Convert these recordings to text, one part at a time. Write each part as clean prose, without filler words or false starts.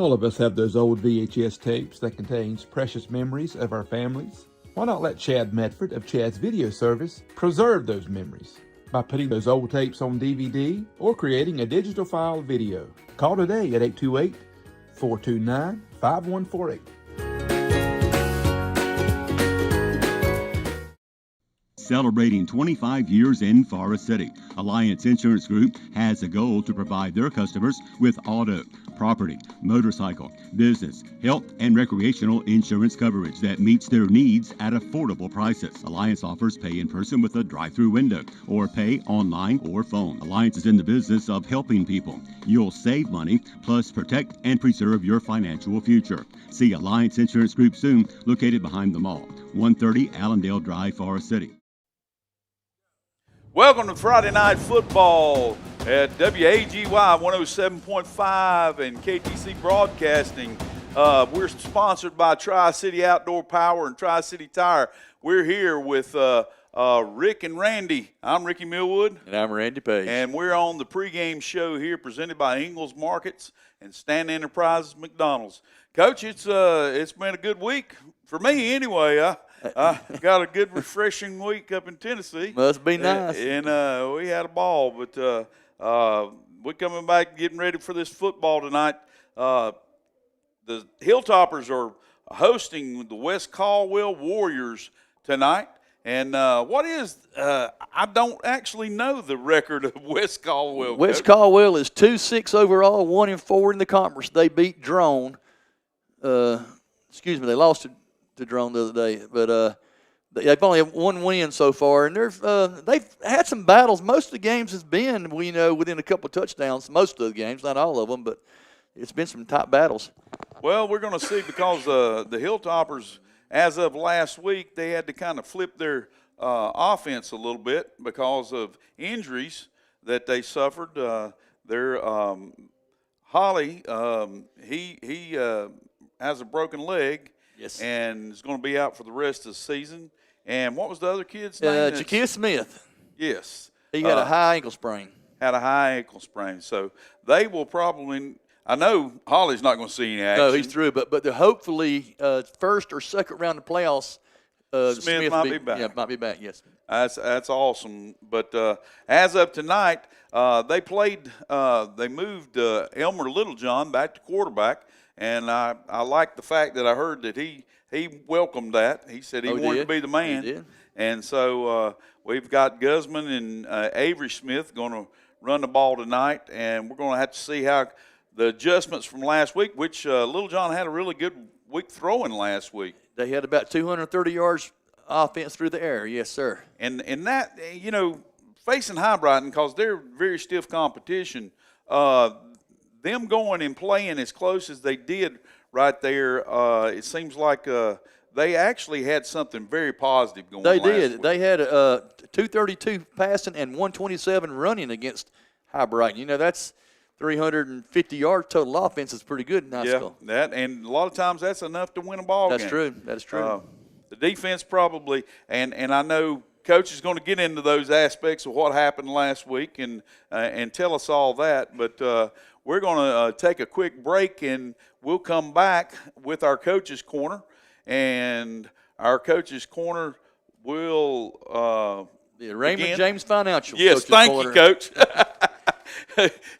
All of us have those old VHS tapes that contains precious memories of our families. Why not let Chad Medford of Chad's Video Service preserve those memories by putting those old tapes on DVD or creating a digital file video? Call today at 828-429-5148. Celebrating 25 years in Forest City, Alliance Insurance Group has a goal to provide their customers with auto, property, motorcycle, business, health, and recreational insurance coverage that meets their needs at affordable prices. Alliance offers pay in person with a drive-through window or pay online or phone. Alliance is in the business of helping people. You'll save money, plus protect and preserve your financial future. See Alliance Insurance Group soon, located behind the mall, 130 Allendale Drive, Forest City. Welcome to Friday Night Football at WAGY 107.5 and KTC Broadcasting. We're sponsored by Tri-City Outdoor Power and Tri-City Tire. We're here with Rick and Randy. I'm Ricky Millwood. And I'm Randy Page. And we're on the pregame show here presented by Ingalls Markets and Stan Enterprises McDonald's. Coach, it's been a good week for me anyway. I got a good, refreshing week up in Tennessee. Must be nice. And we had a ball, but we're coming back getting ready for this football tonight. The Hilltoppers are hosting the West Caldwell Warriors tonight. And what is I don't actually know the record of West Caldwell. West Caldwell is 2-6 overall, 1-4 in the conference. They beat Drone. They lost to Drone the other day, but they've only have one win so far, and they've had some battles. Most of the games has been, within a couple of touchdowns. Most of the games, not all of them, but it's been some top battles. Well, we're going to see because the Hilltoppers, as of last week, they had to kind of flip their offense a little bit because of injuries that they suffered. Holly, he has a broken leg. Yes. And is going to be out for the rest of the season. And what was the other kid's name? Jakeem Smith. Yes. He had a high ankle sprain. So they will probably – I know Holly's not going to see any action. No, he's through. But hopefully first or second round of playoffs, Smith might be back. Yeah, might be back, yes. That's awesome. But as of tonight, they moved Elmer Littlejohn back to quarterback. And I like the fact that I heard that he welcomed that. He said he wanted to be the man. He did. And so we've got Guzman and Avery Smith going to run the ball tonight. And we're going to have to see how the adjustments from last week, which Littlejohn had a really good week throwing last week. They had about 230 yards offense through the air. Yes, sir. And that, facing High Brighton, because they're very stiff competition, them going and playing as close as they did right there, it seems like they actually had something very positive going on. They did. They had 232 passing and 127 running against High Brighton. That's 350 yards total offense is pretty good in high school. Yeah, and a lot of times that's enough to win a ball game. That's true. That's true. The defense probably, and I know Coach is going to get into those aspects of what happened last week and tell us all that, but we're going to take a quick break, and we'll come back with our Coach's Corner. And our Coach's Corner will Raymond James Financial. Yes, thank you, Coach.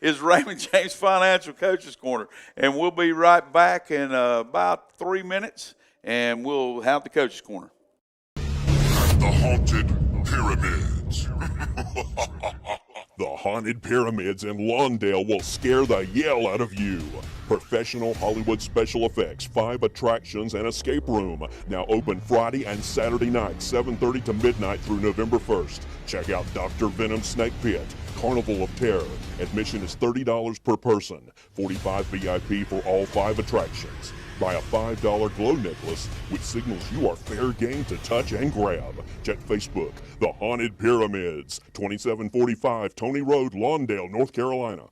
Is Raymond James Financial Coach's Corner. And we'll be right back in about 3 minutes, and we'll have the Coach's Corner. The Haunted Pyramids. The Haunted Pyramids in Lawndale will scare the yell out of you. Professional Hollywood special effects, 5 attractions, and escape room. Now open Friday and Saturday night, 7:30 to midnight through November 1st. Check out Dr. Venom's Snake Pit, Carnival of Terror. Admission is $30 per person, $45 VIP for all 5 attractions. Buy a $5 glow necklace, which signals you are fair game to touch and grab. Check Facebook, The Haunted Pyramids, 2745 Tony Road, Lawndale, North Carolina.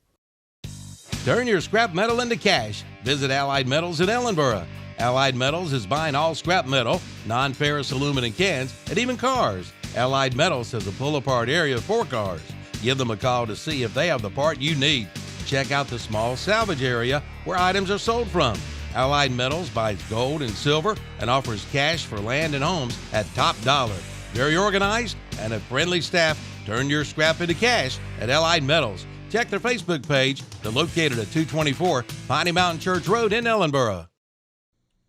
Turn your scrap metal into cash. Visit Allied Metals in Ellenboro. Allied Metals is buying all scrap metal, non-ferrous aluminum cans, and even cars. Allied Metals has a pull-apart area for cars. Give them a call to see if they have the part you need. check out the small salvage area where items are sold from. Allied Metals buys gold and silver and offers cash for land and homes at top dollar. Very organized and a friendly staff turn your scrap into cash at Allied Metals. Check their Facebook page. They're located at 224 Piney Mountain Church Road in Ellenboro.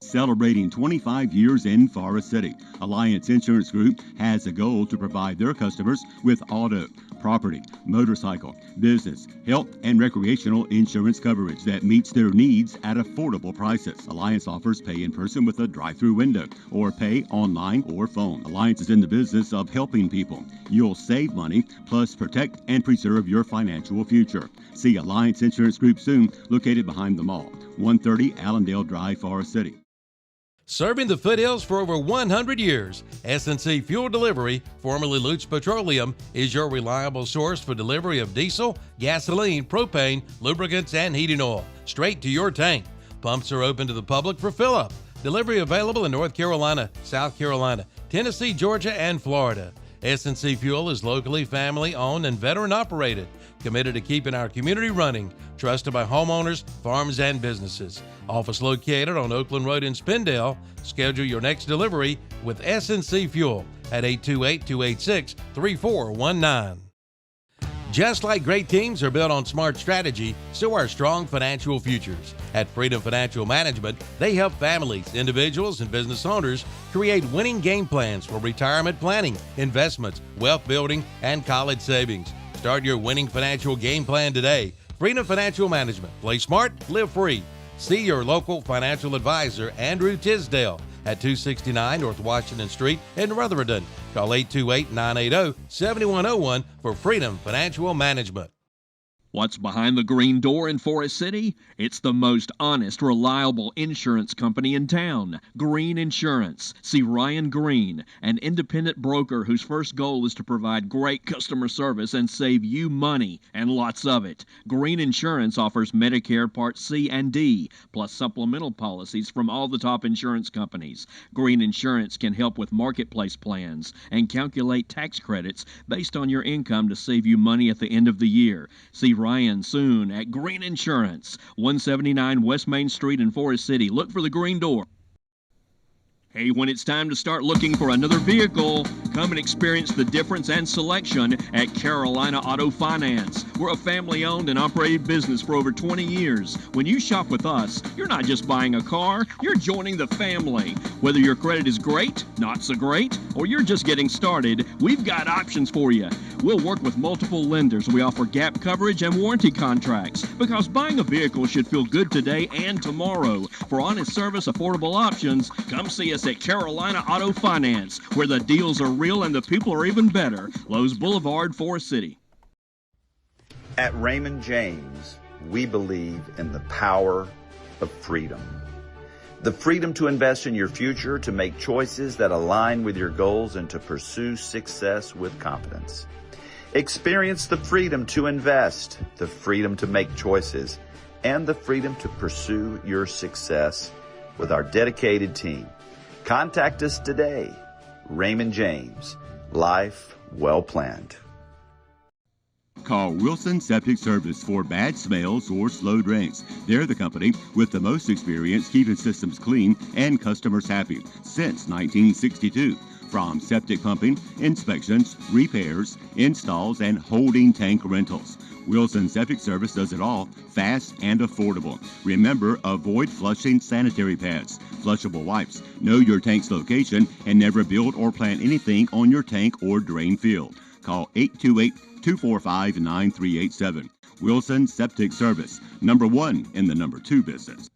Celebrating 25 years in Forest City, Alliance Insurance Group has a goal to provide their customers with auto, property, motorcycle, business, health, and recreational insurance coverage that meets their needs at affordable prices. Alliance offers pay in person with a drive-through window or pay online or phone. Alliance is in the business of helping people. You'll save money, plus protect and preserve your financial future. See Alliance Insurance Group soon, located behind the mall, 130 Allendale Drive, Forest City. Serving the foothills for over 100 years, S&C Fuel Delivery, formerly Lutz Petroleum, is your reliable source for delivery of diesel, gasoline, propane, lubricants, and heating oil, straight to your tank. Pumps are open to the public for fill-up. Delivery available in North Carolina, South Carolina, Tennessee, Georgia, and Florida. S&C Fuel is locally family-owned and veteran-operated, committed to keeping our community running, trusted by homeowners, farms, and businesses. Office located on Oakland Road in Spindale. Schedule your next delivery with S&C Fuel at 828-286-3419. Just like great teams are built on smart strategy, so are strong financial futures. At Freedom Financial Management, they help families, individuals, and business owners create winning game plans for retirement planning, investments, wealth building, and college savings. Start your winning financial game plan today. Freedom Financial Management. Play smart, live free. See your local financial advisor, Andrew Tisdale, at 269 North Washington Street in Rutherford. Call 828-980-7101 for Freedom Financial Management. What's behind the green door in Forest City? It's the most honest, reliable insurance company in town, Green Insurance. See Ryan Green, an independent broker whose first goal is to provide great customer service and save you money, and lots of it. Green Insurance offers Medicare Part C and D, plus supplemental policies from all the top insurance companies. Green Insurance can help with marketplace plans and calculate tax credits based on your income to save you money at the end of the year. See Ryan soon at Green Insurance, 179 West Main Street in Forest City. Look for the green door. Hey, when it's time to start looking for another vehicle, come and experience the difference and selection at Carolina Auto Finance. We're a family-owned and operated business for over 20 years. When you shop with us, you're not just buying a car, you're joining the family. Whether your credit is great, not so great, or you're just getting started, we've got options for you. We'll work with multiple lenders. We offer gap coverage and warranty contracts because buying a vehicle should feel good today and tomorrow. For honest service, affordable options, come see us at Carolina Auto Finance, where the deals are real and the people are even better. Lowe's Boulevard, Forest City. At Raymond James, we believe in the power of freedom. The freedom to invest in your future, to make choices that align with your goals, and to pursue success with confidence. Experience the freedom to invest, the freedom to make choices, and the freedom to pursue your success with our dedicated team. Contact us today. Raymond James, life well planned. Call Wilson Septic Service for bad smells or slow drains. They're the company with the most experience keeping systems clean and customers happy since 1962. From septic pumping, inspections, repairs, installs, and holding tank rentals. Wilson Septic Service does it all, fast and affordable. Remember, avoid flushing sanitary pads, flushable wipes, know your tank's location, and never build or plant anything on your tank or drain field. Call 828-245-9387. Wilson Septic Service, number 1 in the number 2 business.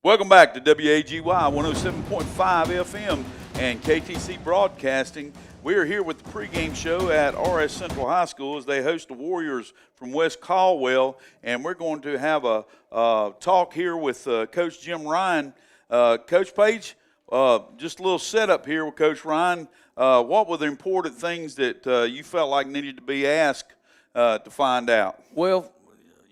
Welcome back to WAGY 107.5 FM and KTC Broadcasting. We are here with the pregame show at RS Central High School as they host the Warriors from West Caldwell, and we're going to have a talk here with Coach Jim Ryan. Coach Page, just a little setup here with Coach Ryan. What were the important things that you felt like needed to be asked to find out? Well,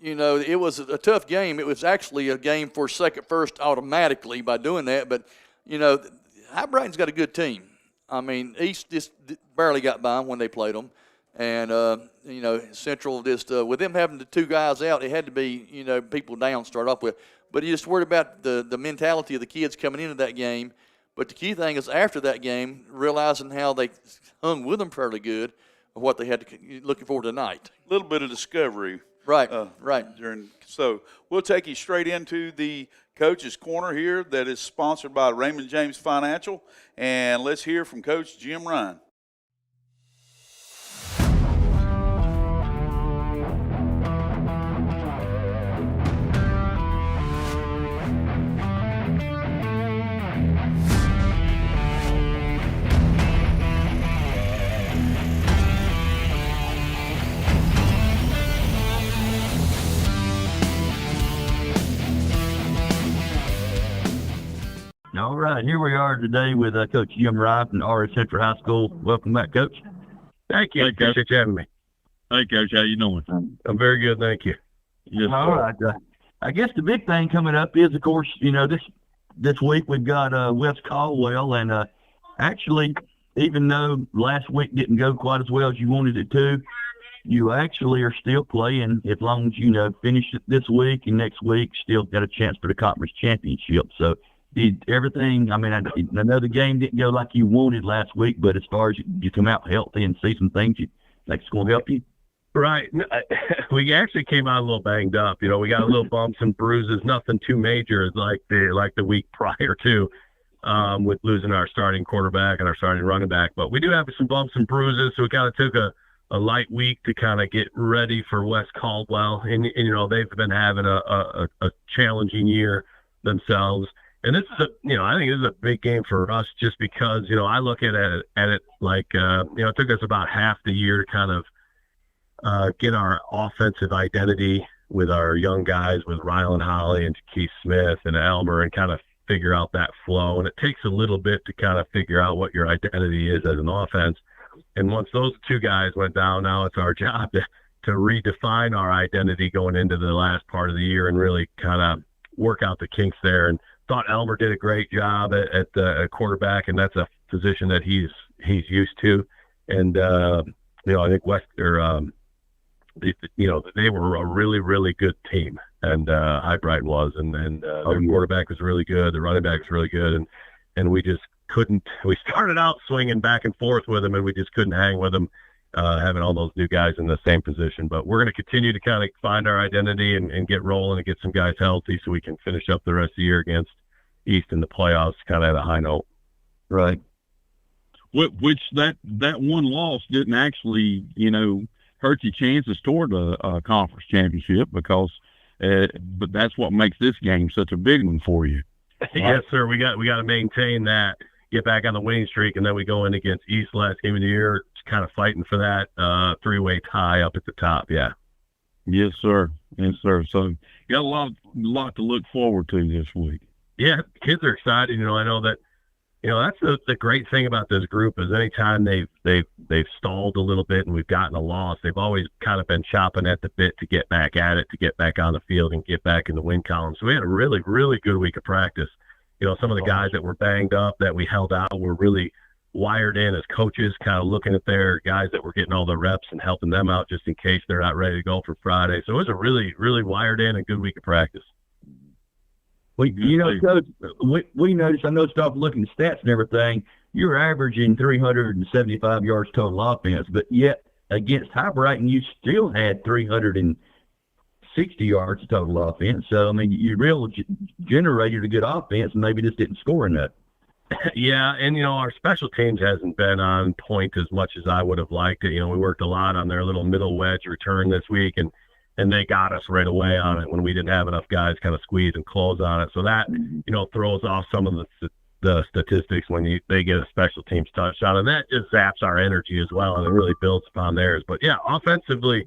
you know, it was a tough game. It was actually a game for second first automatically by doing that. But, you know, High Brighton's got a good team. I mean, East just barely got by them when they played them. And, Central just, with them having the two guys out, it had to be, people down to start off with. But you just worried about the mentality of the kids coming into that game. But the key thing is after that game, realizing how they hung with them fairly good, of what they had looking forward to tonight. A little bit of discovery. Right, right. So we'll take you straight into the Coach's Corner here that is sponsored by Raymond James Financial. And let's hear from Coach Jim Ryan. All right, here we are today with Coach Jim Ryan from RS Central High School. Welcome back, Coach. Thank you. Hey, Coach. Appreciate you having me. Hey, Coach. How you doing? I'm very good, thank you. Yes, all right. I guess the big thing coming up is, of course, this week we've got West Caldwell, and actually, even though last week didn't go quite as well as you wanted it to, you actually are still playing. As long as finish it this week and next week, still got a chance for the conference championship. So. Did everything, I know the game didn't go like you wanted last week, but as far as you come out healthy and see some things you think it's going to help you? Right. We actually came out a little banged up. We got a little bumps and bruises, nothing too major like the week prior to with losing our starting quarterback and our starting running back. But we do have some bumps and bruises, so we kind of took a light week to kind of get ready for West Caldwell. And they've been having a challenging year themselves. And this is I think this is a big game for us just because, I look at it like, it took us about half the year to kind of get our offensive identity with our young guys, with Rylan Holly and Keith Smith and Elmer, and kind of figure out that flow. And it takes a little bit to kind of figure out what your identity is as an offense. And once those two guys went down, now it's our job to redefine our identity going into the last part of the year and really kind of work out the kinks there. And thought Elmer did a great job at the quarterback, and that's a position that he's used to. And I think they were a really, really good team, and High Brighton was, and their quarterback was really good, the running back was really good, and we just couldn't. We started out swinging back and forth with them, and we just couldn't hang with them, having all those new guys in the same position. But we're going to continue to kind of find our identity and get rolling and get some guys healthy so we can finish up the rest of the year against East in the playoffs kind of at a high note. Right. Which that one loss didn't actually, hurt your chances toward a conference championship because, but that's what makes this game such a big one for you. Yes, sir. We got to maintain that, get back on the winning streak, and then we go in against East last game of the year, kind of fighting for that three-way tie up at the top. Yeah. Yes, sir. Yes, sir. So you got a lot to look forward to this week. Yeah, kids are excited. I know that. That's the great thing about this group is anytime they've stalled a little bit and we've gotten a loss, they've always kind of been chopping at the bit to get back at it, to get back on the field and get back in the win column. So we had a really, really good week of practice. Some of the guys that were banged up that we held out were really wired in as coaches, kind of looking at their guys that were getting all the reps and helping them out just in case they're not ready to go for Friday. So it was a really, really wired in and good week of practice. Well, Coach, we noticed, I noticed off looking at stats and everything, you're averaging 375 yards total offense, but yet against High Brighton, you still had 360 yards total offense. So, you really generated a good offense, and maybe just didn't score in that. Yeah, and, our special teams hasn't been on point as much as I would have liked it. We worked a lot on their little middle wedge return this week, and they got us right away on it when we didn't have enough guys kind of squeeze and close on it. So that, throws off some of the statistics when they get a special teams touchdown. And that just zaps our energy as well, and it really builds upon theirs. But, yeah, offensively,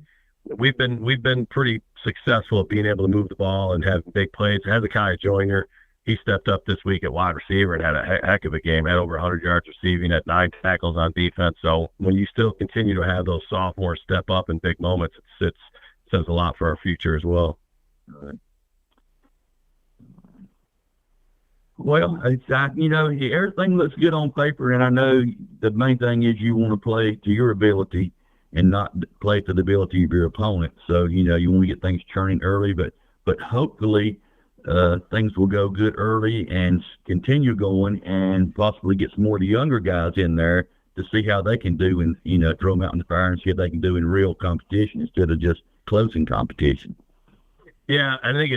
we've been pretty successful at being able to move the ball and have big plays. Hezekiah Joyner, he stepped up this week at wide receiver and had a heck of a game, had over 100 yards receiving, had 9 tackles on defense. So when you still continue to have those sophomores step up in big moments, it says a lot for our future as well. Right. Well, everything looks good on paper, and I know the main thing is you want to play to your ability. and not play to the ability of your opponent. So, you want to get things churning early, but hopefully things will go good early and continue going, and possibly get some more of the younger guys in there to see how they can do, and throw them out in the fire and see what they can do in real competition instead of just closing competition. Yeah, I think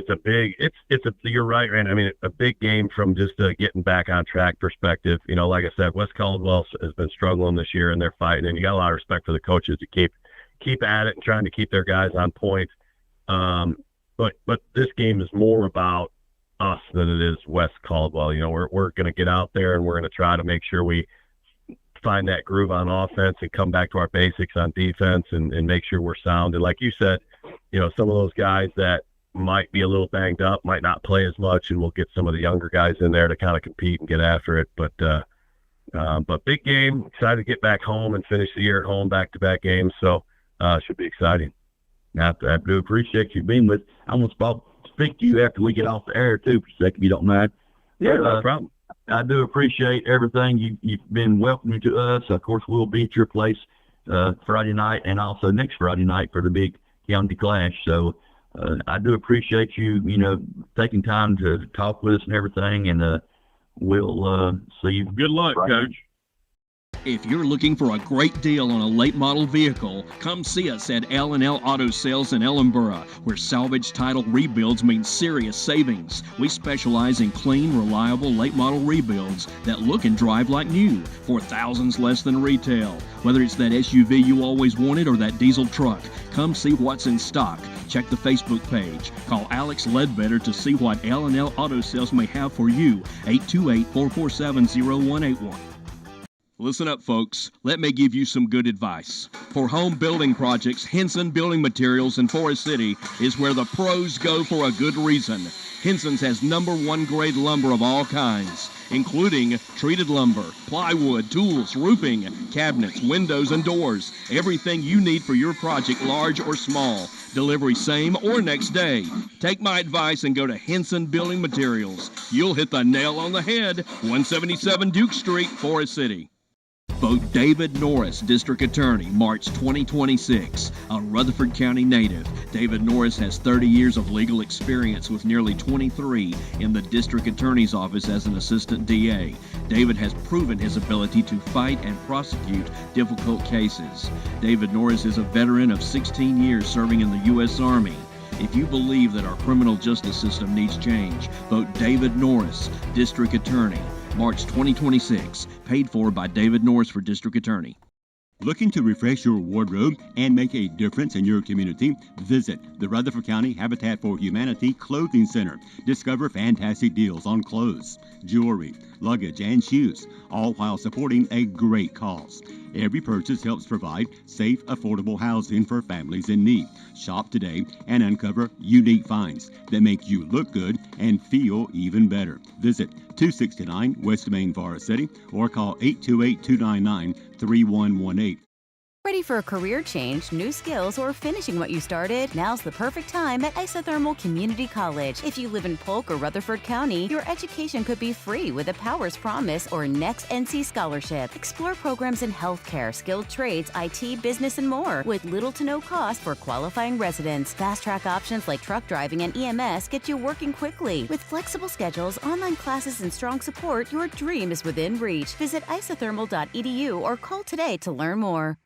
you're right, Rand. I mean, a big game from just getting back on track perspective. Like I said, West Caldwell has been struggling this year, and they're fighting, and you got a lot of respect for the coaches to keep at it and trying to keep their guys on point. But this game is more about us than it is West Caldwell. We're going to get out there, and we're going to try to make sure we find that groove on offense and come back to our basics on defense, and make sure we're sound. And like you said, some of those guys that might be a little banged up might not play as much, and we'll get some of the younger guys in there to kind of compete and get after it. But big game, excited to get back home and finish the year at home, back-to-back games. So should be exciting. I do appreciate you being with. I'm going to speak to you after we get off the air too for a second, if you don't mind. Yeah, no problem. I do appreciate everything. You've been welcoming to us. Of course, we'll be at your place Friday night, and also next Friday night for the big county clash. So I do appreciate you, taking time to talk with us and everything, and we'll see you. Good luck, Coach. If you're looking for a great deal on a late model vehicle, come see us at L&L Auto Sales in Ellenboro, where salvage title rebuilds mean serious savings. We specialize in clean, reliable late model rebuilds that look and drive like new for thousands less than retail. Whether it's that SUV you always wanted or that diesel truck, come see what's in stock. Check the Facebook page. Call Alex Ledbetter to see what L&L Auto Sales may have for you. 828-447-0181. Listen up, folks. Let me give you some good advice. For home building projects, Henson Building Materials in Forest City is where the pros go for a good reason. Henson's has #1 grade lumber of all kinds, including treated lumber, plywood, tools, roofing, cabinets, windows, and doors. Everything you need for your project, large or small. Delivery same or next day. Take my advice and go to Henson Building Materials. You'll hit the nail on the head. 177 Duke Street, Forest City. Vote David Norris, District Attorney, March 2026. A Rutherford County native, David Norris has 30 years of legal experience with nearly 23 in the District Attorney's Office as an Assistant DA. David has proven his ability to fight and prosecute difficult cases. David Norris is a veteran of 16 years serving in the U.S. Army. If you believe that our criminal justice system needs change, vote David Norris, District Attorney, March 2026, paid for by David Norris for District Attorney. Looking to refresh your wardrobe and make a difference in your community? Visit the Rutherford County Habitat for Humanity Clothing Center. Discover fantastic deals on clothes, jewelry, luggage, and shoes, all while supporting a great cause. Every purchase helps provide safe, affordable housing for families in need. Shop today and uncover unique finds that make you look good and feel even better. Visit 269 West Main, Forest City, or call 828-299-3118. Ready for a career change, new skills, or finishing what you started? Now's the perfect time at Isothermal Community College. If you live in Polk or Rutherford County, your education could be free with a Powers Promise or Next NC Scholarship. Explore programs in healthcare, skilled trades, IT, business, and more with little to no cost for qualifying residents. Fast-track options like truck driving and EMS get you working quickly. With flexible schedules, online classes, and strong support, your dream is within reach. Visit isothermal.edu or call today to learn more.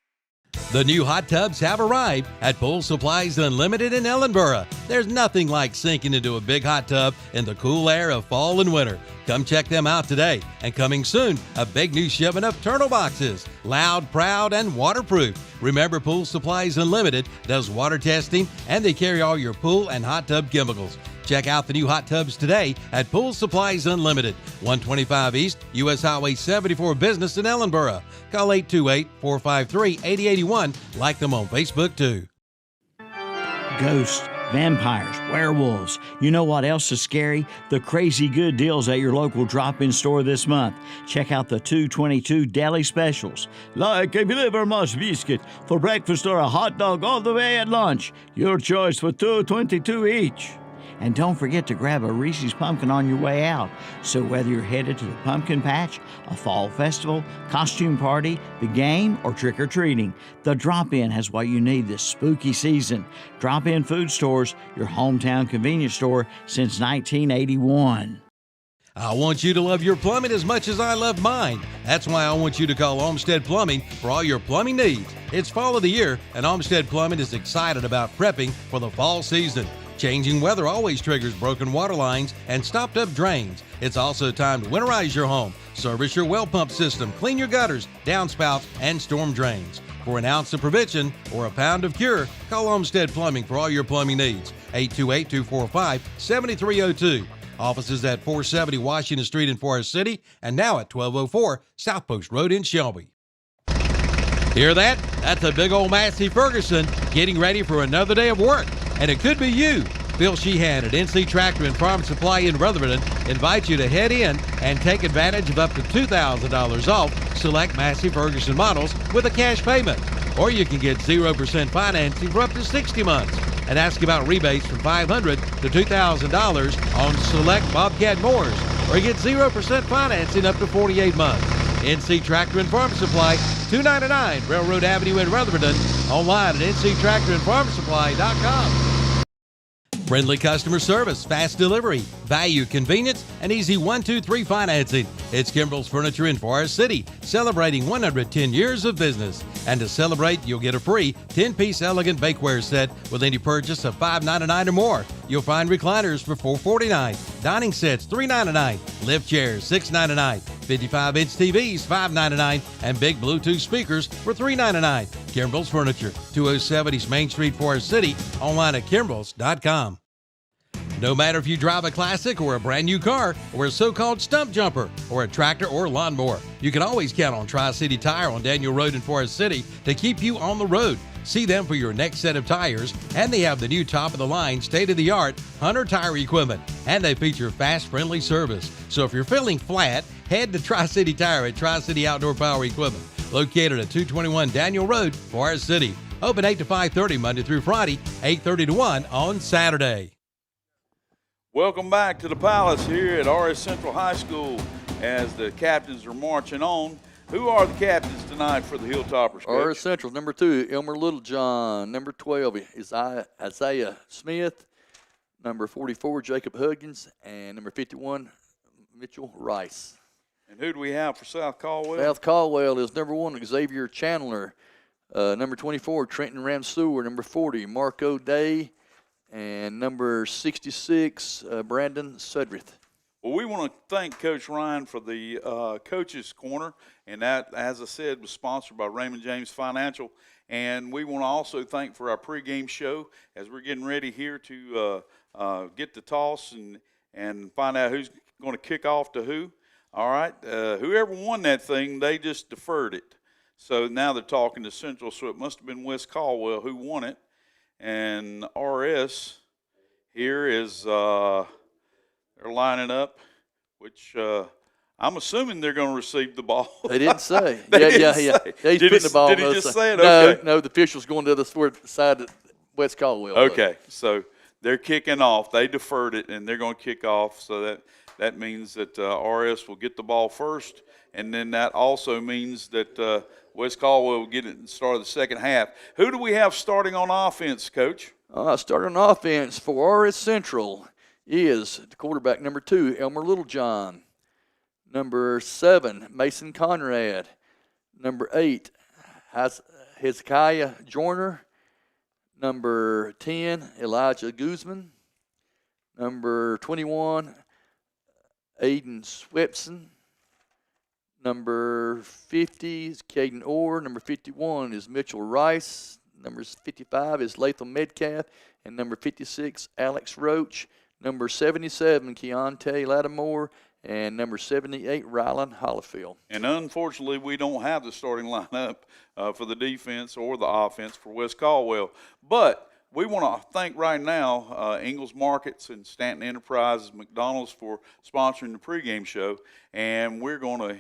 The new hot tubs have arrived at Pool Supplies Unlimited in Ellenboro. There's nothing like sinking into a big hot tub in the cool air of fall and winter. Come check them out today. And coming soon, a big new shipment of turtle boxes. Loud, proud, and waterproof. Remember, Pool Supplies Unlimited does water testing, and they carry all your pool and hot tub chemicals. Check out the new hot tubs today at Pool Supplies Unlimited, 125 East, U.S. Highway 74 Business in Ellenboro. Call 828-453-8081. Like them on Facebook, too. Ghosts, vampires, werewolves. You know what else is scary? The crazy good deals at your local drop-in store this month. Check out the 222 deli specials. Like a liver mush biscuit for breakfast or a hot dog all the way at lunch. Your choice for $2.22 each. And don't forget to grab a Reese's Pumpkin on your way out. So whether you're headed to the pumpkin patch, a fall festival, costume party, the game, or trick-or-treating, the Drop-In has what you need this spooky season. Drop-In Food Stores, your hometown convenience store since 1981. I want you to love your plumbing as much as I love mine. That's why I want you to call Olmsted Plumbing for all your plumbing needs. It's fall of the year, and Olmsted Plumbing is excited about prepping for the fall season. Changing weather always triggers broken water lines and stopped up drains. It's also time to winterize your home, service your well pump system, clean your gutters, downspouts, and storm drains. For an ounce of prevention or a pound of cure, call Olmsted Plumbing for all your plumbing needs. 828-245-7302. Offices at 470 Washington Street in Forest City and now at 1204 South Post Road in Shelby. Hear that? That's a big old Massey Ferguson getting ready for another day of work. And it could be you. Phil Sheehan at NC Tractor and Farm Supply in Rutherford invites you to head in and take advantage of up to $2,000 off select Massey Ferguson models with a cash payment. Or you can get 0% financing for up to 60 months. And ask about rebates from $500 to $2,000 on select Bobcat mowers, or get 0% financing up to 48 months. NC Tractor and Farm Supply, 299 Railroad Avenue in Rutherford, online at nctractorandfarmsupply.com. Friendly customer service, fast delivery, value, convenience, and easy 1-2-3 financing. It's Kimbrell's Furniture in Forest City, celebrating 110 years of business. And to celebrate, you'll get a free 10-piece elegant bakeware set with any purchase of $5.99 or more. You'll find recliners for $4.49, dining sets $3.99, lift chairs $6.99, 55-inch TVs $5.99, and big Bluetooth speakers for $3.99. Kimbrell's Furniture, 207 East Main Street, Forest City, online at kimbrells.com. No matter if you drive a classic or a brand new car or a so-called stump jumper or a tractor or lawnmower, you can always count on Tri-City Tire on Daniel Road in Forest City to keep you on the road. See them for your next set of tires, and they have the new top-of-the-line, state-of-the-art Hunter tire equipment, and they feature fast, friendly service. So if you're feeling flat, head to Tri-City Tire at Tri-City Outdoor Power Equipment, located at 221 Daniel Road, Forest City. Open 8 to 5:30 Monday through Friday, 8:30 to 1 on Saturday. Welcome back to the Palace here at RS Central High School as the captains are marching on. Who are the captains tonight for the Hilltoppers, Coach? RS Central, number 2, Elmer Littlejohn. Number 12 is Isaiah Smith. Number 44, Jacob Huggins. And number 51, Mitchell Rice. And who do we have for South Caldwell? South Caldwell is number 1, Xavier Chandler. Number 24, Trenton Ramseur. Number 40, Marco Day. And number 66, Brandon Sudrith. Well, we want to thank Coach Ryan for the Coaches Corner, and that, as I said, was sponsored by Raymond James Financial. And we want to also thank for our pregame show as we're getting ready here to get the toss and find out who's going to kick off to who. All right, whoever won that thing, they just deferred it. So now they're talking to Central, so it must have been West Caldwell who won it. And RS here is they're lining up, which I'm assuming they're going to receive the ball. They didn't say. Yeah. He's putting the ball. Did he just say it? No, Okay. no, the official's going to the side that West Caldwell. Okay, so they're kicking off. They deferred it, and they're going to kick off. So that means that RS will get the ball first, and then that also means that West Caldwell will get it at the start of the second half. Who do we have starting on offense, Coach? Starting on offense for RS Central is the quarterback, number 2, Elmer Littlejohn. Number 7, Mason Conrad. Number 8, Hezekiah Joyner. Number 10, Elijah Guzman. Number 21, Aiden Swepson. Number 50 is Caden Orr. Number 51 is Mitchell Rice. Number 55 is Latham Metcalf. And number 56, Alex Roach. Number 77, Keontae Lattimore. And number 78, Rylan Hollifield. And unfortunately, we don't have the starting lineup for the defense or the offense for West Caldwell. But we want to thank right now Ingalls Markets and Stanton Enterprises, McDonald's for sponsoring the pregame show. And we're going to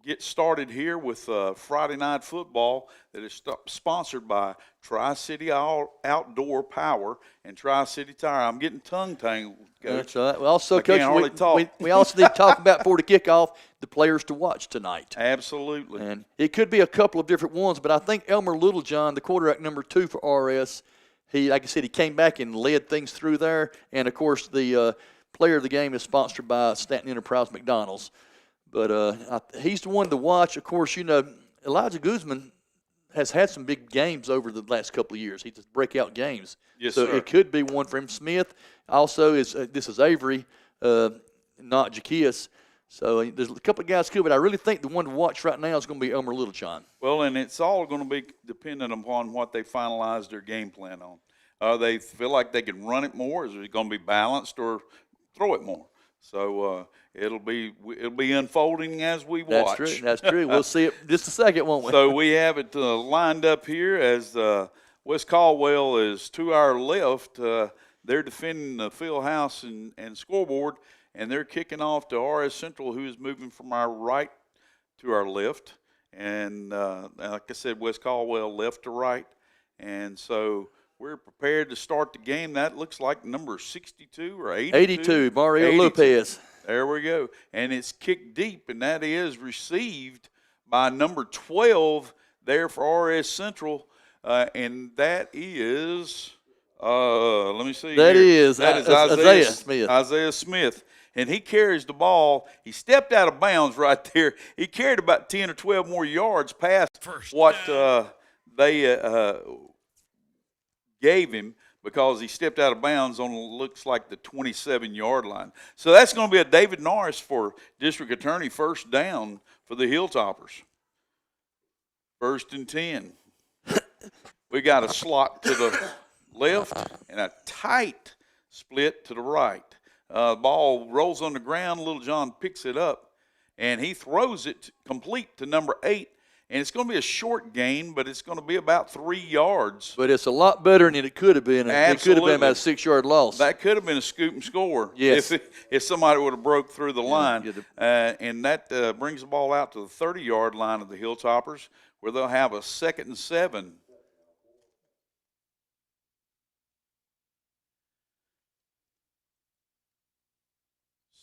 get started here with Friday Night Football that is sponsored by Tri-City Outdoor Power and Tri-City Tire. I'm getting tongue-tangled, Coach. That's right. Well, also, I can't hardly Coach, talk. we also need to talk about, before the kickoff, the players to watch tonight. Absolutely. And it could be a couple of different ones, but I think Elmer Littlejohn, the quarterback number 2 for RS, he, like I said, he came back and led things through there. And, of course, the player of the game is sponsored by Stanton Enterprise McDonald's. But he's the one to watch. Of course, you know, Elijah Guzman has had some big games over the last couple of years. He just breakout games. Yes, so sir. it could be one for him. Smith also is. This is Avery, not Jaquias. So there's a couple of guys could, but I really think the one to watch right now is going to be Elmer Littlejohn. Well, and it's all going to be dependent upon what they finalize their game plan on. They feel like they can run it more. Is it going to be balanced or throw it more? So it'll be unfolding as we watch. That's true. That's true. We'll see it just a second, won't we? So we have it lined up here as West Caldwell is to our left. They're defending the field house and scoreboard, and they're kicking off to RS Central, who is moving from our right to our left. And like I said, West Caldwell left to right. And so we're prepared to start the game. That looks like number 62 or 82. 82, Mario 82. Lopez. There we go. And it's kicked deep, and that is received by number 12 there for RS Central. And that is, let me see. That here. is Isaiah Smith. Isaiah Smith. And he carries the ball. He stepped out of bounds right there. He carried about 10 or 12 more yards past what they gave him, because he stepped out of bounds on looks like the 27-yard line. So that's going to be a David Norris for District Attorney, first down for the Hilltoppers. 1st and 10. We got a slot to the left and a tight split to the right. Ball rolls on the ground. Little John picks it up, and he throws it complete to number 8. And it's going to be a short gain, but it's going to be about 3 yards. But it's a lot better than it could have been. Absolutely. It could have been about a 6-yard loss. That could have been a scoop and score. Yes. If somebody would have broke through the line. Yeah. And that brings the ball out to the 30-yard line of the Hilltoppers, where they'll have a 2nd and 7.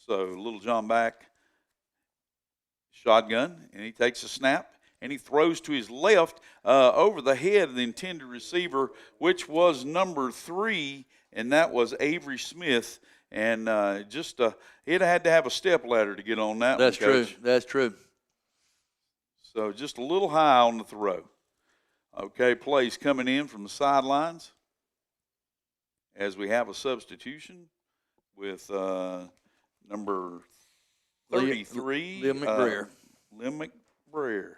So Little John back, shotgun, and he takes a snap. And he throws to his left over the head of the intended receiver, which was number 3, and that was Avery Smith. And it had to have a step ladder to get on that. That's one, Coach. true. That's true. So just a little high on the throw. Okay, plays coming in from the sidelines as we have a substitution with number 33. Liam McBrayer. Liam McBrayer.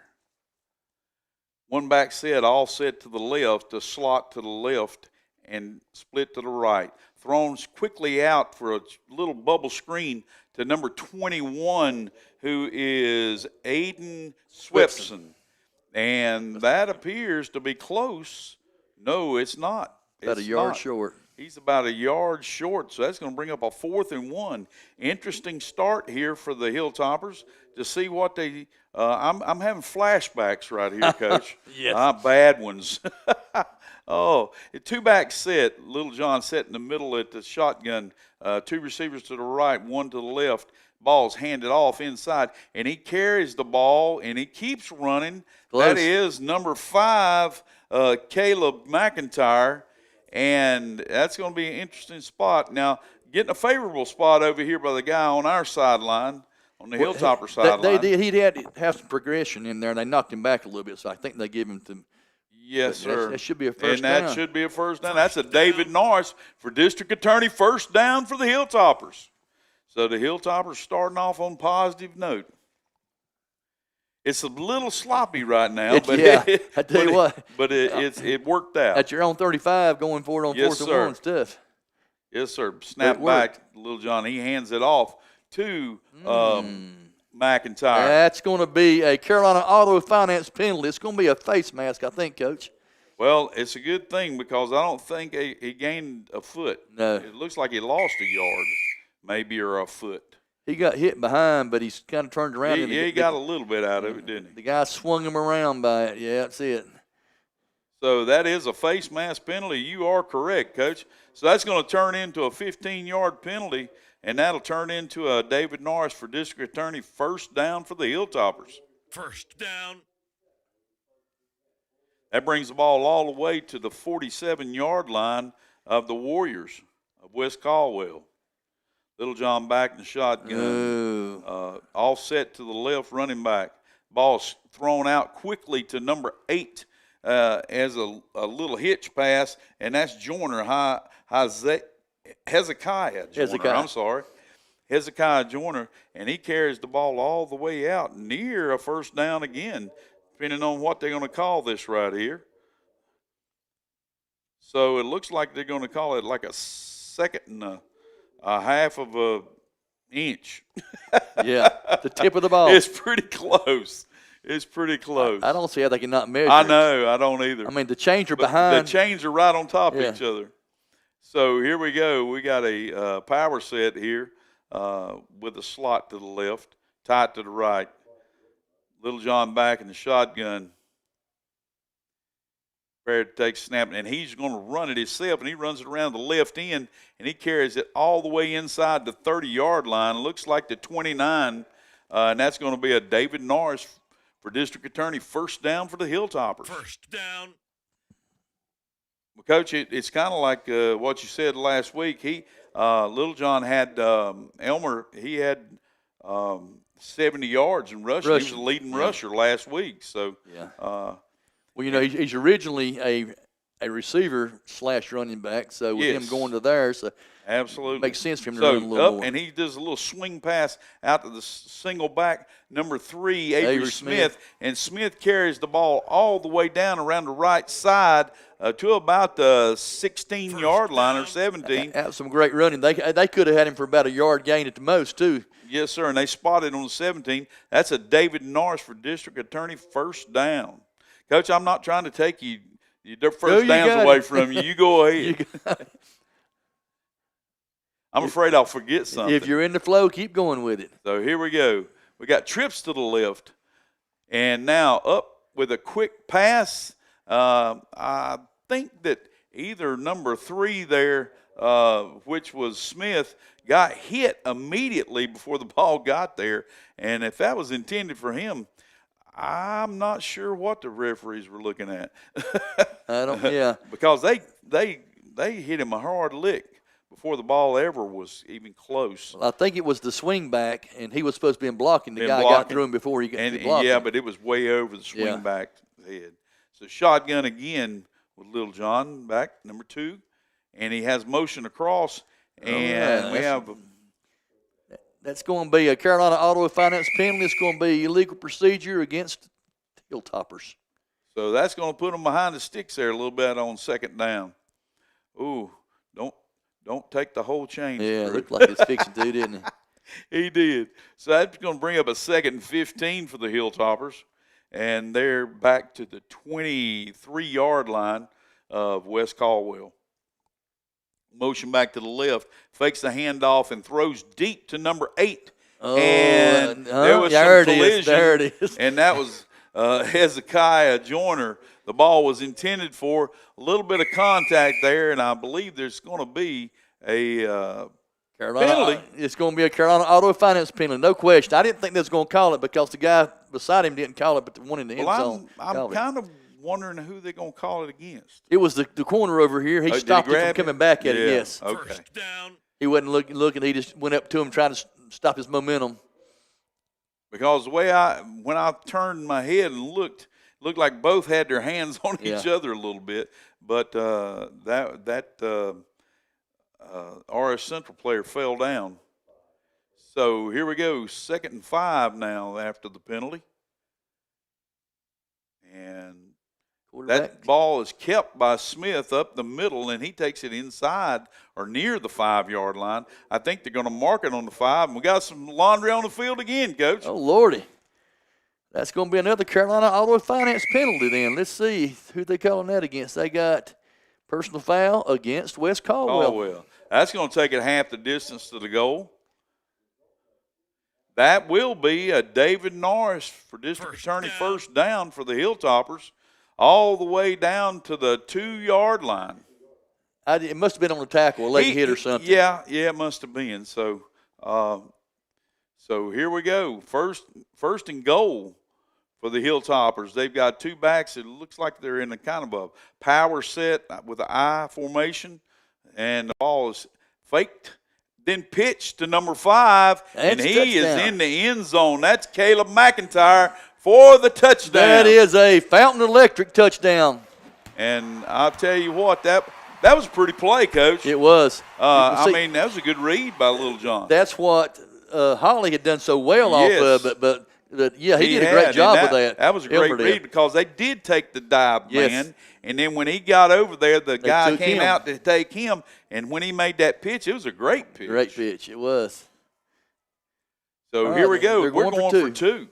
One back set, all set to the left, a slot to the left, and split to the right. Thrown quickly out for a little bubble screen to number 21, who is Aiden Swepson. And that appears to be close. No, it's not. About a yard short. He's about a yard short, so that's going to bring up a 4th and 1. Interesting start here for the Hilltoppers to see what they I'm having flashbacks right here, Coach. Yes. Bad ones. Oh, a 2-back set. Little John set in the middle at the shotgun. 2 receivers to the right, 1 to the left. Ball's handed off inside, and he carries the ball, and he keeps running. Close. That is number 5, Caleb McIntyre. And that's going to be an interesting spot. Now, getting a favorable spot over here by the guy on our sideline, on the Hilltopper sideline. They did. He had to have some progression in there, and they knocked him back a little bit. So I think they give him some. Yes, sir. That should be a first down. And that should be a first down. That's a David Norris for District Attorney, first down for the Hilltoppers. So the Hilltoppers starting off on a positive note. It's a little sloppy right now, but I tell you what. But it worked out. At your own 35, going for it on 4th and 1 stuff. Yes, sir. Snap back, Little John. He hands it off to McIntyre. That's going to be a Carolina Auto Finance penalty. It's going to be a face mask, I think, Coach. Well, it's a good thing because I don't think he gained a foot. No. It looks like he lost a yard, maybe, or a foot. He got hit behind, but he's kind of turned around. He got a little bit out of it, didn't he? The guy swung him around by it. Yeah, that's it. So that is a face mask penalty. You are correct, Coach. So that's going to turn into a 15-yard penalty, and that'll turn into a David Norris for district attorney first down for the Hilltoppers. First down. That brings the ball all the way to the 47-yard line of the Warriors of West Caldwell. Little John back in the shotgun. Offset to the left running back. Ball's thrown out quickly to number 8 as a little hitch pass, and that's Joyner, Hezekiah Joyner. I'm sorry. Hezekiah Joyner, and he carries the ball all the way out near a first down again, depending on what they're going to call this right here. So it looks like they're going to call it like a second and a half of an inch. Yeah, the tip of the ball. It's pretty close. It's pretty close. I don't see how they can not measure. I know. I don't either. I mean, the chains are behind. The chains are right on top of each other. So here we go. We got a power set here with a slot to the left, tight to the right. Little John back in the shotgun. Prepared to take snap, and he's going to run it himself, and he runs it around the left end, and he carries it all the way inside the 30-yard line. It looks like the 29, and that's going to be a David Norris for district attorney first down for the Hilltoppers. First down. Well, Coach, it's kind of like what you said last week. Little John had Elmer. He had 70 yards in rushing. He was the leading rusher last week. So, well, you know, he's originally a receiver / running back. So with him going to there, so absolutely makes sense for him to run a little more. And he does a little swing pass out to the single back, number 3, Avery Smith. And Smith carries the ball all the way down around the right side to about the 16-yard line or 17. Have some great running. They could have had him for about a yard gain at the most, too. Yes, sir, and they spotted on the 17. That's a David Norris for district attorney first down. Coach, I'm not trying to take your first downs away from you. You go ahead. I'm afraid I'll forget something. If you're in the flow, keep going with it. So here we go. We got trips to the left, and now up with a quick pass. I think that either number 3 there, which was Smith, got hit immediately before the ball got there. And if that was intended for him, I'm not sure what the referees were looking at. Because they hit him a hard lick before the ball ever was even close. Well, I think it was the swing back, and he was supposed to be blocking. The guy got through him before he got blocked. Yeah, but it was way over the swing back's head. So shotgun again with Little John back, number 2. And he has motion across, and we have that's going to be a Carolina Auto Finance penalty. It's going to be illegal procedure against Hilltoppers. So that's going to put them behind the sticks there a little bit on second down. Ooh, don't take the whole chain. Yeah, it looked like it's fixing to, didn't he? He did. So that's going to bring up a 2nd and 15 for the Hilltoppers. And they're back to the 23-yard line of West Caldwell. Motion back to the left, fakes the handoff, and throws deep to number 8. And there was some collision. There it is. And that was Hezekiah Joyner. The ball was intended for a little bit of contact there, and I believe there's going to be a penalty. It's going to be a Carolina Auto Finance penalty, no question. I didn't think they was going to call it because the guy beside him didn't call it, but the one in the end zone. I'm kind of wondering who they're going to call it against. It was the corner over here. He stopped him from coming back at it, yes. Okay. First down. He wasn't looking. He just went up to him trying to stop his momentum. Because the way when I turned my head and looked like both had their hands on each other a little bit. But RS Central player fell down. So here we go, 2nd and 5 now after the penalty. And that ball is kept by Smith up the middle, and he takes it inside or near the 5-yard line. I think they're going to mark it on the 5, and we got some laundry on the field again, Coach. Oh, Lordy. That's going to be another Carolina Auto Finance penalty then. Let's see who they calling that against. They got personal foul against West Caldwell. That's going to take it half the distance to the goal. That will be a David Norris for district attorney first down for the Hilltoppers, all the way down to the 2-yard line. It must have been on the tackle, a late hit or something. Yeah, it must have been. So, so here we go. First and goal for the Hilltoppers. They've got 2 backs. It looks like they're in a kind of a power set with an I formation, and the ball is faked. Then pitched to number 5, and he is in the end zone. That's Caleb McIntyre for the touchdown. That is a Fountain Electric touchdown. And I'll tell you what, that was a pretty play, Coach. It was. I mean, that was a good read by Little John. That's what Holly had done so well off of, but yeah, he did a great job with that. That was a great read because they did take the dive man, and then when he got over there, the guy came out to take him, and when he made that pitch, it was a great pitch. Great pitch, it was. So here we go. We're going for 2.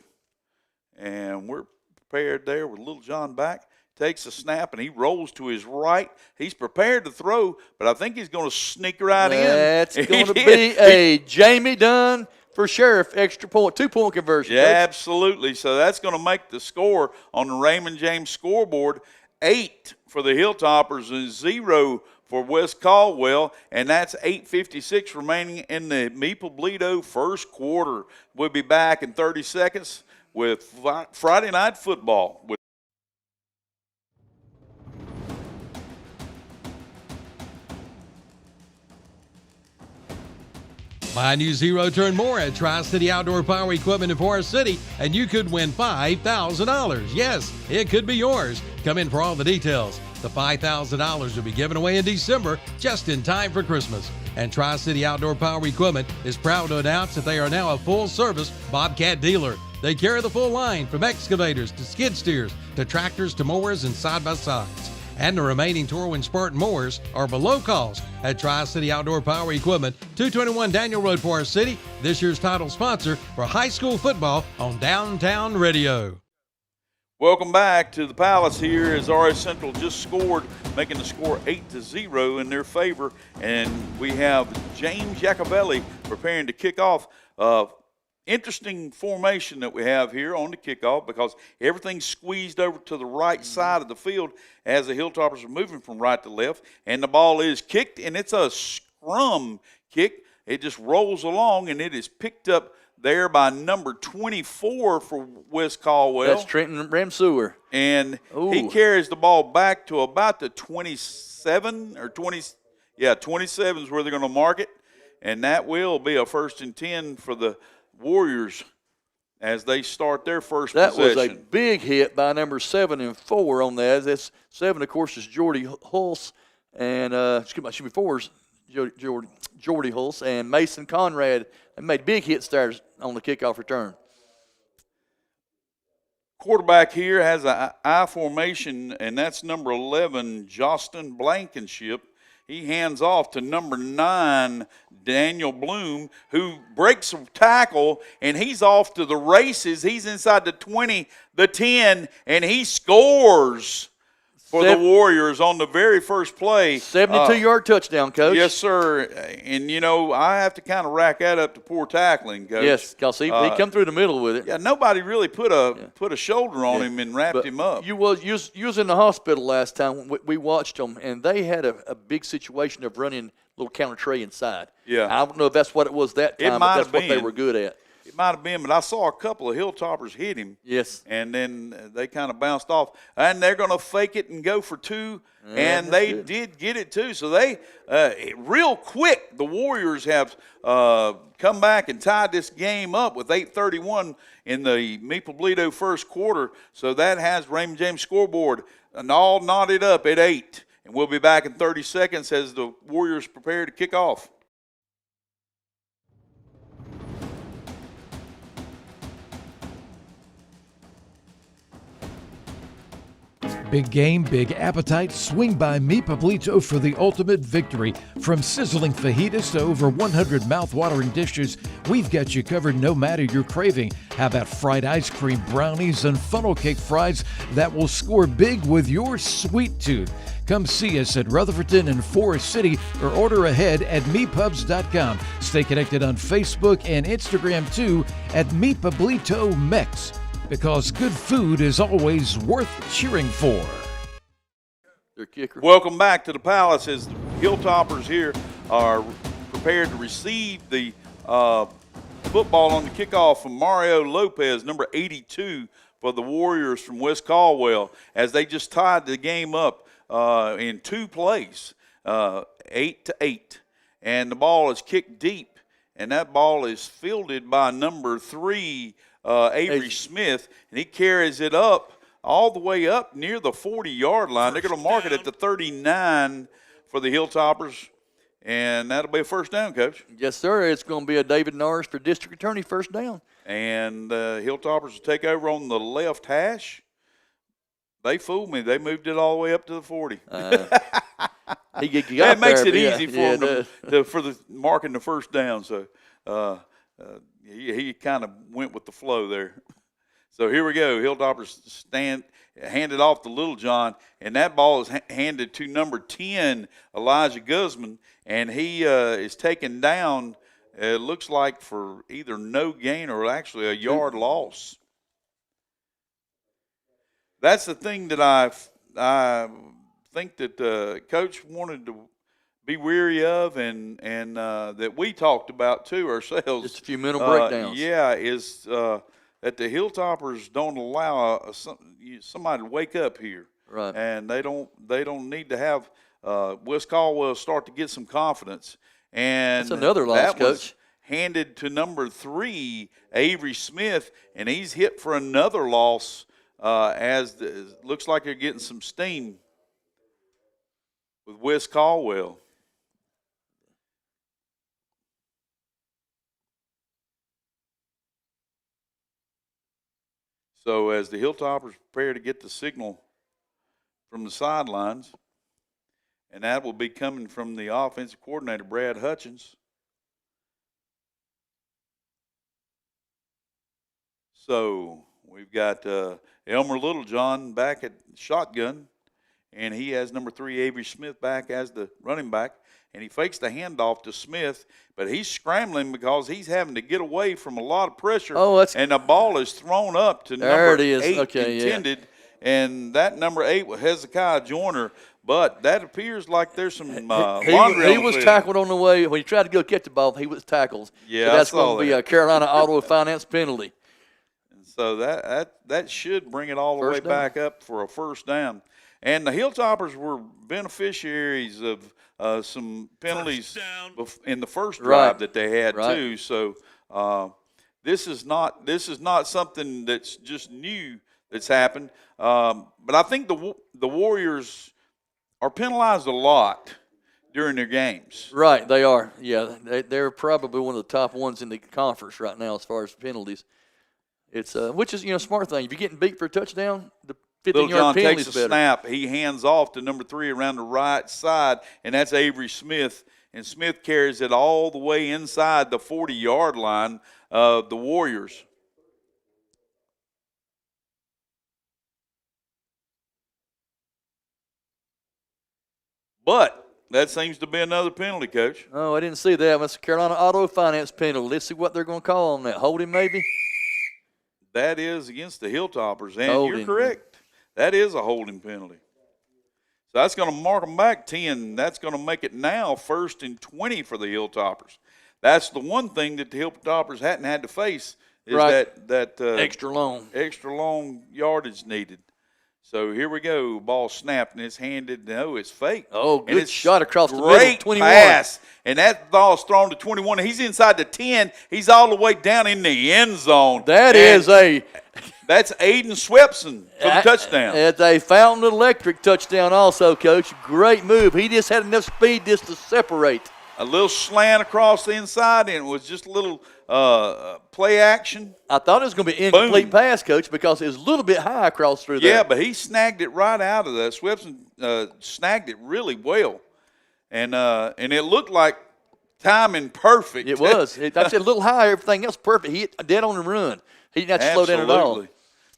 And we're prepared there with Little John back. Takes a snap, and he rolls to his right. He's prepared to throw, but I think he's going to sneak right in. That's going to be a Jamie Dunn for Sheriff extra point, 2-point conversion. Yeah, Coach. Absolutely. So that's going to make the score on the Raymond James scoreboard 8 for the Hilltoppers and 0 for West Caldwell, and that's 8:56 remaining in the Meeple-Bledo first quarter. We'll be back in 30 seconds with Friday Night Football. Buy a new zero-turn mower at Tri-City Outdoor Power Equipment in Forest City, and you could win $5,000. Yes, it could be yours. Come in for all the details. The $5,000 will be given away in December, just in time for Christmas. And Tri-City Outdoor Power Equipment is proud to announce that they are now a full-service Bobcat dealer. They carry the full line from excavators to skid steers to tractors to mowers and side-by-sides. And the remaining Torwin Spartan mowers are below cost at Tri-City Outdoor Power Equipment, 221 Daniel Road, Forest City, this year's title sponsor for high school football on Downtown Radio. Welcome back to the Palace here as RS Central just scored, making the score 8-0 in their favor. And we have James Jacobelli preparing to kick off. Interesting formation that we have here on the kickoff because everything's squeezed over to the right side of the field as the Hilltoppers are moving from right to left. And the ball is kicked, and it's a scrum kick. It just rolls along, and it is picked up there by number 24 for West Caldwell. That's Trenton Ramsewer. And he carries the ball back to about the 27 or 20. Yeah, 27 is where they're going to mark it. And that will be a 1st and 10 for the Warriors as they start their first possession. That was a big hit by number 7 and 4 on that. That's 7, of course, is Jordy Hulse. And, 4 is Jordy Hulse and Mason Conrad. They made big hits there on the kickoff return. Quarterback here has an I formation, and that's number 11, Justin Blankenship. He hands off to number 9, Daniel Bloom, who breaks a tackle, and he's off to the races. He's inside the 20, the 10, and he scores for the Warriors on the very first play. 72-yard touchdown, Coach. Yes, sir. And, you know, I have to kind of rack that up to poor tackling, Coach. Yes, because he come through the middle with it. Yeah, nobody really put a shoulder on him and wrapped him up. You was in the hospital last time. We watched them, and they had a big situation of running a little counter tray inside. Yeah. I don't know if that's what it was that time, but that's what they were good at. It might have been, but I saw a couple of Hilltoppers hit him. Yes. And then they kind of bounced off. And they're going to fake it and go for 2, and they did get it too. So they, real quick, the Warriors have come back and tied this game up with 8:31 in the Meeple-Bledo first quarter. So that has Raymond James scoreboard and all knotted up at 8. And we'll be back in 30 seconds as the Warriors prepare to kick off. Big game, big appetite. Swing by Mi Pablito for the ultimate victory. From sizzling fajitas to over 100 mouth-watering dishes, we've got you covered no matter your craving. How about fried ice cream, brownies, and funnel cake fries that will score big with your sweet tooth? Come see us at Rutherfordton and Forest City or order ahead at mepubs.com. Stay connected on Facebook and Instagram too at Mi Pablito Mex, because good food is always worth cheering for. Their kicker. Welcome back to the Palace as the Hilltoppers here are prepared to receive the football on the kickoff from Mario Lopez, number 82 for the Warriors from West Caldwell, as they just tied the game up in 2 plays, 8-8. And the ball is kicked deep, and that ball is fielded by number 3, Avery Smith, and he carries it up all the way up near the 40-yard line. They're going to mark it at the 39 for the Hilltoppers, and that'll be a first down, Coach. Yes, sir. It's going to be a David Norris for district attorney first down. And Hilltoppers will take over on the left hash. They fooled me. They moved it all the way up to the 40. It makes it easy for him for the marking the first down. So he kind of went with the flow there. So here we go. Hilltoppers hand it off to Little John, and that ball is handed to number 10, Elijah Guzman, and he is taken down, it looks like, for either no gain or actually a yard loss. That's the thing that I think that Coach wanted to be weary of, and that we talked about too ourselves. Just a few mental breakdowns. Is that the Hilltoppers don't allow somebody to wake up here, right? And they don't need to have West Caldwell start to get some confidence. And that's another loss, Coach. Handed to number 3, Avery Smith, and he's hit for another loss. Looks like they're getting some steam with West Caldwell. So as the Hilltoppers prepare to get the signal from the sidelines, and that will be coming from the offensive coordinator, Brad Hutchins. So we've got Elmer Littlejohn back at shotgun, and he has number 3, Avery Smith, back as the running back. And he fakes the handoff to Smith, but he's scrambling because he's having to get away from a lot of pressure. And the ball is thrown up to number 8 intended. And that number 8 was Hezekiah Joyner. But that appears like there's some laundry. He was tackled on the way. When he tried to go catch the ball, he was tackled. Yeah, so that's going to be a Carolina Auto Finance penalty. And so that should bring it all the way back up for a first down. And the Hilltoppers were beneficiaries of some penalties in the first drive that they had too. So this is not something that's just new that's happened. But I think the Warriors are penalized a lot during their games. Right, they are. Yeah, they're probably one of the top ones in the conference right now as far as penalties. It's which is a smart thing. If you're getting beat for a touchdown, the 15-yard penalty takes a snap. He hands off to number 3 around the right side, and that's Avery Smith. And Smith carries it all the way inside the 40-yard line of the Warriors. But that seems to be another penalty, Coach. Oh, I didn't see that. That's a Carolina Auto Finance penalty. Let's see what they're going to call on that. Holding, maybe? That is against the Hilltoppers, and you're correct. That is a holding penalty. So that's going to mark them back 10. That's going to make it now 1st and 20 for the Hilltoppers. That's the one thing that the Hilltoppers hadn't had to face is that extra long yardage needed. So here we go. Ball snapped, and it's handed. No, it's fake. Oh, good it's shot across the middle. 21. Pass, and that ball's thrown to 21. He's inside the 10. He's all the way down in the end zone. That's Aiden Swepson for the touchdown. It's a Fountain Electric touchdown also, Coach. Great move. He just had enough speed just to separate. a little slant across the inside, and it was just a little play action. I thought it was going to be incomplete pass, Coach, because it was a little bit high across through there. Yeah, but he snagged it right out of that. Swepson snagged it really well, and it looked like timing perfect. It was. I said a little high, everything else perfect. He hit dead on the run. He didn't have to slow down at all.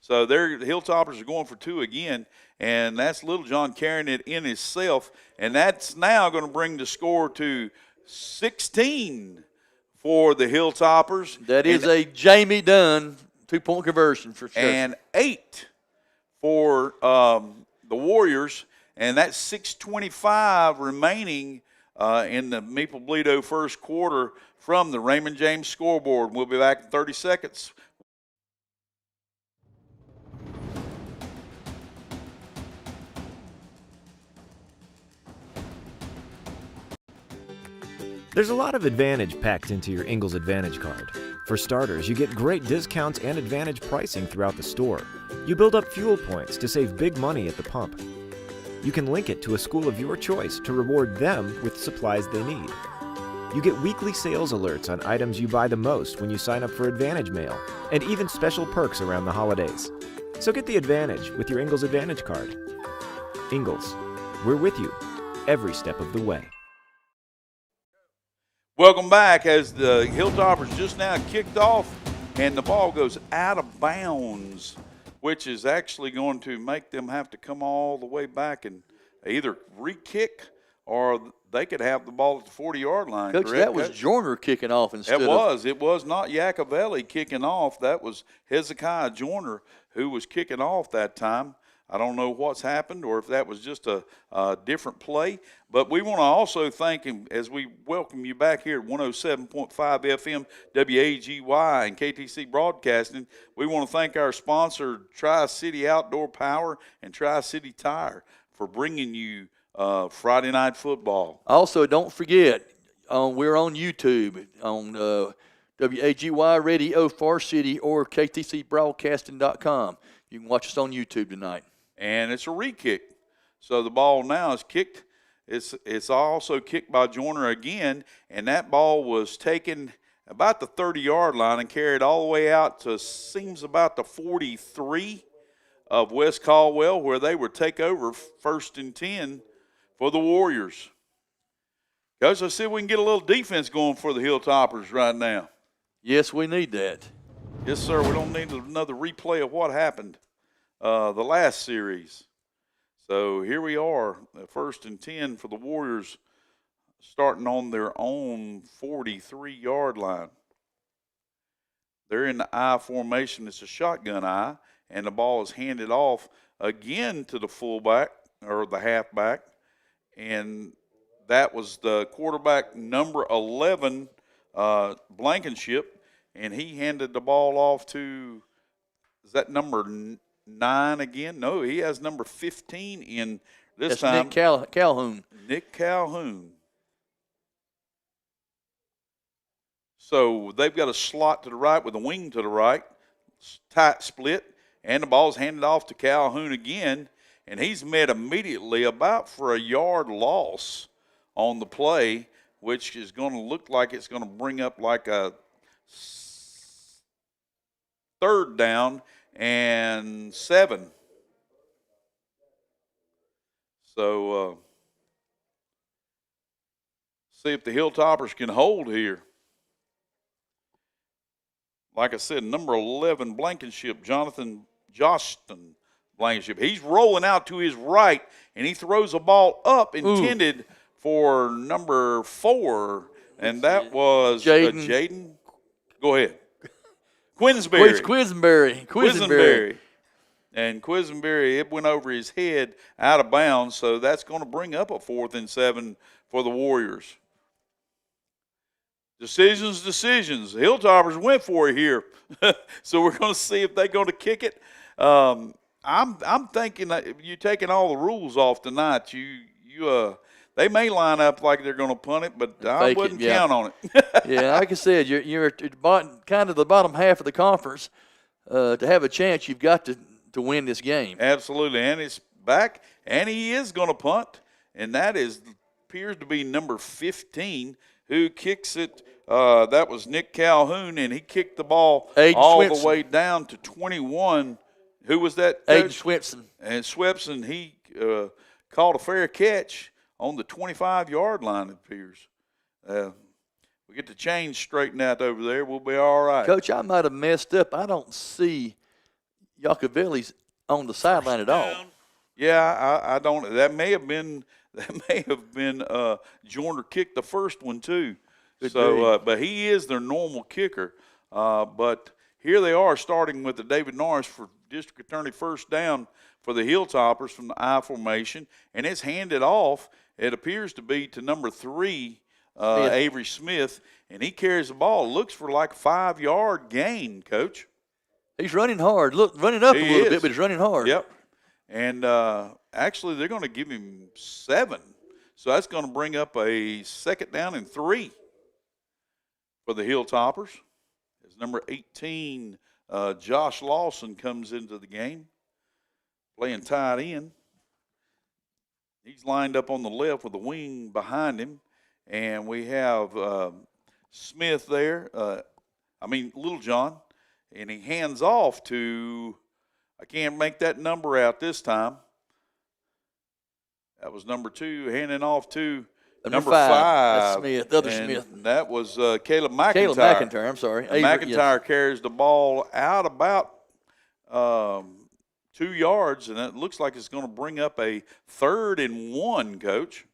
So the Hilltoppers are going for 2 again, and that's Little John carrying it in himself, and that's now going to bring the score to 16 for the Hilltoppers. That is a Jamie Dunn 2-point conversion for sure. And 8 for the Warriors, and that's 6:25 remaining in the Maple Bledo first quarter from the Raymond James scoreboard. We'll be back in 30 seconds. There's a lot of advantage packed into your Ingles Advantage card. For starters, you get great discounts and advantage pricing throughout the store. You build up fuel points to save big money at the pump. You can link it to a school of your choice to reward them with supplies they need. You get weekly sales alerts on items you buy the most when you sign up for Advantage Mail, and even special perks around the holidays. So get the advantage with your Ingles Advantage card. Ingles, we're with you every step of the way. Welcome back as the Hilltoppers just now kicked off, and the ball goes out of bounds, which is actually going to make them have to come all the way back and either re-kick or they could have the ball at the 40-yard line. Coach, correct, that was Joyner kicking off instead of. It was not Yacovelli kicking off. That was Hezekiah Joyner who was kicking off that time. I don't know what's happened or if that was just a different play. But we want to also thank him as we welcome you back here at 107.5 FM WAGY and KTC Broadcasting. We want to thank our sponsor, Tri-City Outdoor Power and Tri-City Tire, for bringing you Friday Night Football. Also, don't forget, we're on YouTube on WAGY Radio, Far City, or KTCBroadcasting.com. You can watch us on YouTube tonight. And it's a re-kick. So the ball now is kicked. It's also kicked by Joyner again, and that ball was taken about the 30-yard line and carried all the way out to, seems about the 43 of West Caldwell, where they would take over 1st and 10 for the Warriors. Coach, let's see if we can get a little defense going for the Hilltoppers right now. Yes, we need that. Yes, sir. We don't need another replay of what happened the last series. So here we are, 1st and 10 for the Warriors, starting on their own 43-yard line. They're in the I formation. It's a shotgun I, and the ball is handed off again to the fullback or the halfback, and that was the quarterback number 11, Blankenship, and he handed the ball off to, is that number 9 again? No, he has number 15 in this time. Nick Calhoun. Nick Calhoun. So they've got a slot to the right with a wing to the right, tight split, and the ball's handed off to Calhoun again, and he's met immediately about for a yard loss on the play, which is going to look like it's going to bring up like a 3rd down and 7. So see if the Hilltoppers can hold here. Like I said, number 11, Blankenship, Jonathan Joston Blankenship. He's rolling out to his right, and he throws a ball up intended for number 4, and that was Jaden. Go ahead. Quisenberry. And Quisenberry, it went over his head out of bounds, so that's going to bring up a 4th and 7 for the Warriors. Decisions. The Hilltoppers went for it here. So we're going to see if they're going to kick it. I'm thinking that you're taking all the rules off tonight. They may line up like they're going to punt it, but I wouldn't count on it. Yeah, like I said, you're at kind of the bottom half of the conference. To have a chance, you've got to win this game. Absolutely, and it's back, and he is going to punt, and that is appears to be number 15 who kicks it. That was Nick Calhoun, and he kicked the ball the way down to 21. Who was that, Coach? Aiden Swepson. And Swepson, he caught a fair catch on the 25-yard line, it appears. We get the chains straightened out over there. We'll be all right. Coach, I might have messed up. I don't see Yacovelli's on the sideline at all. Yeah, I don't. That may have been Joyner kicked the first one too. But he is their normal kicker. But here they are starting with the David Norris for district attorney first down for the Hilltoppers from the I formation, and it's handed off. It appears to be to number 3, Avery Smith, and he carries the ball. Looks for like a 5-yard gain, Coach. He's running hard. Look, running up a little bit, but he's running hard. Yep. And actually, they're going to give him 7. So that's going to bring up a 2nd down and 3 for the Hilltoppers. As number 18, Josh Lawson, comes into the game, playing tight end. He's lined up on the left with the wing behind him. And we have Smith there, Little John. And he hands off to, I can't make that number out this time. That was number 2, handing off to number 5. That's Smith, the other Smith. That was Caleb McIntyre. Caleb McIntyre, I'm sorry. McIntyre carries the ball out about 2 yards, and it looks like it's going to bring up a 3rd and 1, Coach.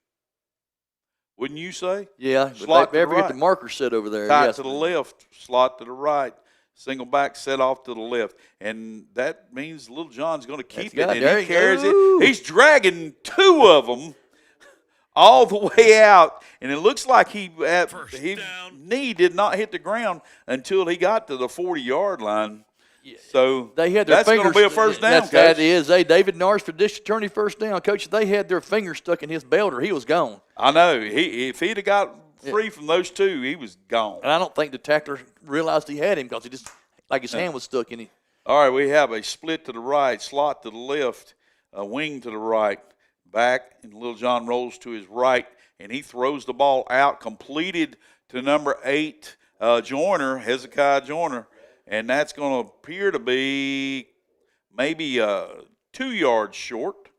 Wouldn't you say? Yeah, slot but they get the marker set over there. Tight to the left, slot to the right. Single back set off to the left. And that means Little John's going to keep it. And he carries it. He's dragging 2 of them all the way out. And it looks like his knee did not hit the ground until he got to the 40-yard line. Yeah. So they had their that's going to be a first down, Coach. That is. David Norris for district attorney first down. Coach, they had their fingers stuck in his belt or he was gone. I know. If he'd have got free from those 2, he was gone. And I don't think the tackler realized he had him because he just, like his hand was stuck in him. All right, we have a split to the right, slot to the left, a wing to the right, back, and Little John rolls to his right, and he throws the ball out, completed to number 8, Hezekiah Joyner, and that's going to appear to be maybe 2 yards short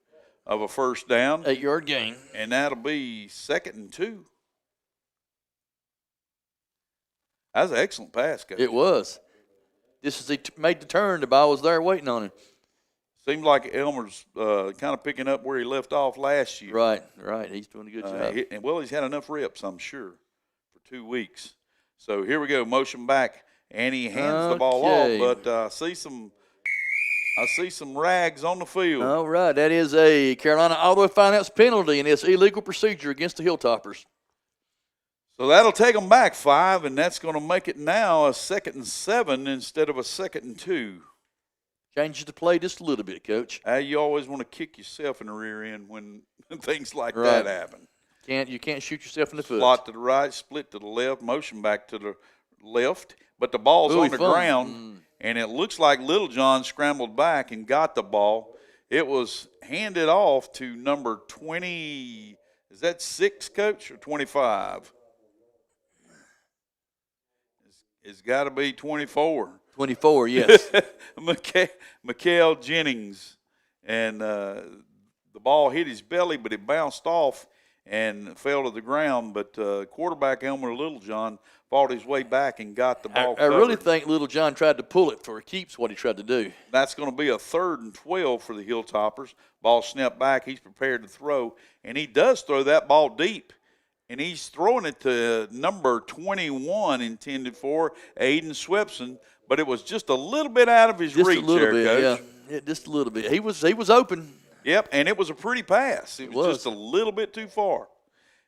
of a first down. 8-yard gain. And that'll be 2nd and 2. That was an excellent pass, Coach. It was. Just as he made the turn, the ball was there waiting on him. Seems like Elmer's kind of picking up where he left off last year. Right. He's doing a good job. He's had enough reps, I'm sure, for 2 weeks. So here we go, motion back, and he hands the ball off. But I see some rags on the field. All right, that is a Carolina Auto Finance penalty, and it's illegal procedure against the Hilltoppers. So that'll take them back 5, and that's going to make it now a 2nd and 7 instead of a 2nd and 2. Changes the play just a little bit, Coach. You always want to kick yourself in the rear end when things like that happen. You can't shoot yourself in the foot. Slot to the right, split to the left, motion back to the left, but the ball's on the ground, and it looks like Little John scrambled back and got the ball. It was handed off to number 20. Is that 6, Coach, or 25? It's got to be 24. 24, yes. Mikael Jennings. And the ball hit his belly, but it bounced off and fell to the ground. But quarterback Elmer Littlejohn fought his way back and got the ball I really think Littlejohn tried to pull it for keeps what he tried to do. That's going to be a 3rd and 12 for the Hilltoppers. Ball snapped back. He's prepared to throw. And he does throw that ball deep. And he's throwing it to number 21 intended for Aiden Swepson, but it was just a little bit out of his reach there, Coach. Yeah, just a little bit. He was open. Yep, and it was a pretty pass. It was just a little bit too far.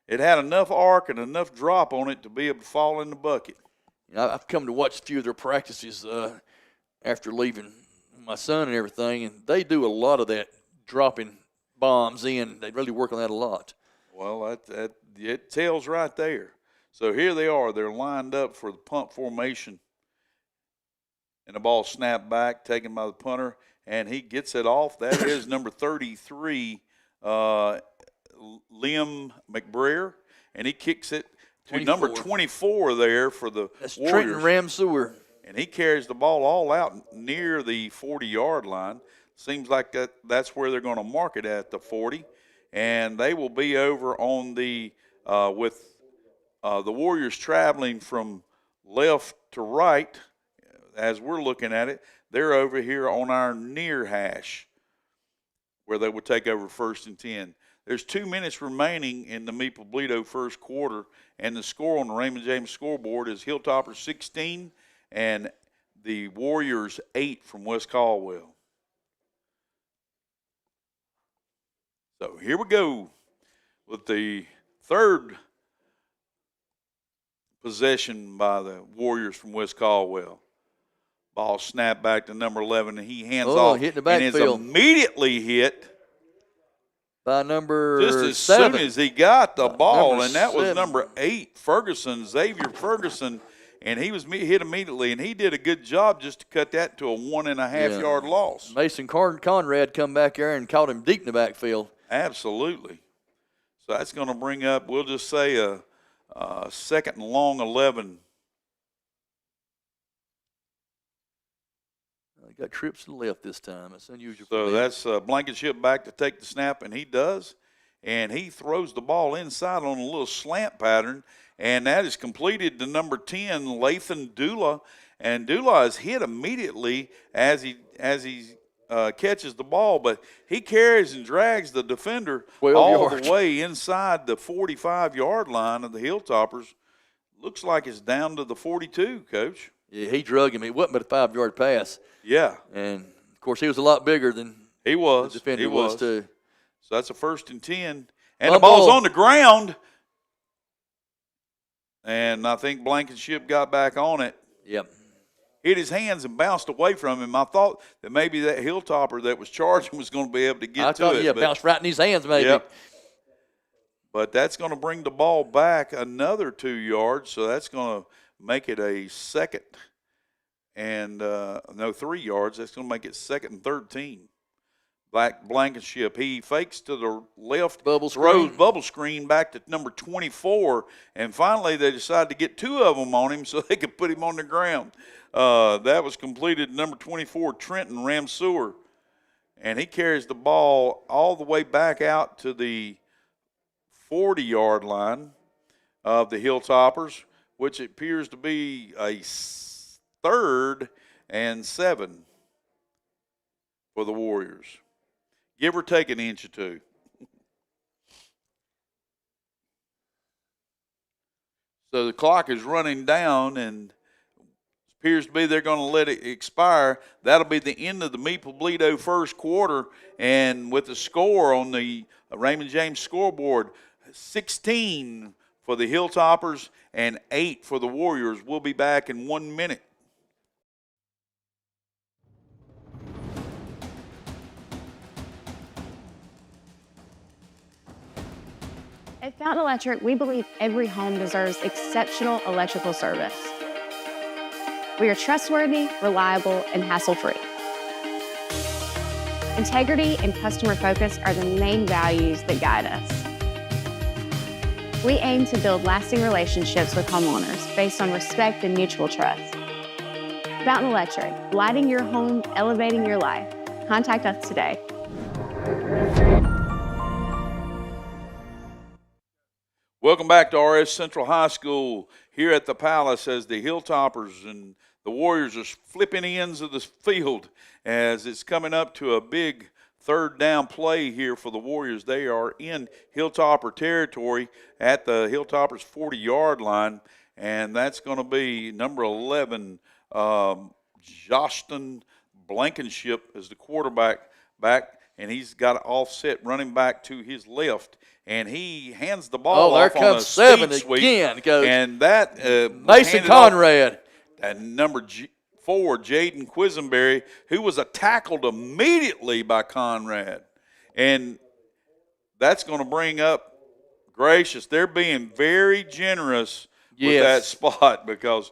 It had enough arc and enough drop on it to be able to fall in the bucket. I've come to watch a few of their practices after leaving my son and everything, and they do a lot of that dropping bombs in. They really work on that a lot. Well, it tells right there. So here they are. They're lined up for the punt formation. And the ball snapped back, taken by the punter, and he gets it off. That is number 33, Liam McBrayer, and he kicks it to 24. number 24 there for the That's Warriors. Trenton Ramseur. And he carries the ball all out near the 40-yard line. Seems like that's where they're going to mark it at, the 40. And they will be over on the with the Warriors traveling from left to right as we're looking at it. They're over here on our near hash where they would take over 1st and 10. There's 2 minutes remaining in the Meeple-Bledo first quarter, and the score on the Raymond James scoreboard is Hilltoppers 16 and the Warriors 8 from West Caldwell. So here we go with the third possession by the Warriors from West Caldwell. Ball snapped back to number 11, and he hands off. Hit the and is backfield. immediately hit By number just as 7. soon as he got the ball, number and that was 7. number 8, Ferguson, Xavier Ferguson, and he was hit immediately, and he did a good job just to cut that to a 1.5-yard loss. Mason Conrad come back there and caught him deep in the backfield. Absolutely. So that's going to bring up, we'll just say, a 2nd and long 11. He got trips to the left this time. That's unusual. So that's Blankenship back to take the snap, and he does. And he throws the ball inside on a little slant pattern, and that is completed to number 10, Lathan Dula. And Dula is hit immediately as he catches the ball, but he carries and drags the defender all the way inside the 45-yard line of the Hilltoppers. Looks like it's down to the 42, Coach. Yeah, he drug him. It wasn't but a 5-yard pass. Yeah. And, of course, he was a lot bigger than he was. The defender he was too. So that's a 1st and 10. And the ball's on the ground. And I think Blankenship got back on it. Yep. Hit his hands and bounced away from him. I thought that maybe that Hilltopper that was charging was going to be able to get to it. Yeah, bounced right in his hands maybe. Yep. But that's going to bring the ball back another 2 yards, so that's going to make it a 2nd and 3 yards. That's going to make it 2nd and 13. Blankenship, he fakes to the left, throws bubble screen back to number 24, and finally they decided to get 2 of them on him so they could put him on the ground. That was completed number 24, Trenton Ramseur, and he carries the ball all the way back out to the 40-yard line of the Hilltoppers, which appears to be a 3rd and 7 for the Warriors. Give or take an inch or two. So the clock is running down, and appears to be they're going to let it expire. That'll be the end of the Meeple-Bledo first quarter, and with the score on the Raymond James scoreboard, 16 for the Hilltoppers and 8 for the Warriors. We'll be back in 1 minute. At Fountain Electric, we believe every home deserves exceptional electrical service. We are trustworthy, reliable, and hassle-free. Integrity and customer focus are the main values that guide us. We aim to build lasting relationships with homeowners based on respect and mutual trust. Fountain Electric, lighting your home, elevating your life. Contact us today. Welcome back to RS Central High School here at the Palace as the Hilltoppers and the Warriors are flipping ends of the field as it's coming up to a big 3rd down play here for the Warriors. They are in Hilltopper territory at the Hilltoppers 40-yard line, and that's going to be number 11, Joston Blankenship as the quarterback back, and he's got an offset running back to his left. And he hands the ball off on a 7 sweep, again, Coach. and that Mason Conrad. And number 4, Jaden Quisenberry, who was tackled immediately by Conrad. And that's going to bring up, gracious, they're being very generous with that spot because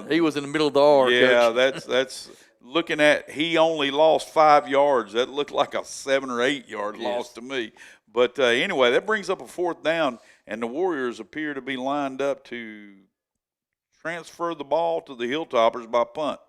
he was in the middle of the arc. Yeah, Coach. looking at he only lost 5 yards. That looked like a 7 or 8 yard loss to me. But anyway, that brings up a 4th down, and the Warriors appear to be lined up to transfer the ball to the Hilltoppers by punt.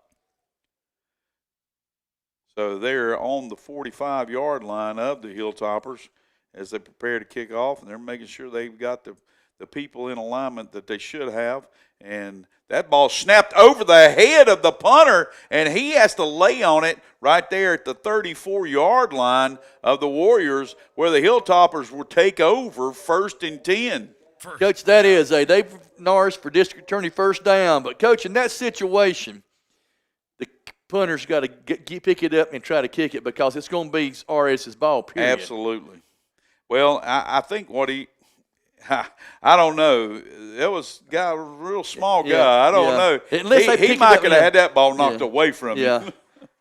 So they're on the 45-yard line of the Hilltoppers as they prepare to kick off, and they're making sure they've got the people in alignment that they should have. And that ball snapped over the head of the punter, and he has to lay on it right there at the 34-yard line of the Warriors, where the Hilltoppers will take over 1st and 10. Coach, that is a Dave Norris for district attorney 1st down. But, Coach, in that situation, the punter's got to pick it up and try to kick it because it's going to be RS's ball, period. Absolutely. Well, I think what I don't know. That was a real small guy. I don't know. Unless he might could have had that ball knocked away from him. Yeah,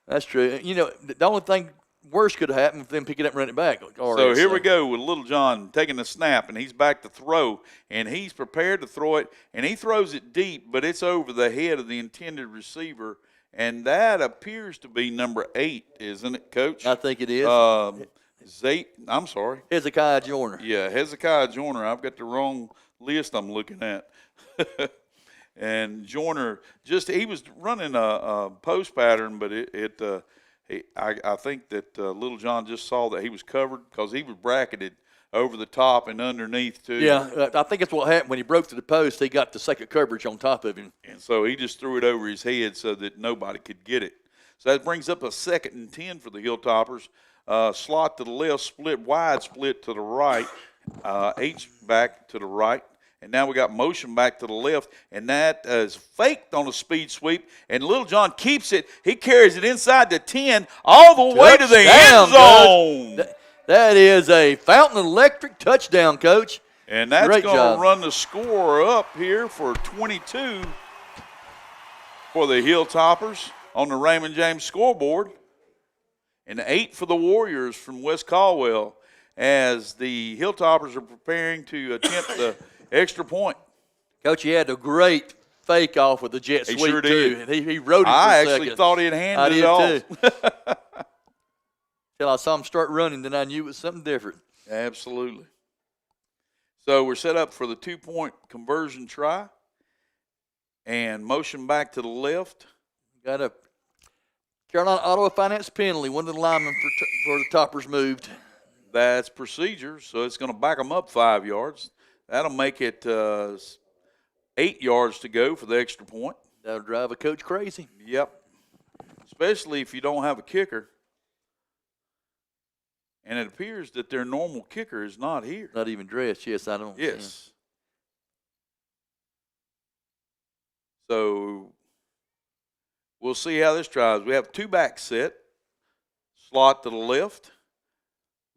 that's true. You know, the only thing worse could have happened if them pick it up and run it back. So here we go with Little John taking the snap, and he's back to throw, and he's prepared to throw it, and he throws it deep, but it's over the head of the intended receiver, and that appears to be number 8, isn't it, Coach? I think it is. I'm sorry. Hezekiah Joyner. Yeah, Hezekiah Joyner. I've got the wrong list I'm looking at. And Joyner, he was running a post pattern, but I think that Little John just saw that he was covered because he was bracketed over the top and underneath too. Yeah, I think that's what happened when he broke to the post. He got the second coverage on top of him. And so he just threw it over his head so that nobody could get it. So that brings up a 2nd and 10 for the Hilltoppers. Slot to the left, wide split to the right, H back to the right. And now we got motion back to the left, and that is faked on a speed sweep. And Little John keeps it. He carries it inside the 10 all the way to the end zone. That is a Fountain Electric touchdown, Coach. And that's going to run the score up here for 22 for the Hilltoppers on the Raymond James scoreboard. And 8 for the Warriors from West Caldwell as the Hilltoppers are preparing to attempt the extra point. Coach, he had a great fake off with the jet sweep, sure did. too. He rode it for a I second. actually thought he had handed it off. Too. Till I saw him start running, then I knew it was something different. Absolutely. So we're set up for the 2-point conversion try. And motion back to the left. Got a Carolina Auto Finance penalty. One of the linemen for the Toppers moved. That's procedure, so it's going to back them up 5 yards. That'll make it 8 yards to go for the extra point. That'll drive a coach crazy. Yep, especially if you don't have a kicker. And it appears that their normal kicker is not here. Not even dressed. Yes, I don't. Yes. Yeah. So we'll see how this tries. We have 2 back set. Slot to the left.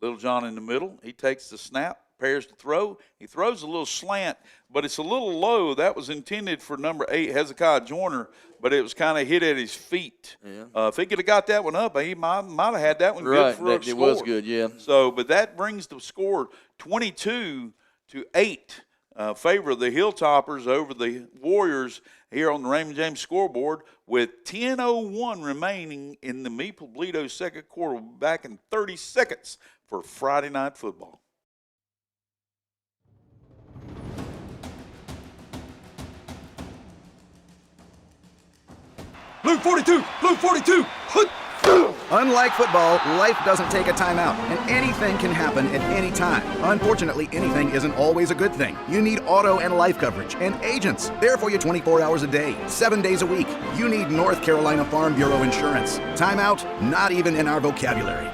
Little John in the middle. He takes the snap, prepares to throw. He throws a little slant, but it's a little low. That was intended for number 8, Hezekiah Joyner, but it was kind of hit at his feet. Yeah. If he could have got that one up, he might have had that one good for a score. It was good, yeah. So, but that brings the score 22-8. Favor of the Hilltoppers over the Warriors here on the Raymond James scoreboard with 10:01 remaining in the Meeple-Bledo second quarter. We'll be back in 30 seconds for Friday Night Football. Blue 42! Blue 42! Unlike football, life doesn't take a timeout, and anything can happen at any time. Unfortunately, anything isn't always a good thing. You need auto and life coverage, and agents. There for you 24 hours a day, 7 days a week. You need North Carolina Farm Bureau insurance. Timeout? Not even in our vocabulary.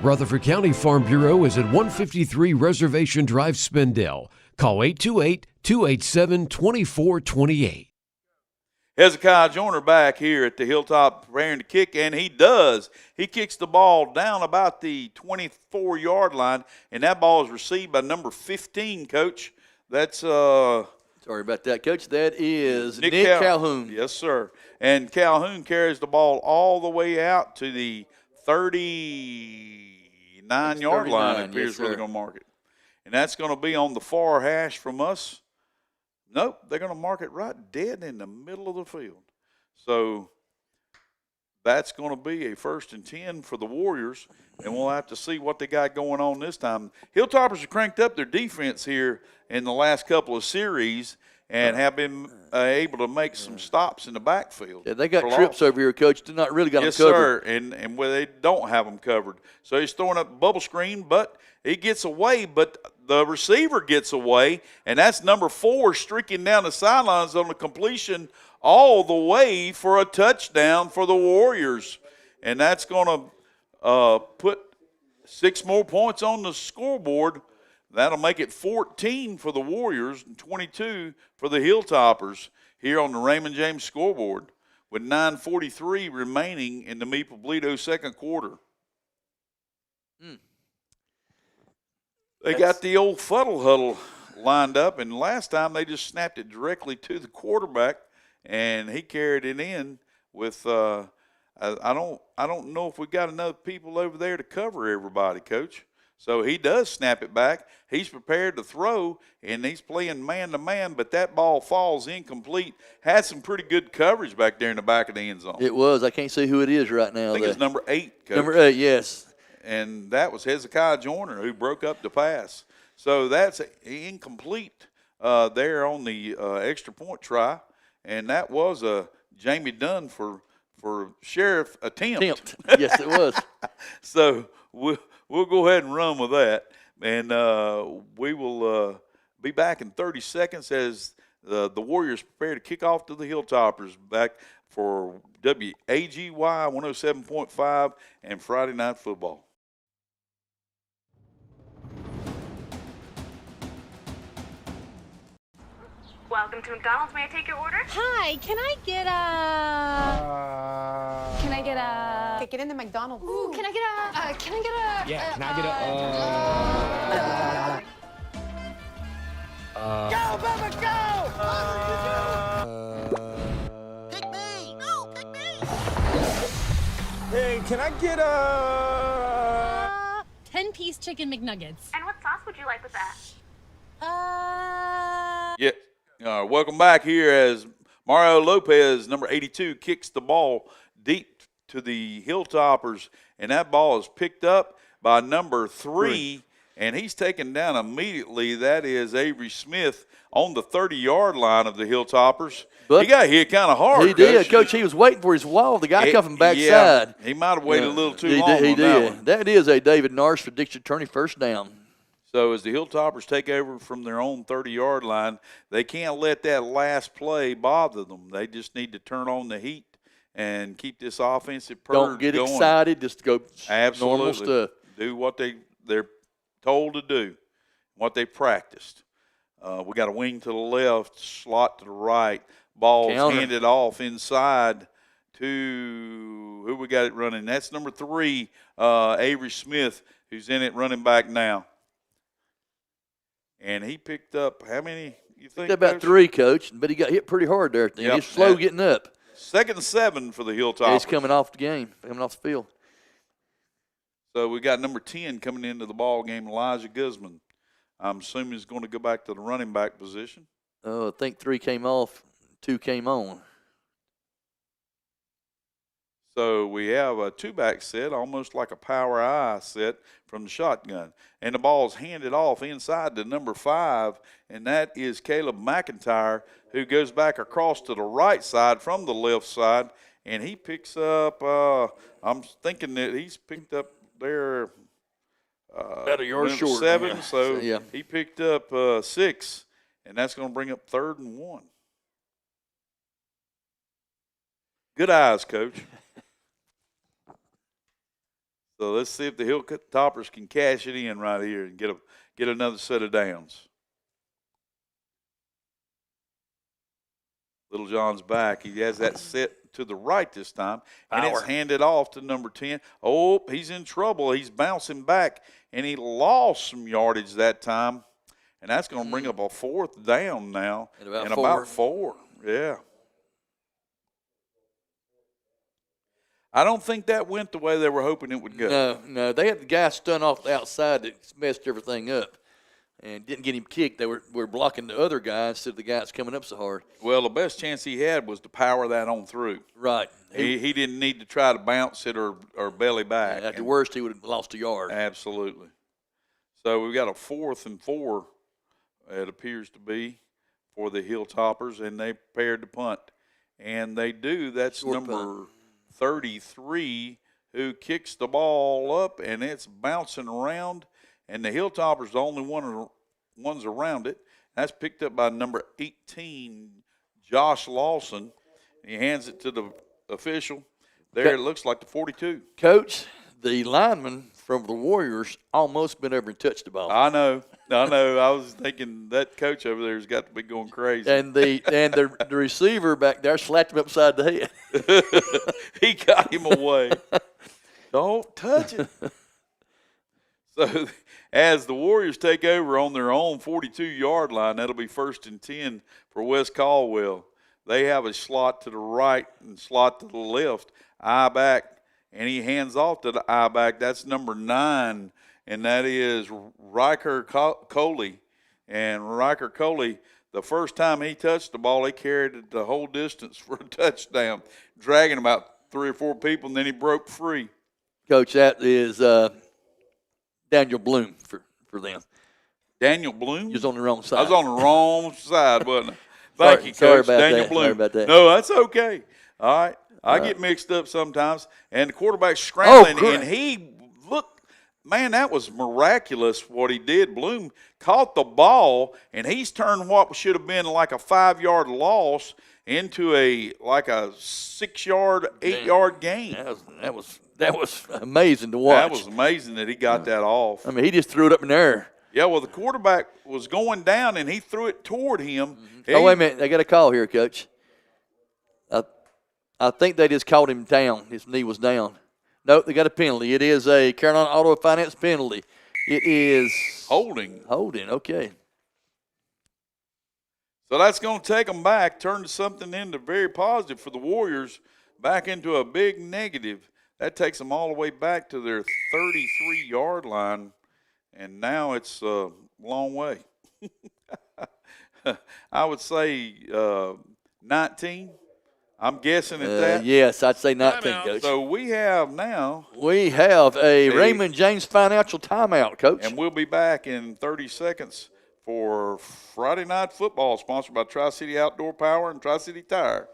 Rutherford County Farm Bureau is at 153 Reservation Drive, Spindale. Call 828-287-2428. Hezekiah Joyner back here at the Hilltop preparing to kick, and he does. He kicks the ball down about the 24-yard line, and that ball is received by number 15, Coach. That's sorry about that, Coach. That is Nick Calhoun. Yes, sir. And Calhoun carries the ball all the way out to the 39-yard line. It appears where they're going to mark it. And that's going to be on the far hash from us. Nope, they're going to mark it right dead in the middle of the field. So that's going to be a 1st and 10 for the Warriors, and we'll have to see what they got going on this time. Hilltoppers have cranked up their defense here in the last couple of series and have been able to make some stops in the backfield. Yeah, they got trips over here, Coach. They're not really got them covered. Yes, sir, and where they don't have them covered. So he's throwing up bubble screen, but he gets away, but the receiver gets away, and that's number 4 streaking down the sidelines on the completion all the way for a touchdown for the Warriors. And that's going to put 6 more points on the scoreboard. That'll make it 14 for the Warriors and 22 for the Hilltoppers here on the Raymond James scoreboard with 9:43 remaining in the Meeple Bleedo second quarter. They got the old fuddle huddle lined up, and last time they just snapped it directly to the quarterback, and he carried it in with I don't know if we got enough people over there to cover everybody, Coach. So he does snap it back. He's prepared to throw, and he's playing man-to-man, but that ball falls incomplete. Had some pretty good coverage back there in the back of the end zone. It was. I can't see who it is right now. I think it's number 8, Coach. Number 8, yes. And that was Hezekiah Joyner who broke up the pass. So that's incomplete there on the extra point try, and that was a Jamie Dunn for sheriff attempt. Yes, it was. So we'll go ahead and run with that, and we will be back in 30 seconds as the Warriors prepare to kick off to the Hilltoppers back for WAGY 107.5 and Friday Night Football. Welcome to McDonald's. May I take your order? Hi, can I get a... Get in the McDonald's. Ooh, can I get a... Yeah, can I get a... Go, Bubba, go! Pick me! No, pick me! Hey, can I get a... 10-piece chicken McNuggets. And what sauce would you like with that? Yeah. Welcome back here as Mario Lopez, number 82, kicks the ball deep to the Hilltoppers, and that ball is picked up by number 3, and he's taken down immediately. That is Avery Smith on the 30-yard line of the Hilltoppers. But he got hit kind of hard. He did, Coach. He was waiting for his wall. The guy coming backside. Yeah, he might have waited a little too long. He did. That is a David Narsh for Dixie Attorney first down. So as the Hilltoppers take over from their own 30-yard line, they can't let that last play bother them. They just need to turn on the heat and keep this offensive purge going. Don't get excited. Just go normal stuff. Do what they're told to do, what they practiced. We got a wing to the left, slot to the right. Ball's handed off inside to who we got it running. That's number 3, Avery Smith, who's in it running back now. And he picked up how many, you think? About 3, Coach, but he got hit pretty hard there. Yep. He's slow getting up. 2nd and 7 for the Hilltoppers. Yeah, he's coming off the game, coming off the field. So we got number 10 coming into the ball game, Elijah Guzman. I'm assuming he's going to go back to the running back position. I think 3 came off, 2 came on. So we have a 2-back set, almost like a power I set from the shotgun. And the ball is handed off inside to number 5, and that is Caleb McIntyre, who goes back across to the right side from the left side, and he picks up, I'm thinking that he's picked up there about a yard short. 7, yeah. So yeah. He picked up 6, and that's going to bring up 3rd and 1. Good eyes, Coach. So let's see if the Hilltoppers can cash it in right here and get another set of downs. Little John's back. He has that set to the right this time, and it's handed off to number 10. Oh, he's in trouble. He's bouncing back, and he lost some yardage that time, and that's going to bring up a 4th down now. About 4. Yeah. I don't think that went the way they were hoping it would go. No. They had the guy stun off the outside that messed everything up. and didn't get him kicked. They were blocking the other guy instead of the guy that's coming up so hard. Well, the best chance he had was to power that on through. Right. He didn't need to try to bounce it or belly back. At the worst, he would have lost a yard. Absolutely. So we've got a 4th and 4, it appears to be, for the Hilltoppers, and they prepared to punt. And they do. That's Short number punt. 33 who kicks the ball up, and it's bouncing around. And the Hilltoppers the only ones around it. That's picked up by number 18, Josh Lawson. He hands it to the official. There it looks like the 42. Coach, the lineman from the Warriors almost been over and touched the ball. I know. I was thinking that coach over there has got to be going crazy. And the receiver back there slapped him upside the head. He got him away. Don't touch it. So as the Warriors take over on their own 42-yard line, that'll be 1st and 10 for West Caldwell. They have a slot to the right and slot to the left, eye back, and he hands off to the eye back. That's number 9, and that is Riker Coley. And Riker Coley, the first time he touched the ball, he carried it the whole distance for a touchdown, dragging about 3 or 4 people, and then he broke free. Coach, that is Daniel Bloom for them. Daniel Bloom? He was on the wrong side. I was on the wrong side, wasn't I? Thank you, Coach. Sorry about Daniel that. Bloom. Sorry about that. No, that's okay. All right. I get mixed up sometimes. And the quarterback's scrambling, and he looked, man, that was miraculous what he did. Bloom caught the ball, and he's turned what should have been like a 5-yard loss into a 6-yard, 8-yard gain. That was amazing to watch. That was amazing that he got that off. I mean, he just threw it up in the air. Yeah, well, the quarterback was going down, and he threw it toward him. Oh, wait a minute. They got a call here, Coach. I think they just called him down. His knee was down. Nope, they got a penalty. It is a Carolina Auto Finance penalty. It is holding. Holding, okay. So that's going to take them back, turn something into very positive for the Warriors, back into a big negative. That takes them all the way back to their 33-yard line, and now it's a long way. I would say 19. I'm guessing at that. Yes, I'd say 19, Coach. So we have now. We have a Raymond James Financial timeout, Coach. And we'll be back in 30 seconds for Friday Night Football, sponsored by Tri-City Outdoor Power and Tri-City Tire.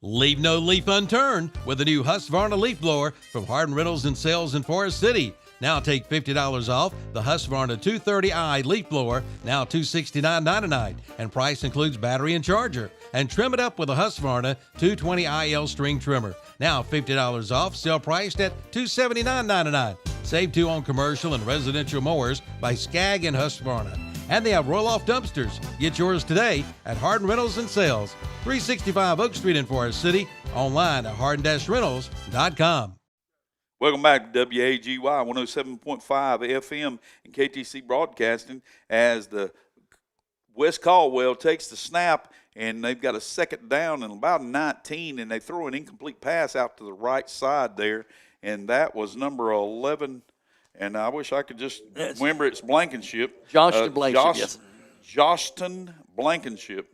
Leave no leaf unturned with the new Husqvarna leaf blower from Hardin Rentals and Sales in Forest City. Now take $50 off the Husqvarna 230i leaf blower, now $269.99, and price includes battery and charger. And trim it up with a Husqvarna 220iL string trimmer, now $50 off, sale priced at $279.99. Save 2 on commercial and residential mowers by Skag and Husqvarna. And they have roll-off dumpsters. Get yours today at Hardin Rentals and Sales, 365 Oak Street in Forest City, online at hardin-rentals.com. Welcome back to WAGY 107.5 FM and KTC Broadcasting as the West Caldwell takes the snap, and they've got a second down and about 19, and they throw an incomplete pass out to the right side there, and that was number 11. And I wish I could just remember it's Blankenship. Johnston Blankenship, yes. Johnston Blankenship.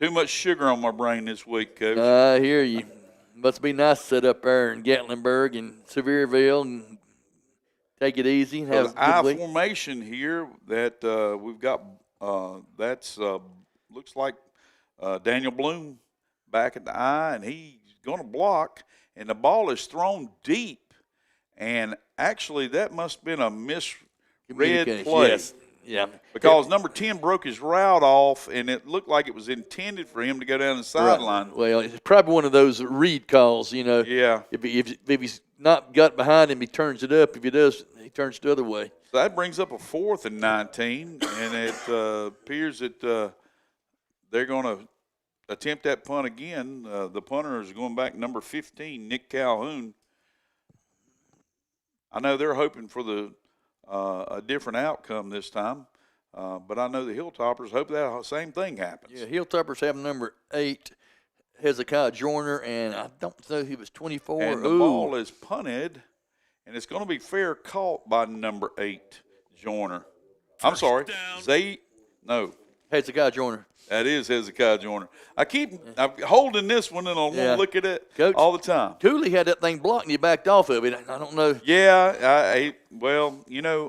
Too much sugar on my brain this week, Coach. I hear you. Must be nice to sit up there in Gatlinburg and Sevierville and take it easy and have a good I week. formation here that we've got. That's looks like Daniel Bloom back at the eye, and he's going to block, and the ball is thrown deep. And actually, that must have been a misread play. Yes. Yeah. Because number 10 broke his route off, and it looked like it was intended for him to go down the sideline. Right. Well, it's probably one of those read calls, you know. Yeah. If he's not got behind him, he turns it up. If he does, he turns the other way. So that brings up a 4th and 19, and it appears that they're going to attempt that punt again. The punter is going back number 15, Nick Calhoun. I know they're hoping for a different outcome this time, but I know the Hilltoppers hope that same thing happens. Yeah, Hilltoppers have number 8, Hezekiah Joyner, and I don't know he was 24. And the ball is punted, and it's going to be fair caught by number 8, Joyner. I'm sorry, Hezekiah Joyner. That is Hezekiah Joyner. I'm holding this one, and I want to look at it Coach, all the time. Cooley had that thing blocked, and he backed off of it. I don't know. Yeah,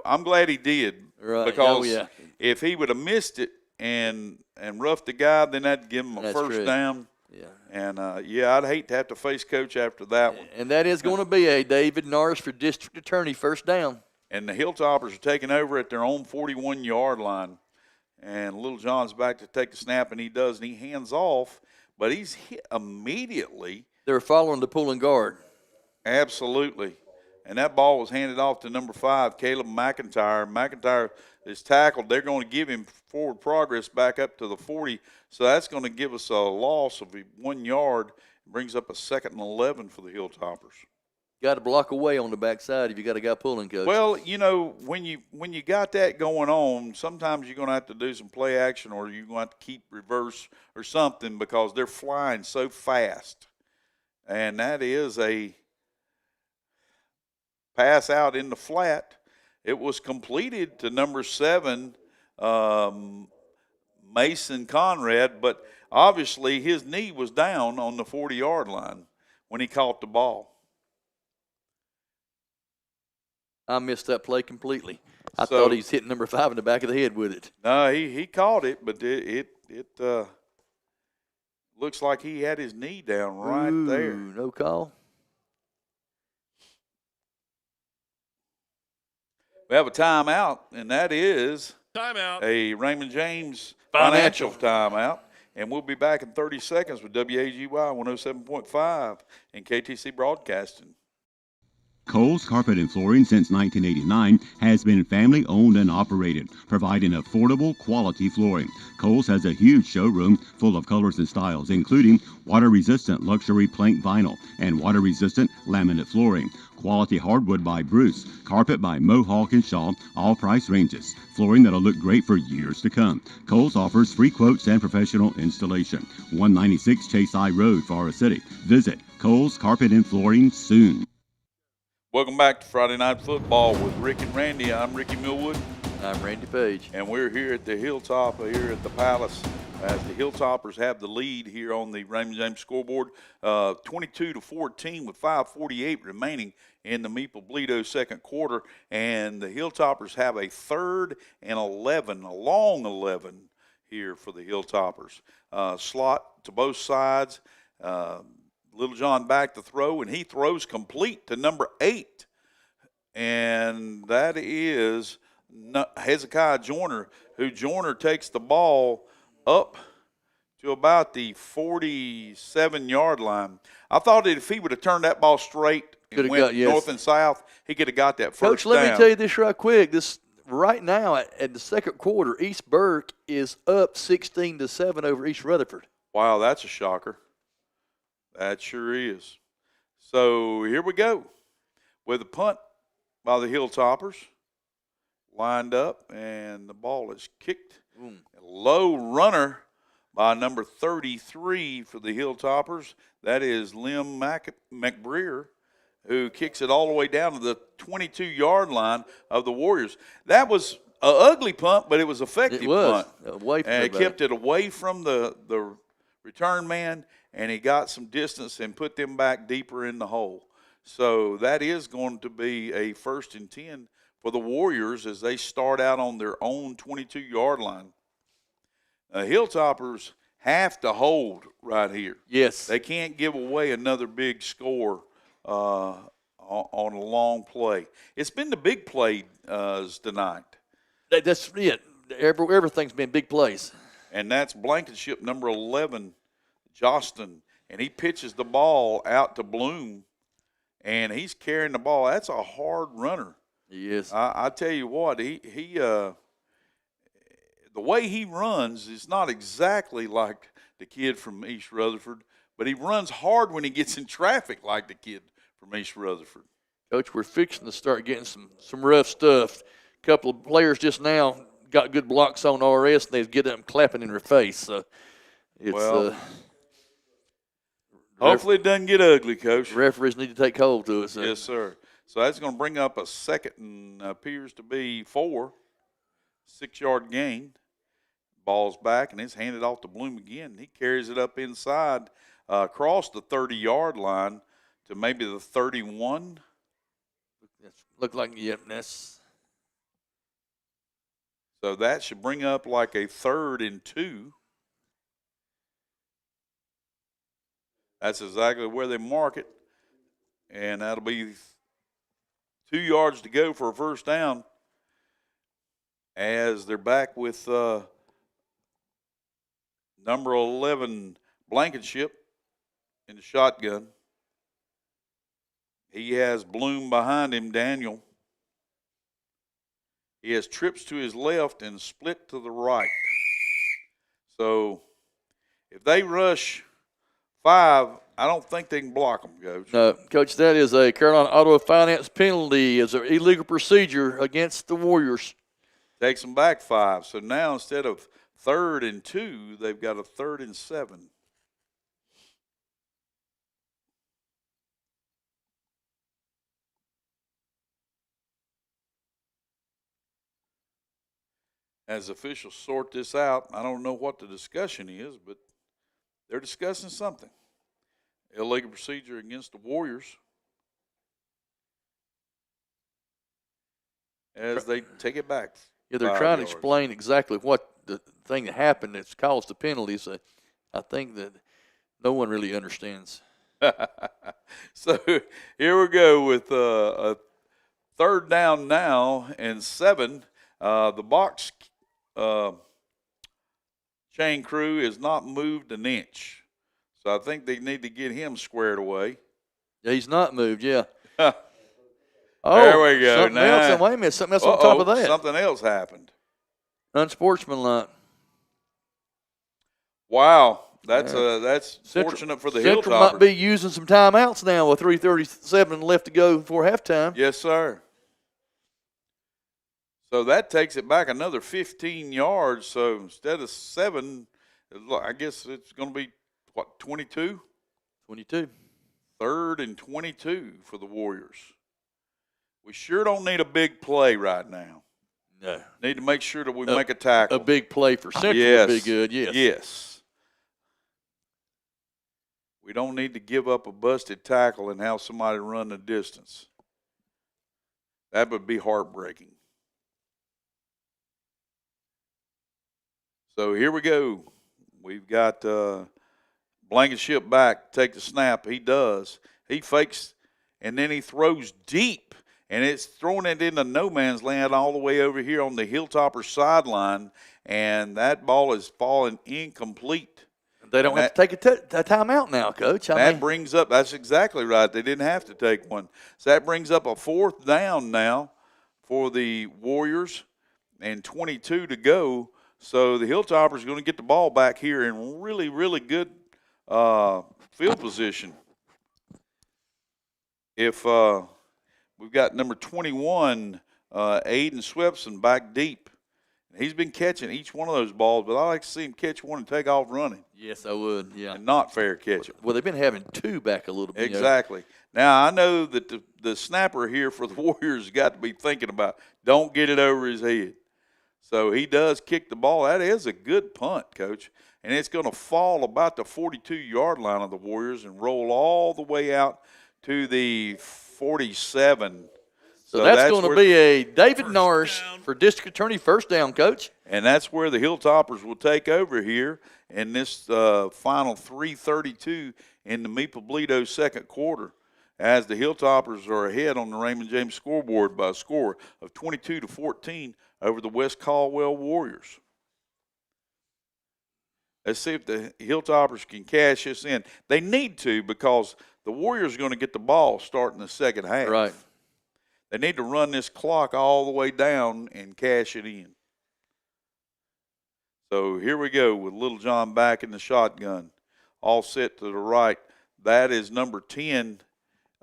I'm glad he did. Right. Because if he would have missed it and roughed the guy, then that'd give him a first down. Yeah. And, I'd hate to have to face coach after that one. And that is going to be a David Norris for district attorney first down. And the Hilltoppers are taking over at their own 41-yard line. And Little John's back to take the snap, and he does, and he hands off, but he's hit immediately. They're following the pulling guard. Absolutely. And that ball was handed off to number 5, Caleb McIntyre. McIntyre is tackled. They're going to give him forward progress back up to the 40, so that's going to give us a loss of 1 yard. It brings up a 2nd and 11 for the Hilltoppers. Got to block away on the backside if you got a guy pulling, Coach. Well, when you got that going on, sometimes you're going to have to do some play action, or you're going to have to keep reverse or something, because they're flying so fast. And that is a pass out in the flat. It was completed to number 7, Mason Conrad, but obviously his knee was down on the 40-yard line when he caught the ball. I missed that play completely. I thought he was hitting number 5 in the back of the head with it. No, he caught it, but it looks like he had his knee down right there. No call. We have a timeout, and that is a Raymond James financial timeout. And we'll be back in 30 seconds with WAGY 107.5 and KTC Broadcasting. Cole's Carpet and Flooring since 1989 has been family owned and operated, providing affordable quality flooring. Cole's has a huge showroom full of colors and styles, including water-resistant luxury plank vinyl and water-resistant laminate flooring. Quality hardwood by Bruce, carpet by Mohawk and Shaw, all price ranges. Flooring that'll look great for years to come. Cole's offers free quotes and professional installation. 196 Chase I Road, Forest City. Visit Cole's Carpet and Flooring soon. Welcome back to Friday Night Football with Rick and Randy. I'm Ricky Millwood. I'm Randy Page. And we're here at the Hilltop, here at the Palace, as the Hilltoppers have the lead here on the Raymond James scoreboard, 22-14 with 5:48 remaining in the Meeple-Bledo second quarter. And the Hilltoppers have a 3rd and 11, a long 11 here for the Hilltoppers. Slot to both sides. Little John back to throw, and he throws complete to number 8. And that is Hezekiah Joyner, who Joyner takes the ball up to about the 47-yard line. I thought that if he would have turned that ball straight and went north and south, he could have got that first down. Coach, let me tell you this right quick. Right now at the second quarter, East Burke is up 16-7 over East Rutherford. Wow, that's a shocker. That sure is. So here we go with a punt by the Hilltoppers. Lined up, and the ball is kicked. A low runner by number 33 for the Hilltoppers. That is Lim McBreer, who kicks it all the way down to the 22-yard line of the Warriors. That was an ugly punt, but it was effective punt. And it kept it away from the return man, and he got some distance and put them back deeper in the hole. So that is going to be a 1st and 10 for the Warriors as they start out on their own 22-yard line. Hilltoppers have to hold right here. Yes. They can't give away another big score on a long play. It's been the big plays tonight. That's it. Everything's been big plays. And that's Blankenship, number 11, Jostin. And he pitches the ball out to Bloom, and he's carrying the ball. That's a hard runner. Yes. I tell you what, he the way he runs is not exactly like the kid from East Rutherford, but he runs hard when he gets in traffic like the kid from East Rutherford. Coach, we're fixing to start getting some rough stuff. A couple of players just now got good blocks on RS, and they get them clapping in their face. So it's Hopefully it doesn't get ugly, Coach. Referees need to take hold to it. So. Yes, sir. So that's going to bring up a second and appears to be 4. 6-yard gain. Ball's back, and it's handed off to Bloom again. He carries it up inside, across the 30-yard line to maybe the 31. Look like, that's. So that should bring up like a 3rd and 2. That's exactly where they mark it. And that'll be 2 yards to go for a first down as they're back with number 11, Blankenship, in the shotgun. He has Bloom behind him, Daniel. He has trips to his left and split to the right. So if they rush 5, I don't think they can block them, Coach. No, Coach, that is a Carolina Auto Finance penalty as an illegal procedure against the Warriors. Takes them back 5. So now instead of 3rd and 2, they've got a 3rd and 7. As officials sort this out, I don't know what the discussion is, but they're discussing something. Illegal procedure against the Warriors as they take it back. Yeah, they're trying to explain exactly what the thing that happened that's caused the penalty. So I think that no one really understands. So here we go with a 3rd down now and 7. The box chain crew is not moved an inch. So I think they need to get him squared away. Yeah, he's not moved, yeah. There we go. Something else, wait a minute, something else on top of that. Something else happened. Unsportsmanlike. Wow, that's fortunate for the Central Hilltoppers. might be using some timeouts now with 3:37 left to go before halftime. Yes, sir. So that takes it back another 15 yards. So instead of 7, I guess it's going to be, 22? 22. 3rd and 22 for the Warriors. We sure don't need a big play right now. No. Need to make sure that we make a tackle. A big play for Central would be good, yes. Yes. We don't need to give up a busted tackle and have somebody run the distance. That would be heartbreaking. So here we go. We've got Blankenship back, take the snap. He does. He fakes, and then he throws deep, and it's throwing it into no man's land all the way over here on the Hilltoppers sideline, and that ball is falling incomplete. They don't have to take a timeout now, Coach. That brings up, that's exactly right. They didn't have to take one. So that brings up a 4th down now for the Warriors and 22 to go. So the Hilltoppers are going to get the ball back here in really, really good field position. If we've got number 21, Aiden Swepson, back deep. He's been catching each one of those balls, but I like to see him catch one and take off running. Yes, I would, yeah. And not fair catching. Well, they've been having 2 back a little bit. Exactly. Now, I know that the snapper here for the Warriors has got to be thinking about, don't get it over his head. So he does kick the ball. That is a good punt, Coach. And it's going to fall about the 42-yard line of the Warriors and roll all the way out to the 47. So that's going to be a David Norris for District Attorney first down, Coach. And that's where the Hilltoppers will take over here in this final 3:32 in the Meeple-Bledo second quarter, as the Hilltoppers are ahead on the Raymond James scoreboard by a score of 22-14 over the West Caldwell Warriors. Let's see if the Hilltoppers can cash this in. They need to, because the Warriors are going to get the ball starting the second half. Right. They need to run this clock all the way down and cash it in. So here we go with Little John back in the shotgun. All set to the right. That is number 10,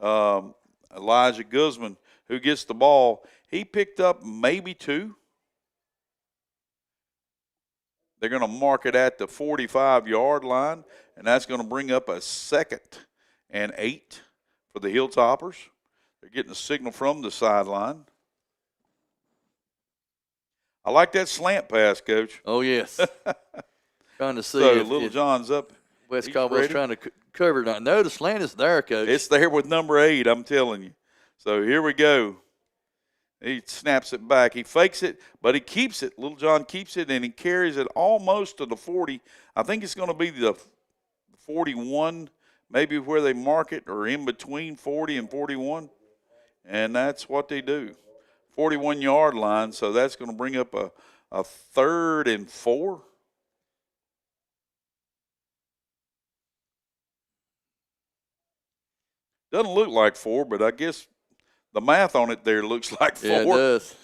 Elijah Guzman, who gets the ball. He picked up maybe 2. They're going to mark it at the 45-yard line, and that's going to bring up a 2nd and 8 for the Hilltoppers. They're getting a signal from the sideline. I like that slant pass, Coach. Oh, yes. Trying to see so if Little John's up. West Caldwell's trying to cover it. No, the slant is there, Coach. It's there with number 8, I'm telling you. So here we go. He snaps it back. He fakes it, but he keeps it. Little John keeps it, and he carries it almost to the 40. I think it's going to be the 41, maybe where they mark it, or in between 40 and 41. And that's what they do. 41-yard line, so that's going to bring up a 3rd and 4. Doesn't look like 4, but I guess the math on it there looks like 4. Yeah, it does.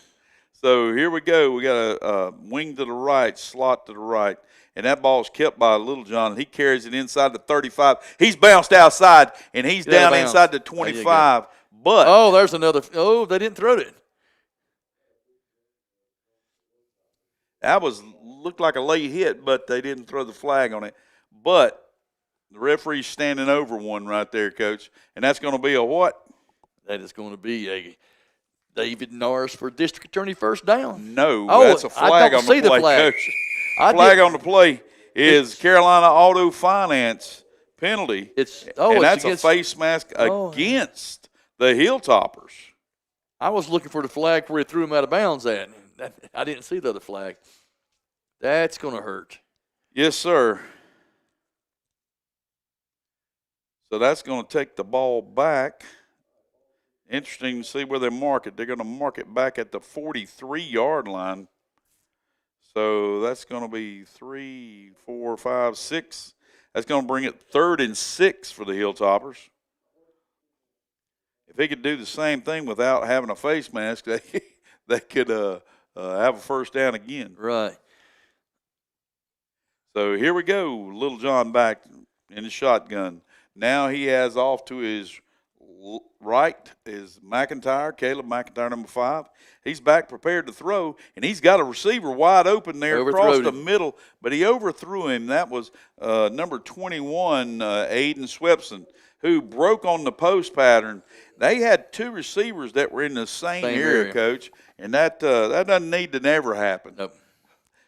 So here we go. We got a wing to the right, slot to the right. And that ball's kept by Little John. He carries it inside the 35. He's bounced outside, and he's down inside the 25. But oh, there's another. Oh, they didn't throw it. That looked like a late hit, but they didn't throw the flag on it. But the referee's standing over one right there, Coach. And that's going to be a what? That is going to be a David Norris for district attorney first down. No, oh, that's a flag on the play, Coach. Flag on the play is Carolina Auto Finance penalty. And that's a face mask against the Hilltoppers. I was looking for the flag where he threw him out of bounds at. I didn't see the other flag. That's going to hurt. Yes, sir. So that's going to take the ball back. Interesting to see where they mark it. They're going to mark it back at the 43-yard line. So that's going to be 3, 4, 5, 6. That's going to bring it 3rd and 6 for the Hilltoppers. If he could do the same thing without having a face mask, they could have a first down again. Right. So here we go. Little John back in the shotgun. Now he has off to his right is McIntyre, Caleb McIntyre, number 5. He's back prepared to throw, and he's got a receiver wide open there across the middle, but he overthrew him. That was number 21, Aiden Swepson, who broke on the post pattern. They had 2 receivers that were in the same area, Coach, and that doesn't need to never happen. Nope.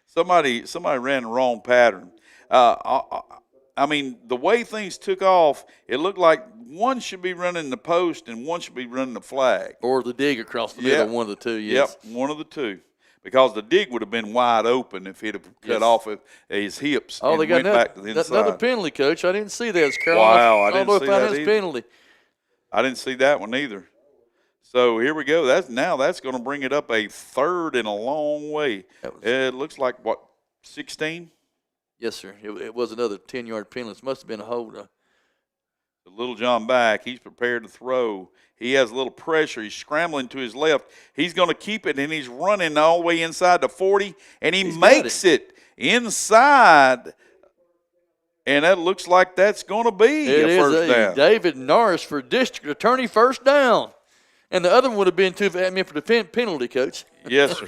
Somebody ran the wrong pattern. I mean, the way things took off, it looked like one should be running the post and one should be running the flag. Or the dig across the middle, one of the two, yes. Yep, one of the two. Because the dig would have been wide open if he'd have cut off his hips and they got went back to the inside. Another penalty, Coach. I didn't see that. Wow, I didn't see that either. Penalty. I didn't see that one either. So here we go. That's going to bring it up a 3rd and a long way. It looks like, what, 16? Yes, sir. It was another 10-yard penalty. It must have been a hold. Little John back. He's prepared to throw. He has a little pressure. He's scrambling to his left. He's going to keep it, and he's running all the way inside the 40, and he makes it inside. And that looks like that's going to be a first down. David Norris for district attorney first down. And the other one would have been for the penalty, Coach. Yes, sir.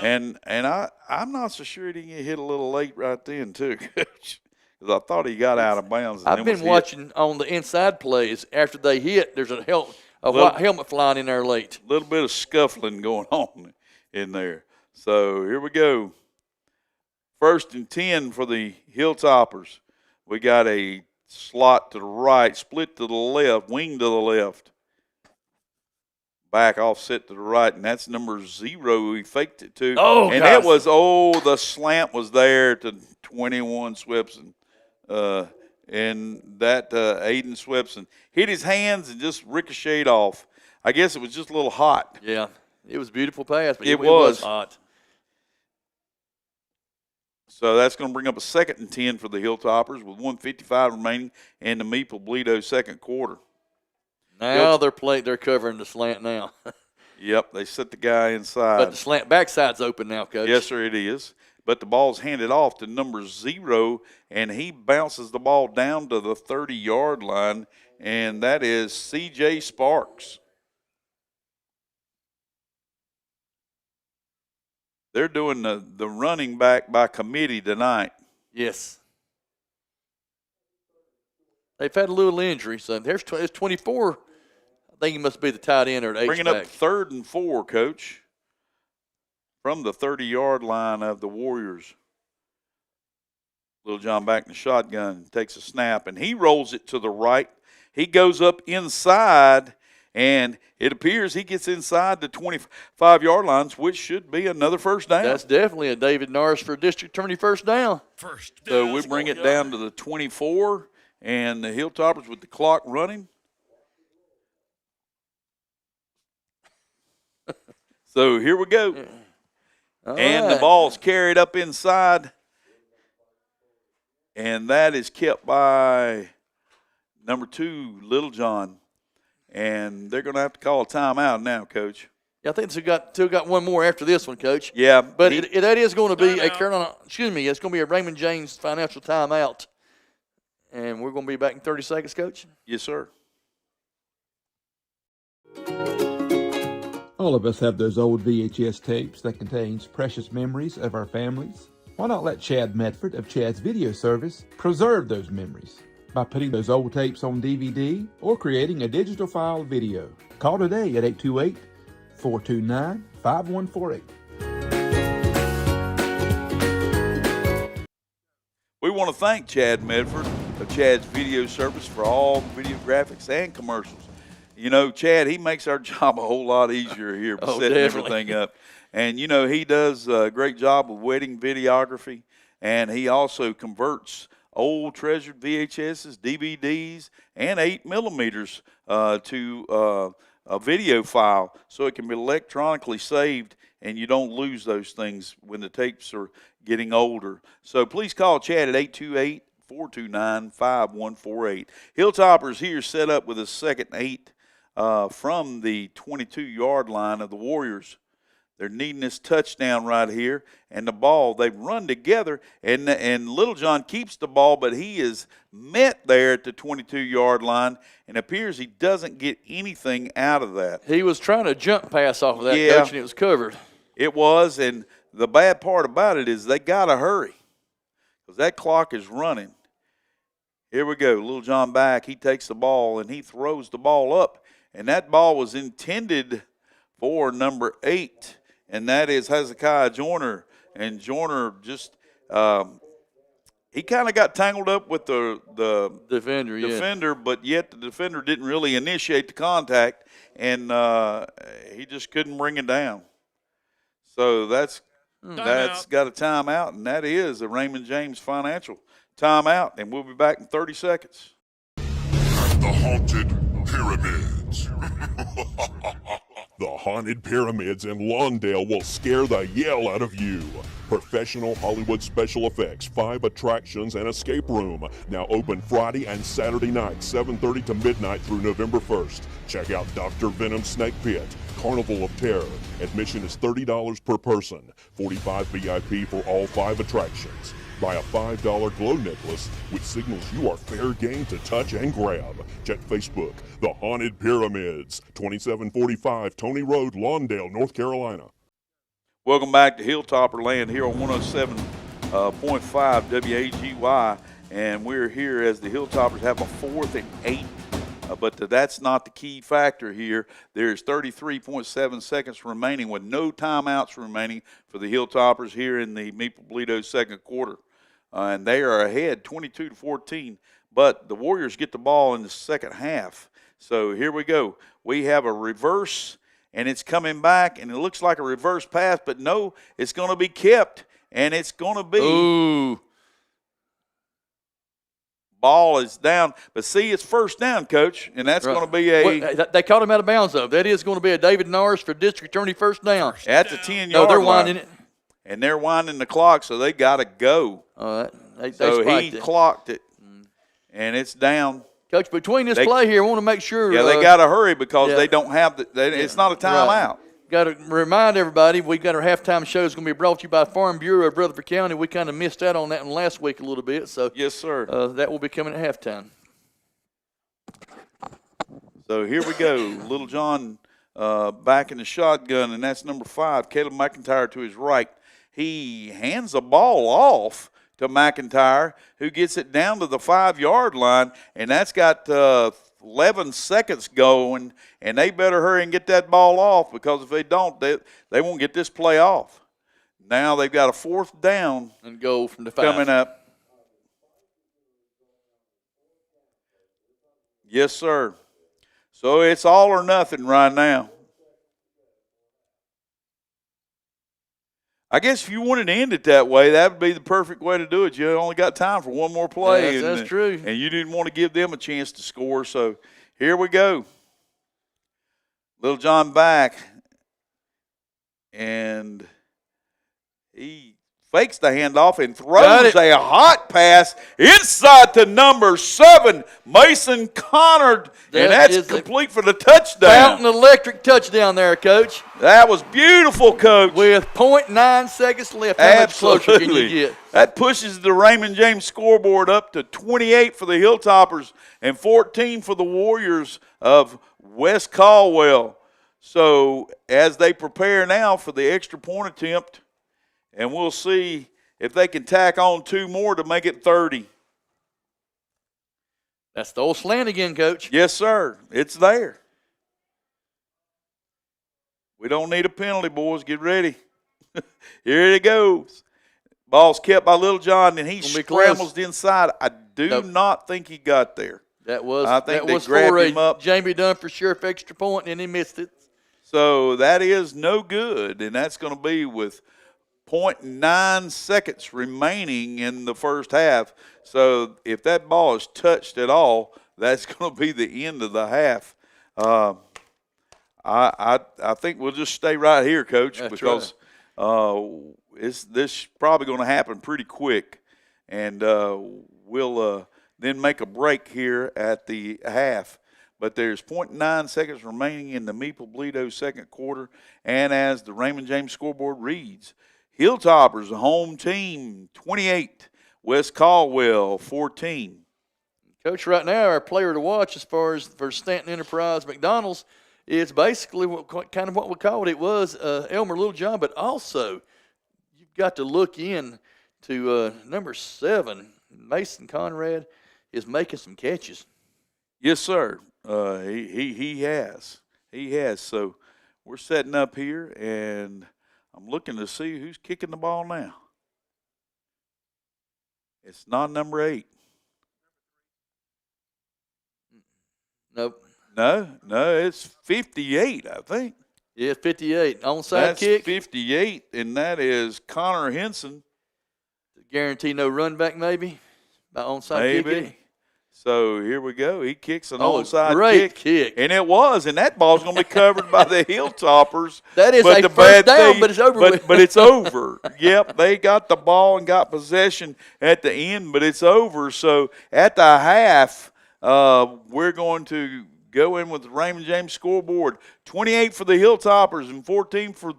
And I'm not so sure he didn't get hit a little late right then, too, Coach. Because I thought he got out of bounds. I've been watching on the inside plays. After they hit, there's a white helmet flying in there late. A little bit of scuffling going on in there. So here we go. 1st and 10 for the Hilltoppers. We got a slot to the right, split to the left, wing to the left. Back offset to the right, and that's number 0 he faked it to. Oh, and gosh. it was, the slant was there to 21 Swepson. And that Aiden Swepson hit his hands and just ricocheted off. I guess it was just a little hot. Yeah, it was a beautiful pass, but it was hot. So that's going to bring up a 2nd and 10 for the Hilltoppers with 1:55 remaining in the Meeple-Bledo second quarter. Now they're covering the slant now. Yep, they set the guy inside. But the slant backside's open now, Coach. Yes, sir, it is. But the ball's handed off to number 0, and he bounces the ball down to the 30-yard line, and that is C.J. Sparks. They're doing the running back by committee tonight. Yes. They've had a little injury, so there's 24. I think he must be the tight end or the Bringing H-back. up 3rd and 4, Coach, from the 30-yard line of the Warriors. Little John back in the shotgun, takes a snap, and he rolls it to the right. He goes up inside, and it appears he gets inside the 25-yard lines, which should be another first down. That's definitely a David Norris for district attorney first down. So we bring it down to the 24, and the Hilltoppers with the clock running. So here we go. And the ball's carried up inside. And that is kept by number 2, Little John. And they're going to have to call a timeout now, Coach. Yeah, I think they got one more after this one, Coach. Yeah. But that is going to be a Carolina, it's going to be a Raymond James financial timeout. And we're going to be back in 30 seconds, Coach. Yes, sir. All of us have those old VHS tapes that contains precious memories of our families. Why not let Chad Medford of Chad's Video Service preserve those memories by putting those old tapes on DVD or creating a digital file video? Call today at 828-429-5148. We want to thank Chad Medford of Chad's Video Service for all the video graphics and commercials. You know, Chad, he makes our job a whole lot easier here by setting everything up. And, you know, he does a great job with wedding videography, and he also converts old treasured VHSs, DVDs, and 8 millimeters to a video file so it can be electronically saved and you don't lose those things when the tapes are getting older. So please call Chad at 828-429-5148. Hilltoppers here set up with a 2nd and 8 from the 22-yard line of the Warriors. They're needing this touchdown right here. And the ball, they've run together, and Little John keeps the ball, but he is met there at the 22-yard line, and appears he doesn't get anything out of that. He was trying to jump pass off of that, Coach, and it was covered. It was, and the bad part about it is they got to hurry because that clock is running. Here we go. Little John back. He takes the ball, and he throws the ball up, and that ball was intended for number 8. And that is Hezekiah Joyner. And Joyner just he kind of got tangled up with the defender, but yet the defender didn't really initiate the contact, and he just couldn't bring it down. So that's got a timeout, and that is a Raymond James Financial timeout. And we'll be back in 30 seconds. The Haunted Pyramids. The Haunted Pyramids in Lawndale will scare the yell out of you. Professional Hollywood special effects, 5 attractions, and escape room. Now open Friday and Saturday night, 7:30 to midnight through November 1st. Check out Dr. Venom's Snake Pit, Carnival of Terror. Admission is $30 per person, $45 VIP for all 5 attractions. Buy a $5 glow necklace, which signals you are fair game to touch and grab. Check Facebook, The Haunted Pyramids, 2745 Tony Road, Lawndale, North Carolina. Welcome back to Hilltopper Land here on 107.5 WAGY. And we're here as the Hilltoppers have a 4th and 8. But that's not the key factor here. There's 33.7 seconds remaining with no timeouts remaining for the Hilltoppers here in the Maple Bledo second quarter. And they are ahead 22-14. But the Warriors get the ball in the second half. So here we go. We have a reverse, and it's coming back, and it looks like a reverse pass, but no, it's going to be kept, and it's going to be. Ooh. Ball is down, but see, it's first down, Coach, and that's going to be they caught him out of bounds, though. That is going to be a David Norris for district attorney first down. At the 10-yard line. No, they're winding it. And they're winding the clock, so they got to go. So he clocked it, and it's down. Coach, between this play here, I want to make sure. Yeah, they got to hurry because they don't have it's not a timeout. Right. Got to remind everybody, we got our halftime show is going to be brought to you by Farm Bureau of Rutherford County. We kind of missed out on that one last week a little bit. So yes, sir. That will be coming at halftime. So here we go. Little John back in the shotgun, and that's number 5, Caleb McIntyre to his right. he hands the ball off to McIntyre, who gets it down to the 5-yard line, and that's got 11 seconds going, and they better hurry and get that ball off, because if they don't, they won't get this play off. Now they've got a 4th down and goal from the 5 coming up. Yes, sir. So it's all or nothing right now. I guess if you wanted to end it that way, that would be the perfect way to do it. You only got time for one more play. Yes, that's true. And you didn't want to give them a chance to score. So here we go. Little John back. And he fakes the handoff and throws a hot pass inside to number 7, Mason Connor, and that's complete for the touchdown. Fountain electric touchdown there, Coach. That was beautiful, Coach. With 0.9 seconds left, how much closer can you get? That pushes the Raymond James scoreboard up to 28 for the Hilltoppers and 14 for the Warriors of West Caldwell. So as they prepare now for the extra point attempt, and we'll see if they can tack on 2 more to make it 30. That's the old slant again, Coach. Yes, sir. It's there. We don't need a penalty, boys. Get ready. Here it goes. Ball's kept by Little John, and he scrambles inside. I do not think he got there. I think they grabbed him up. Jamie Dunn for sure for extra point, and he missed it. So that is no good, and that's going to be with 0.9 seconds remaining in the first half. So if that ball is touched at all, that's going to be the end of the half. I think we'll just stay right here, Coach, because this is probably going to happen pretty quick, and we'll then make a break here at the half. But there's 0.9 seconds remaining in the Meeple-Bledo second quarter, and as the Raymond James scoreboard reads, Hilltoppers, home team, 28. West Caldwell, 14. Coach, right now our player to watch as far as for Stanton Enterprise McDonald's is basically kind of what we called it was Elmer Littlejohn, but also you've got to look in to number 7, Mason Conrad is making some catches. Yes, sir. He has. He has. So we're setting up here, and I'm looking to see who's kicking the ball now. It's not number 8. Nope. No, it's 58, I think. Yeah, 58. Onside That's kick. 58, and that is Connor Henson. Guarantee no run back maybe? By onside Maybe. kick? So here we go. He kicks an onside great kick. And it was, and that ball's going to be covered by the Hilltoppers. That is but a first down, but it's over with. But it's over. Yep, they got the ball and got possession at the end, but it's over. So at the half, we're going to go in with the Raymond James scoreboard. 28 for the Hilltoppers and 14 for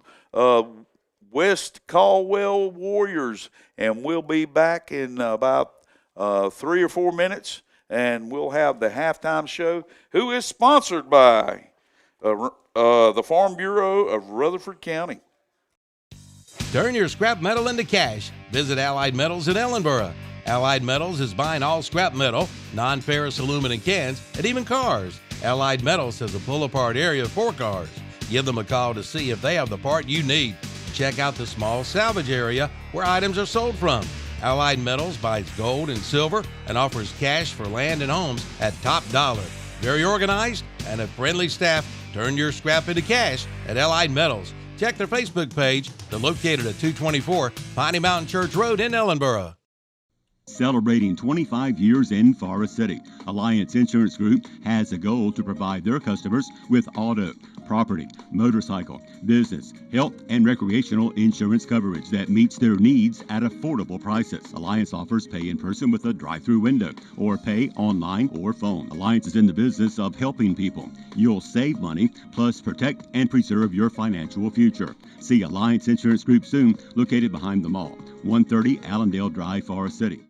West Caldwell Warriors. And we'll be back in about 3 or 4 minutes. And we'll have the halftime show, who is sponsored by the Farm Bureau of Rutherford County. Turn your scrap metal into cash. Visit Allied Metals in Ellenboro. Allied Metals is buying all scrap metal, non-ferrous aluminum cans, and even cars. Allied Metals has a pull-apart area for cars. Give them a call to see if they have the part you need. Check out the small salvage area where items are sold from. Allied Metals buys gold and silver and offers cash for land and homes at top dollar. Very organized and a friendly staff. Turn your scrap into cash at Allied Metals. Check their Facebook page. They're located at 224 Piney Mountain Church Road in Ellenboro. Celebrating 25 years in Forest City, Alliance Insurance Group has a goal to provide their customers with auto, property, motorcycle, business, health, and recreational insurance coverage that meets their needs at affordable prices. Alliance offers pay in person with a drive-through window or pay online or phone. Alliance is in the business of helping people. You'll save money, plus protect and preserve your financial future. See Alliance Insurance Group soon, located behind the mall, 130 Allendale Drive, Forest City.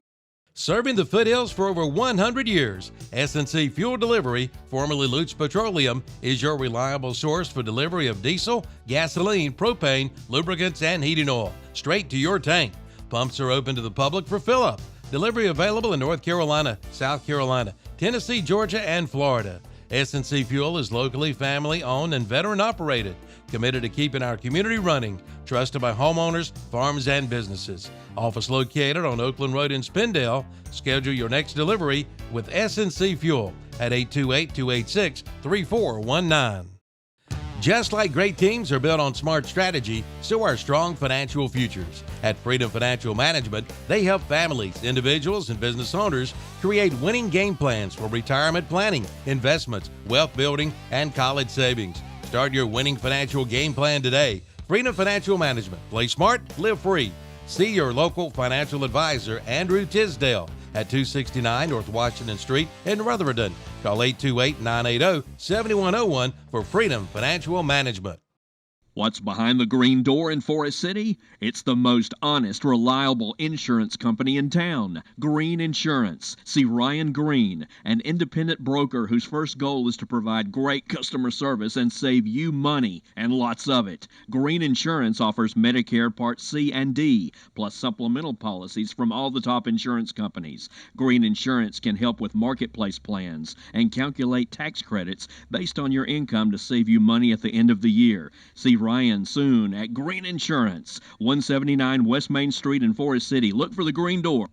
Serving the foothills for over 100 years, S&C Fuel Delivery, formerly Lutz Petroleum, is your reliable source for delivery of diesel, gasoline, propane, lubricants, and heating oil, straight to your tank. Pumps are open to the public for fill-up. Delivery available in North Carolina, South Carolina, Tennessee, Georgia, and Florida. S&C Fuel is locally family-owned and veteran-operated, committed to keeping our community running, trusted by homeowners, farms, and businesses. Office located on Oakland Road in Spindale. Schedule your next delivery with S&C Fuel at 828-286-3419. Just like great teams are built on smart strategy, so are strong financial futures. At Freedom Financial Management, they help families, individuals, and business owners create winning game plans for retirement planning, investments, wealth building, and college savings. Start your winning financial game plan today. Freedom Financial Management. Play smart, live free. See your local financial advisor, Andrew Tisdale, at 269 North Washington Street in Rutherford. Call 828-980-7101 for Freedom Financial Management. What's behind the green door in Forest City? It's the most honest, reliable insurance company in town, Green Insurance. See Ryan Green, an independent broker whose first goal is to provide great customer service and save you money, and lots of it. Green Insurance offers Medicare Part C and D, plus supplemental policies from all the top insurance companies. Green Insurance can help with marketplace plans and calculate tax credits based on your income to save you money at the end of the year. See Ryan soon at Green Insurance, 179 West Main Street in Forest City. Look for the green door.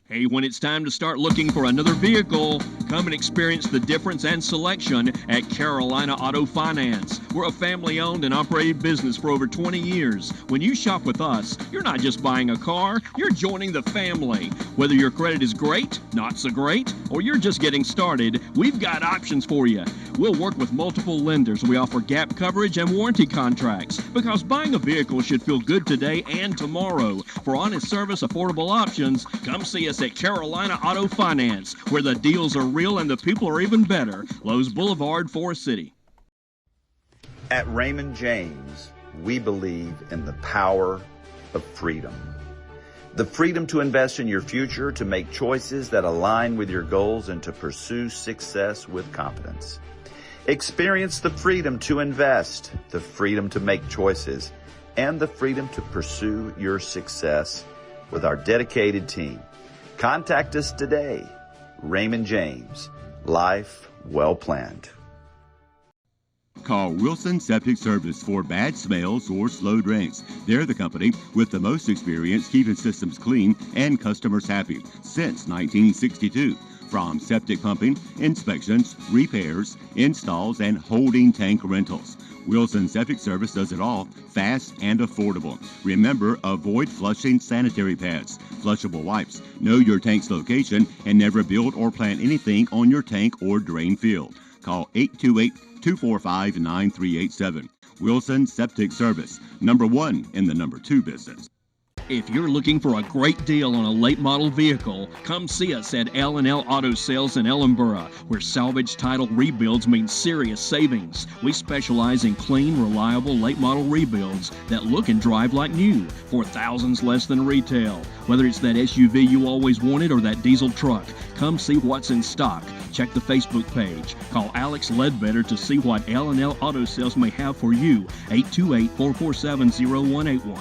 Hey, when it's time to start looking for another vehicle, come and experience the difference and selection at Carolina Auto Finance. We're a family-owned and operated business for over 20 years. When you shop with us, you're not just buying a car, you're joining the family. Whether your credit is great, not so great, or you're just getting started, we've got options for you. We'll work with multiple lenders. We offer gap coverage and warranty contracts because buying a vehicle should feel good today and tomorrow. For honest service, affordable options, come see us at Carolina Auto Finance, where the deals are real and the people are even better. Lowe's Boulevard, Forest City. At Raymond James, we believe in the power of freedom. The freedom to invest in your future, to make choices that align with your goals, and to pursue success with confidence. Experience the freedom to invest, the freedom to make choices, and the freedom to pursue your success with our dedicated team. Contact us today. Raymond James, life well planned. Call Wilson Septic Service for bad smells or slow drains. They're the company with the most experience keeping systems clean and customers happy since 1962. From septic pumping, inspections, repairs, installs, and holding tank rentals. Wilson Septic Service does it all, fast and affordable. Remember, avoid flushing sanitary pads, flushable wipes, know your tank's location, and never build or plant anything on your tank or drain field. Call 828-245-9387. Wilson Septic Service, #1 in the #2 business. If you're looking for a great deal on a late model vehicle, come see us at L&L Auto Sales in Ellenboro, where salvage title rebuilds mean serious savings. We specialize in clean, reliable late model rebuilds that look and drive like new for thousands less than retail. Whether it's that SUV you always wanted or that diesel truck, come see what's in stock. Check the Facebook page. Call Alex Ledbetter to see what L&L Auto Sales may have for you. 828-447-0181.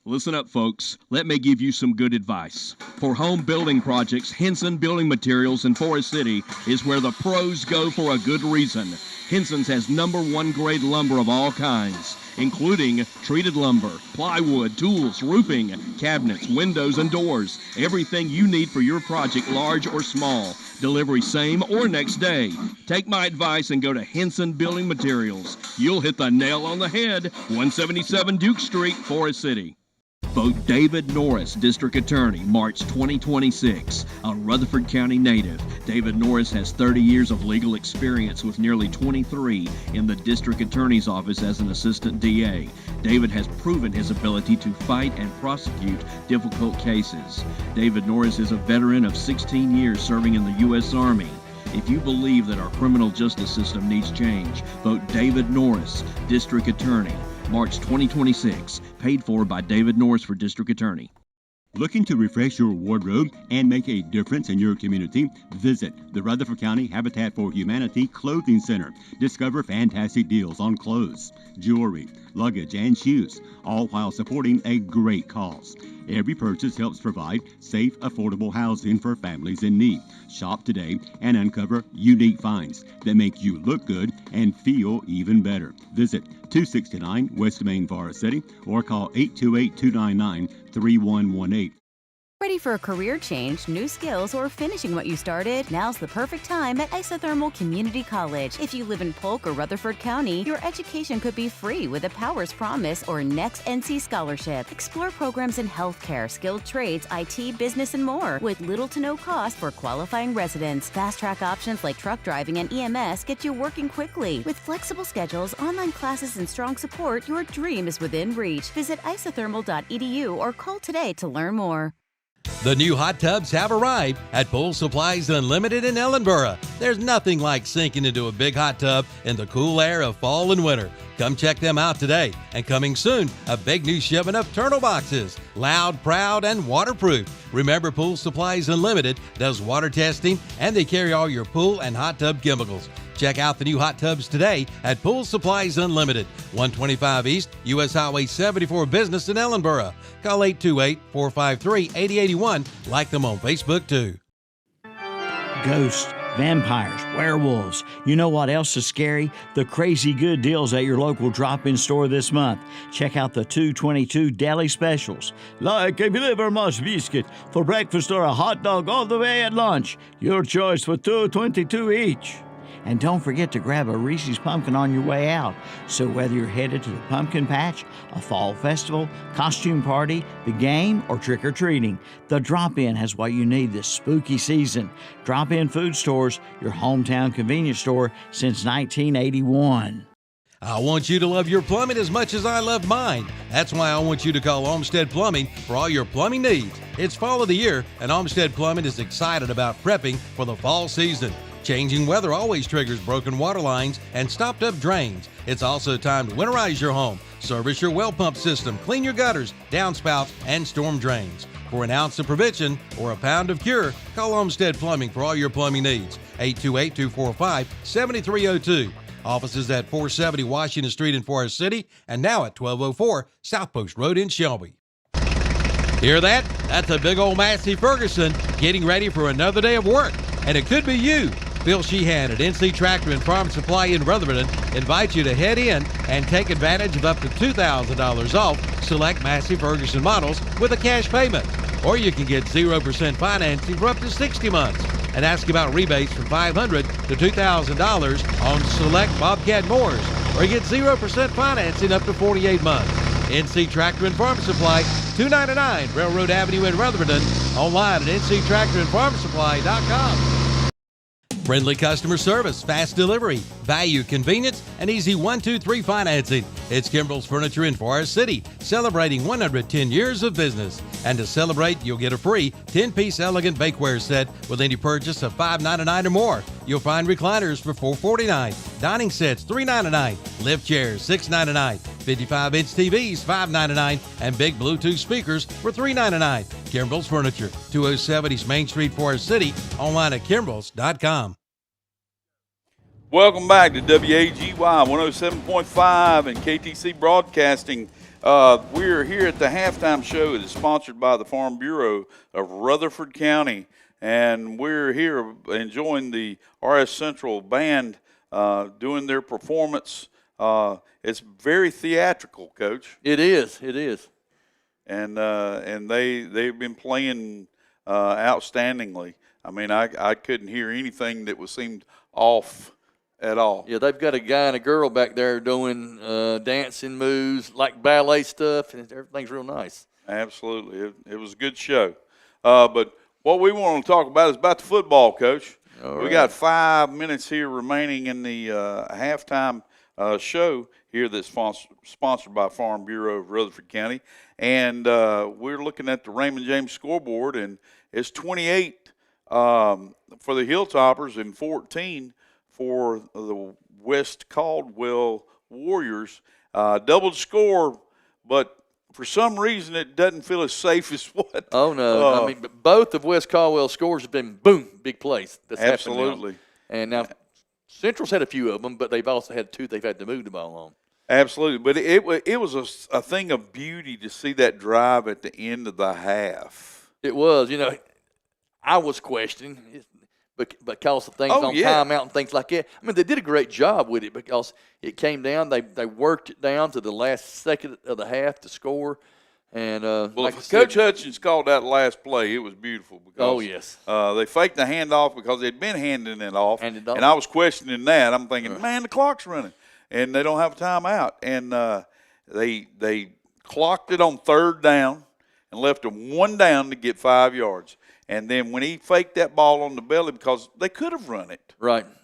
Listen up, folks. Let me give you some good advice. For home building projects, Henson Building Materials in Forest City is where the pros go for a good reason. Henson's has #1 grade lumber of all kinds, including treated lumber, plywood, tools, roofing, cabinets, windows, and doors. Everything you need for your project, large or small. Delivery same or next day. Take my advice and go to Henson Building Materials. You'll hit the nail on the head. 177 Duke Street, Forest City. Vote David Norris, District Attorney, March 2026. A Rutherford County native, David Norris has 30 years of legal experience with nearly 23 in the District Attorney's Office as an Assistant DA. David has proven his ability to fight and prosecute difficult cases. David Norris is a veteran of 16 years serving in the U.S. Army. If you believe that our criminal justice system needs change, vote David Norris, District Attorney, March 2026, paid for by David Norris for District Attorney. Looking to refresh your wardrobe and make a difference in your community? Visit the Rutherford County Habitat for Humanity Clothing Center. Discover fantastic deals on clothes, jewelry, luggage, and shoes, all while supporting a great cause. Every purchase helps provide safe, affordable housing for families in need. Shop today and uncover unique finds that make you look good and feel even better. Visit 269 West Main, Forest City, or call 828-299-3118. Ready for a career change, new skills, or finishing what you started? Now's the perfect time at Isothermal Community College. If you live in Polk or Rutherford County, your education could be free with a Powers Promise or Next NC Scholarship. Explore programs in healthcare, skilled trades, IT, business, and more with little to no cost for qualifying residents. Fast-track options like truck driving and EMS get you working quickly. With flexible schedules, online classes, and strong support, your dream is within reach. Visit isothermal.edu or call today to learn more. The new hot tubs have arrived at Pool Supplies Unlimited in Ellenboro. There's nothing like sinking into a big hot tub in the cool air of fall and winter. Come check them out today. And coming soon, a big new shipment of turtle boxes. Loud, proud, and waterproof. Remember, Pool Supplies Unlimited does water testing, and they carry all your pool and hot tub chemicals. Check out the new hot tubs today at Pool Supplies Unlimited, 125 East, U.S. Highway 74 Business in Ellenboro. Call 828-453-8081. Like them on Facebook, too. Ghosts, vampires, werewolves. You know what else is scary? The crazy good deals at your local drop-in store this month. Check out the 222 deli specials. Like a livermush biscuit for breakfast or a hot dog all the way at lunch. Your choice for $2.22 each. And don't forget to grab a Reese's Pumpkin on your way out. So whether you're headed to the pumpkin patch, a fall festival, costume party, the game, or trick-or-treating, the Drop-In has what you need this spooky season. Drop-In Food Stores, your hometown convenience store since 1981. I want you to love your plumbing as much as I love mine. That's why I want you to call Olmsted Plumbing for all your plumbing needs. It's fall of the year, and Olmsted Plumbing is excited about prepping for the fall season. Changing weather always triggers broken water lines and stopped up drains. It's also time to winterize your home, service your well pump system, clean your gutters, downspouts, and storm drains. For an ounce of prevention or a pound of cure, call Olmsted Plumbing for all your plumbing needs. 828-245-7302. Offices at 470 Washington Street in Forest City and now at 1204 South Post Road in Shelby. Hear that? That's a big old Massey Ferguson getting ready for another day of work. And it could be you. Phil Sheehan at NC Tractor and Farm Supply in Rutherford invites you to head in and take advantage of up to $2,000 off select Massey Ferguson models with a cash payment. Or you can get 0% financing for up to 60 months and ask about rebates from $500 to $2,000 on select Bobcat mowers. Or you get 0% financing up to 48 months. NC Tractor and Farm Supply, 299 Railroad Avenue in Rutherford. Online at nctractorandfarmsupply.com. Friendly customer service, fast delivery, value, convenience, and easy 1-2-3 financing. It's Kimbrell's Furniture in Forest City, celebrating 110 years of business. And to celebrate, you'll get a free 10-piece elegant bakeware set with any purchase of $5.99 or more. You'll find recliners for $4.49, dining sets $3.99, lift chairs $6.99, 55-inch TVs $5.99, and big Bluetooth speakers for $3.99. Kimbrell's Furniture, 207 East Main Street, Forest City, online at kimbrells.com. Welcome back to WAGY 107.5 and KTC Broadcasting. We're here at the halftime show. It is sponsored by the Farm Bureau of Rutherford County, and we're here enjoying the RS Central Band doing their performance. It's very theatrical, Coach. It is. It is. And they've been playing outstandingly. I mean, I couldn't hear anything that seemed off at all. Yeah, they've got a guy and a girl back there doing dancing moves, like ballet stuff, and everything's real nice. Absolutely. It was a good show. But what we want to talk about is about the football, Coach. We got 5 minutes here remaining in the halftime show here that's sponsored by Farm Bureau of Rutherford County. And we're looking at the Raymond James scoreboard, and it's 28 for the Hilltoppers and 14 for the West Caldwell Warriors. Doubled score, but for some reason, it doesn't feel as safe as what. Oh, no. I mean, both of West Caldwell's scores have been, boom, big plays. That's absolutely. And now Central's had a few of them, but they've also had two they've had to move the ball on. Absolutely. But it was a thing of beauty to see that drive at the end of the half. It was. I was questioning because of things on timeout and things like that. I mean, they did a great job with it because it came down. They worked it down to the last second of the half to score. And if Coach Hutchins called that last play, it was beautiful. Because, they faked the handoff because they'd been handing it off. And I was questioning that. I'm thinking, man, the clock's running. And they don't have a timeout. And they clocked it on third down and left them one down to get 5 yards. And then when he faked that ball on the belly, because they could have run it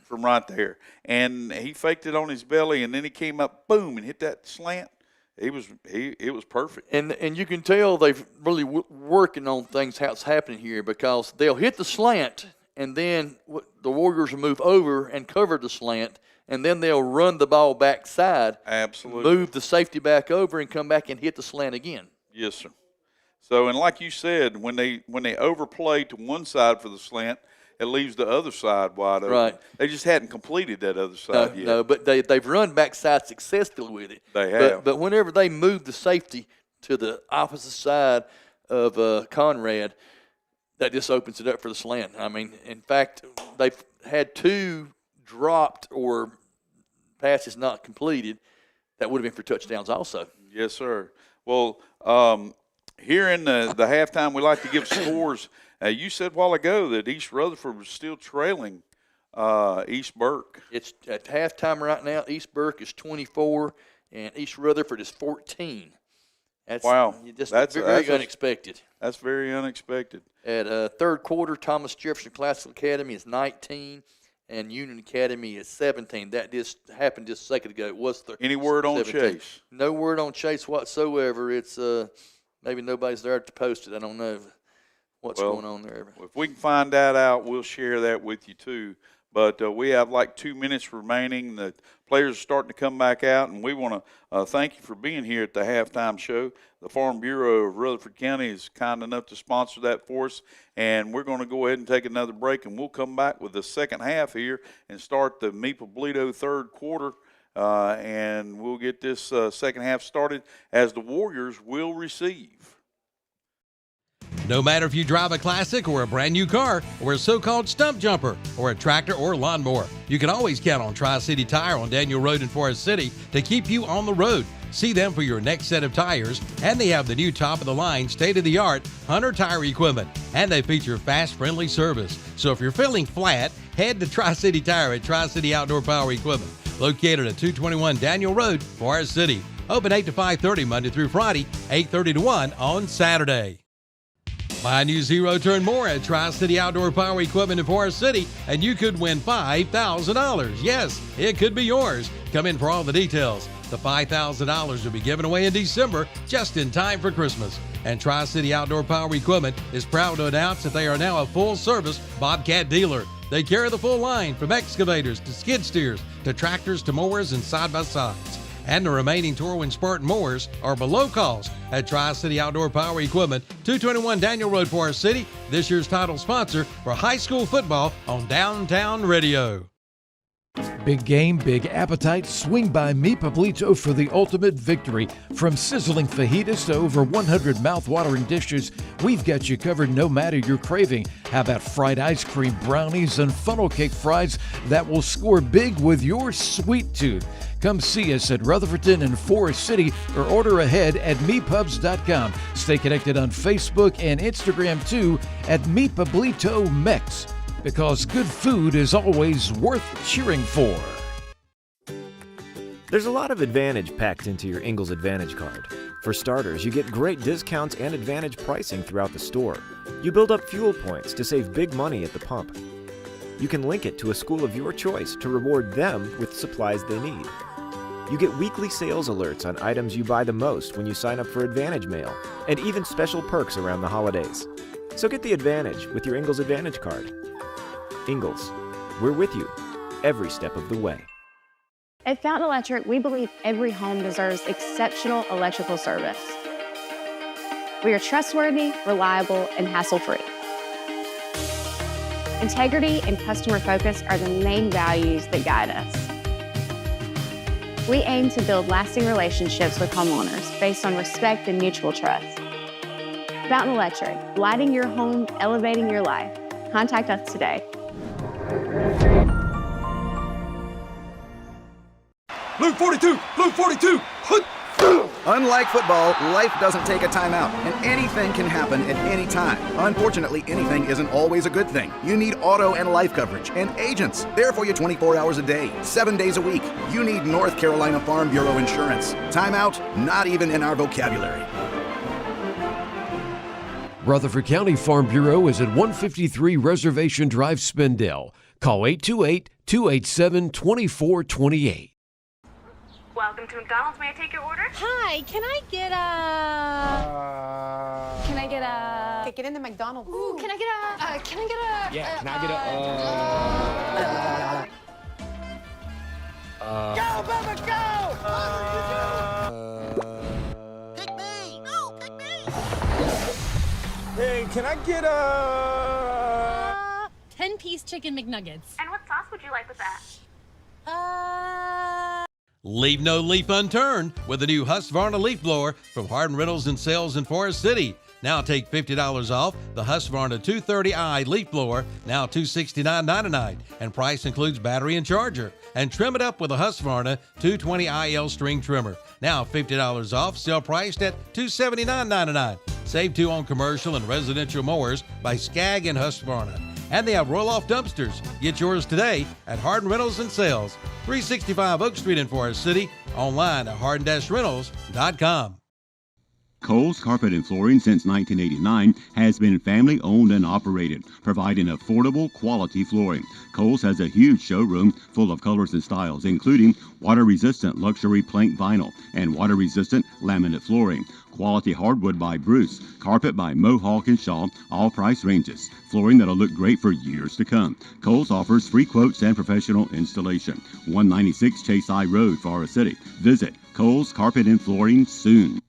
from right there, and he faked it on his belly, and then he came up, boom, and hit that slant. It was perfect. And you can tell they've really working on things that's happening here because they'll hit the slant, and then the Warriors will move over and cover the slant, and then they'll run the ball backside. Absolutely. Move the safety back over and come back and hit the slant again. Yes, sir. So, and like you said, when they overplay to one side for the slant, it leaves the other side wide open. Right. They just hadn't completed that other side yet. No, but they've run backside successfully with it. They have. But whenever they move the safety to the opposite side of Conrad, that just opens it up for the slant. I mean, in fact, they've had two dropped or passes not completed that would have been for touchdowns also. Yes, sir. Well, here in the halftime, we like to give scores. You said a while ago that East Rutherford was still trailing East Burke. It's at halftime right now. East Burke is 24, and East Rutherford is 14. That's very unexpected. That's very unexpected. At third quarter, Thomas Jefferson Classical Academy is 19, and Union Academy is 17. That just happened just a second ago. It was Any word on 17. Chase? No word on Chase whatsoever. It's maybe nobody's there to post it. I don't know what's going on there. If we can find that out, we'll share that with you too. But we have like 2 minutes remaining. The players are starting to come back out, and we want to thank you for being here at the halftime show. The Farm Bureau of Rutherford County is kind enough to sponsor that for us, and we're going to go ahead and take another break, and we'll come back with the second half here and start the Meepa-Bledo third quarter, and we'll get this second half started as the Warriors will receive. No matter if you drive a classic or a brand new car or a so-called stump jumper or a tractor or lawnmower, you can always count on Tri-City Tire on Daniel Road in Forest City to keep you on the road. See them for your next set of tires, and they have the new top-of-the-line, state-of-the-art Hunter tire equipment, and they feature fast, friendly service. So if you're feeling flat, head to Tri-City Tire at Tri-City Outdoor Power Equipment, located at 221 Daniel Road, Forest City. Open 8 to 5:30 Monday through Friday, 8:30 to 1 on Saturday. Buy a new zero-turn mower at Tri-City Outdoor Power Equipment in Forest City, and you could win $5,000. Yes, it could be yours. Come in for all the details. The $5,000 will be given away in December, just in time for Christmas. And Tri-City Outdoor Power Equipment is proud to announce that they are now a full-service Bobcat dealer. They carry the full line from excavators to skid steers to tractors to mowers and side-by-sides. And the remaining Torwin Spartan mowers are below cost at Tri-City Outdoor Power Equipment, 221 Daniel Road, Forest City, this year's title sponsor for high school football on Downtown Radio. Big game, big appetite. Swing by Meepa-Bledo for the ultimate victory. From sizzling fajitas to over 100 mouth-watering dishes, we've got you covered no matter your craving. How about fried ice cream, brownies, and funnel cake fries that will score big with your sweet tooth? Come see us at Rutherfordton and Forest City or order ahead at meepubs.com. Stay connected on Facebook and Instagram too at Meepa-Bledo Mex, because good food is always worth cheering for. There's a lot of advantage packed into your Ingalls Advantage card. For starters, you get great discounts and advantage pricing throughout the store. You build up fuel points to save big money at the pump. You can link it to a school of your choice to reward them with supplies they need. You get weekly sales alerts on items you buy the most when you sign up for Advantage Mail, and even special perks around the holidays. So get the advantage with your Ingalls Advantage card. Ingalls, we're with you every step of the way. At Fountain Electric, we believe every home deserves exceptional electrical service. We are trustworthy, reliable, and hassle-free. Integrity and customer focus are the main values that guide us. We aim to build lasting relationships with homeowners based on respect and mutual trust. Fountain Electric, lighting your home, elevating your life. Contact us today. Blue 42! Blue 42! Unlike football, life doesn't take a timeout, and anything can happen at any time. Unfortunately, anything isn't always a good thing. You need auto and life coverage and agents. There for you 24 hours a day, 7 days a week. You need North Carolina Farm Bureau insurance. Timeout? Not even in our vocabulary. Rutherford County Farm Bureau is at 153 Reservation Drive, Spindale. Call 828-287-2428. Welcome to McDonald's. May I take your order? Hi, can I get a... Can I get a... Okay, get in the McDonald's. Ooh, can I get a... can I get a... Yeah, can I get a... Go, Bubba, go! Pick me! No, pick me! Hey, can I get a... 10-piece chicken McNuggets. And what sauce would you like with that? Leave no leaf unturned with the new Husqvarna leaf blower from Hardin Rentals and Sales in Forest City. Now take $50 off the Husqvarna 230i leaf blower, now $269.99, and price includes battery and charger. And trim it up with a Husqvarna 220iL string trimmer, now $50 off, still priced at $279.99. Save $2 on commercial and residential mowers by Skag and Husqvarna. And they have roll-off dumpsters. Get yours today at Hardin Rentals and Sales, 365 Oak Street in Forest City, online at hardin-rentals.com. Kohl's Carpet and Flooring since 1989 has been family owned and operated, providing affordable quality flooring. Kohl's has a huge showroom full of colors and styles, including water-resistant luxury plank vinyl and water-resistant laminate flooring. Quality hardwood by Bruce, carpet by Mohawk and Shaw, all price ranges. Flooring that'll look great for years to come. Kohl's offers free quotes and professional installation. 196 Chase I Road, Forest City. Visit Kohl's Carpet and Flooring soon.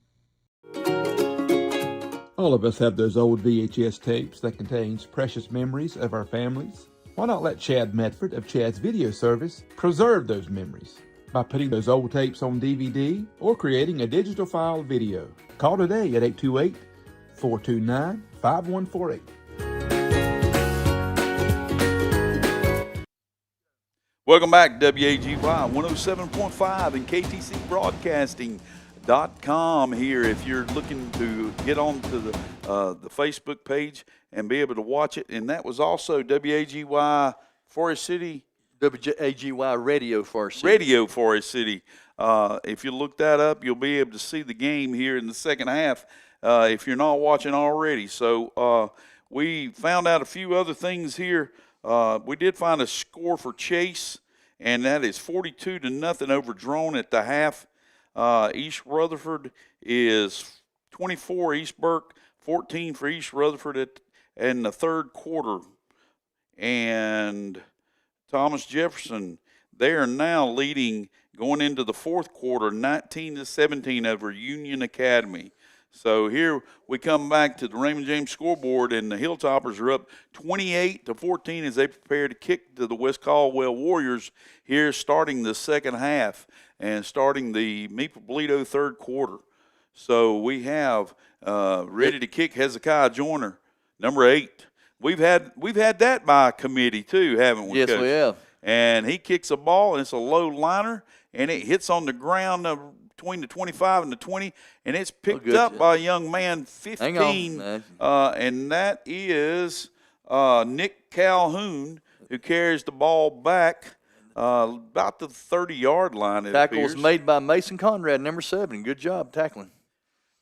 All of us have those old VHS tapes that contains precious memories of our families. Why not let Chad Medford of Chad's Video Service preserve those memories by putting those old tapes on DVD or creating a digital file video? Call today at 828-429-5148. Welcome back to WAGY 107.5 and KTCBroadcasting.com here. If you're looking to get onto the Facebook page and be able to watch it, and that was also WAGY Forest City. WAGY Radio Forest City. Radio Forest City. If you look that up, you'll be able to see the game here in the second half if you're not watching already. So we found out a few other things here. We did find a score for Chase, and that is 42-0 over Drone at the half. East Rutherford is 24, East Burke 14 for East Rutherford in the third quarter. And Thomas Jefferson, they are now leading going into the fourth quarter 19-17 over Union Academy. So here we come back to the Raymond James scoreboard, and the Hilltoppers are up 28-14 as they prepare to kick to the West Caldwell Warriors here starting the second half and starting the Meeple-Bledo third quarter. So we have ready to kick Hezekiah Joyner, number 8. We've had that by committee too, haven't we, Yes, Coach? we have. And he kicks a ball, and it's a low liner, and it hits on the ground between the 25 and the 20, and it's picked up by a young man, 15. Hang on, and that is Nick Calhoun, who carries the ball back about the 30-yard line, it Tackle was appears. made by Mason Conrad, number 7. Good job tackling.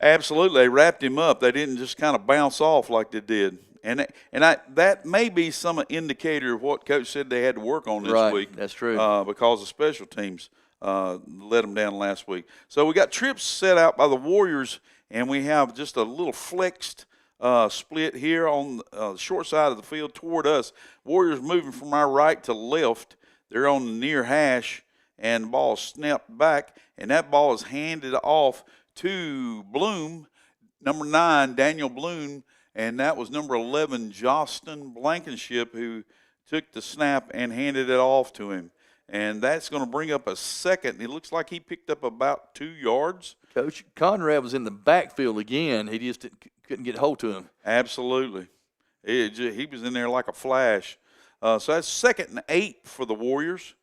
Absolutely. They wrapped him up. They didn't just kind of bounce off like they did. And that may be some indicator of what Coach said they had to work on this week. That's true. Because the special teams let them down last week. So we got trips set out by the Warriors, and we have just a little flexed split here on the short side of the field toward us. Warriors moving from our right to left. They're on the near hash, and the ball is snapped back, and that ball is handed off to Bloom number 9, Daniel Bloom, and that was number 11, Jostin Blankenship, who took the snap and handed it off to him. And that's going to bring up a second. It looks like he picked up about 2 yards. Coach, Conrad was in the backfield again. He just couldn't get hold to him. Absolutely. He was in there like a flash. So that's 2nd and 8 for the Warriors.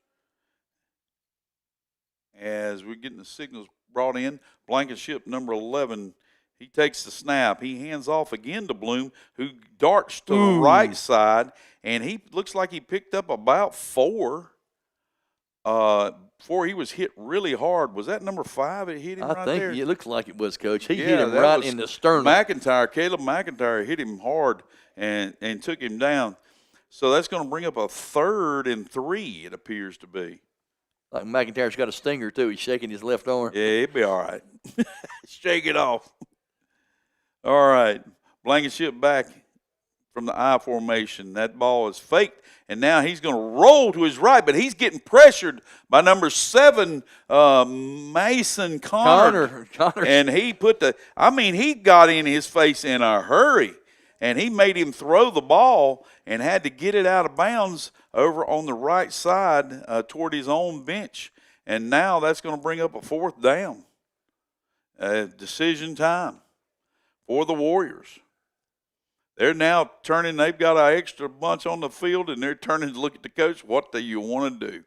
As we're getting the signals brought in, Blankenship, number 11, he takes the snap. He hands off again to Bloom, who darts to the right side, and he looks like he picked up about 4. Before he was hit really hard. Was that number 5 that hit him right there? I think it looks like it was, Coach. He hit him right in the sternum. Caleb McIntyre hit him hard and took him down. So that's going to bring up a 3rd and 3, it appears to be. Like McIntyre's got a stinger, too. He's shaking his left arm. Yeah, he'll be all right. Shake it off. All right. Blankenship back from the I formation. That ball is faked, and now he's going to roll to his right, but he's getting pressured by number 7, Mason Connor. And he he got in his face in a hurry, and he made him throw the ball and had to get it out of bounds over on the right side toward his own bench. And now that's going to bring up a 4th down. Decision time for the Warriors. They're now turning. They've got an extra bunch on the field, and they're turning to look at the coach. What do you want to do?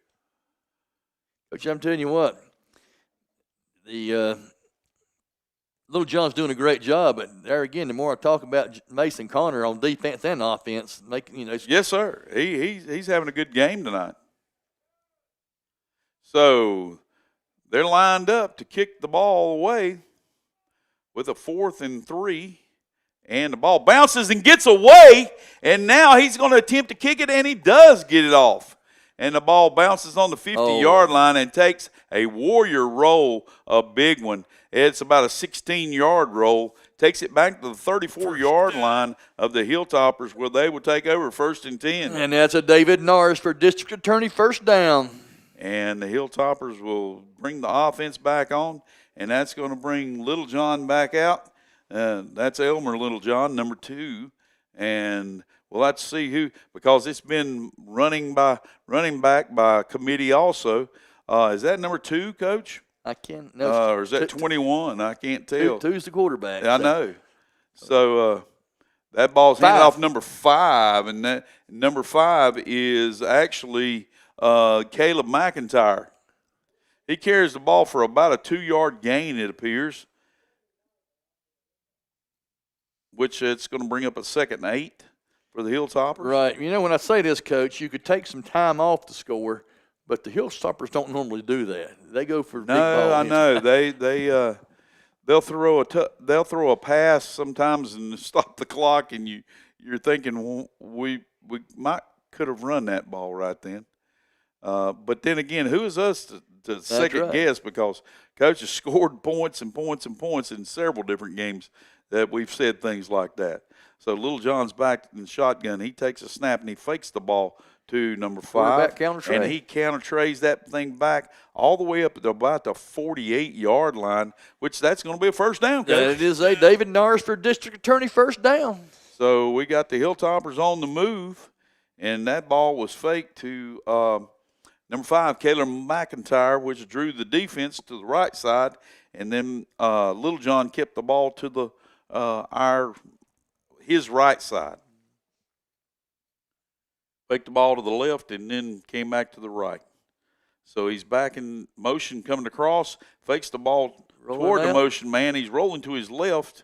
Coach, I'm telling you what. The Little John's doing a great job, but there again, the more I talk about Mason Connor on defense and offense, Yes, sir. He's having a good game tonight. So they're lined up to kick the ball away with a 4th and 3. And the ball bounces and gets away, and now he's going to attempt to kick it, and he does get it off. And the ball bounces on the 50-yard line and takes a Warrior roll, a big one. It's about a 16-yard roll. Takes it back to the 34-yard line of the Hilltoppers, where they will take over 1st and 10. And that's a David Norris for District Attorney, 1st down. And the Hilltoppers will bring the offense back on, and that's going to bring Little John back out. That's Elmer Littlejohn, number 2, and we'll have to see who, because it's been running back by committee also. Is that number 2, Coach? I can't know. Or is that 21? I can't tell. 2's the quarterback. I know. So that ball's handed off number 5, and that number 5 is actually Caleb McIntyre. He carries the ball for about a 2-yard gain, it appears, which it's going to bring up a 2nd and 8 for the Hilltoppers. Right. You know, when I say this, Coach, you could take some time off to score, but the Hilltoppers don't normally do that. They go for big ball. I know. They'll throw a pass sometimes and stop the clock, and you're thinking, well, we could have run that ball right then. But then again, who is us to second guess, because Coach has scored points and points and points in several different games that we've said things like that. So Little John's back in the shotgun. He takes a snap and he fakes the ball to number 5. And he counter-trays that thing back all the way up to about the 48-yard line, which that's going to be a 1st down, Coach. It is a David Norris for District Attorney, 1st down. So we got the Hilltoppers on the move, and that ball was faked to number 5, Caleb McIntyre, which drew the defense to the right side, and then Little John kept the ball to the his right side. Faked the ball to the left and then came back to the right. So he's back in motion coming across, fakes the ball toward the motion man. He's rolling to his left,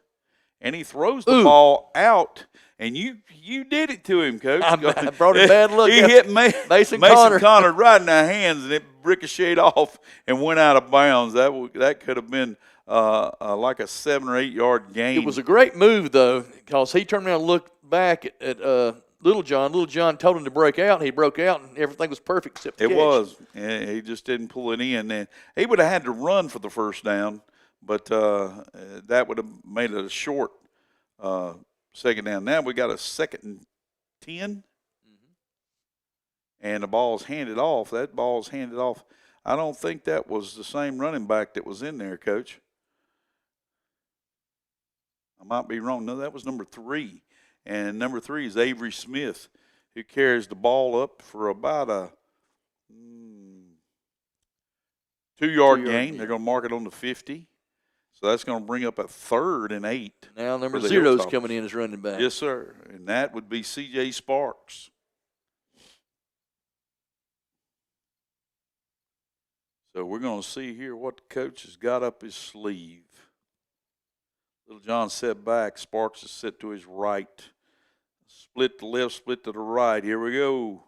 and he throws the ball out. And you did it to him, Coach. I brought a bad look. He hit Mason Connor right in the hands, and it ricocheted off and went out of bounds. That could have been like a 7 or 8 yard gain. It was a great move, though, because he turned around and looked back at Little John. Little John told him to break out, and he broke out, and everything was perfect except the catch. It was. He just didn't pull it in. And he would have had to run for the 1st down, but that would have made it a short 2nd down. Now we got a 2nd and 10, and the ball's handed off. That ball's handed off. I don't think that was the same running back that was in there, Coach. I might be wrong. No, that was number 3. And number 3 is Avery Smith, who carries the ball up for about a 2-yard gain. They're going to mark it on the 50. So that's going to bring up a 3rd and 8. Now number 0's coming in as running back. Yes, sir. And that would be C.J. Sparks. So we're going to see here what the coach has got up his sleeve. Little John set back. Sparks is set to his right. Split to the left, split to the right. Here we go.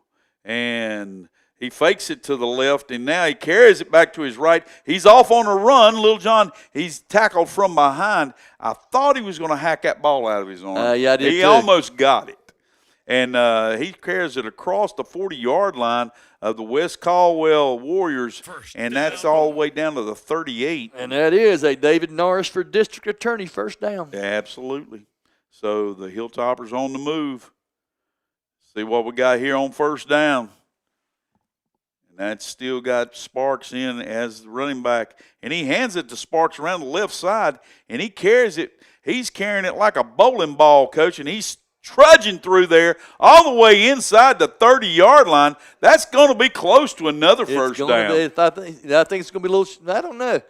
And he fakes it to the left, and now he carries it back to his right. He's off on a run. Little John, he's tackled from behind. I thought he was going to hack that ball out of his arm. Yeah, I did He too. almost got it. And he carries it across the 40-yard line of the West Caldwell Warriors, and that's all the way down to the 38. And that is a David Norris for district attorney, first down. Absolutely. So the Hilltoppers on the move. See what we got here on first down. And that's still got Sparks in as the running back. And he hands it to Sparks around the left side, and he carries it. He's carrying it like a bowling ball, Coach, and he's trudging through there all the way inside the 30-yard line. That's going to be close to another first down. I think it's going to be a little – I don't know.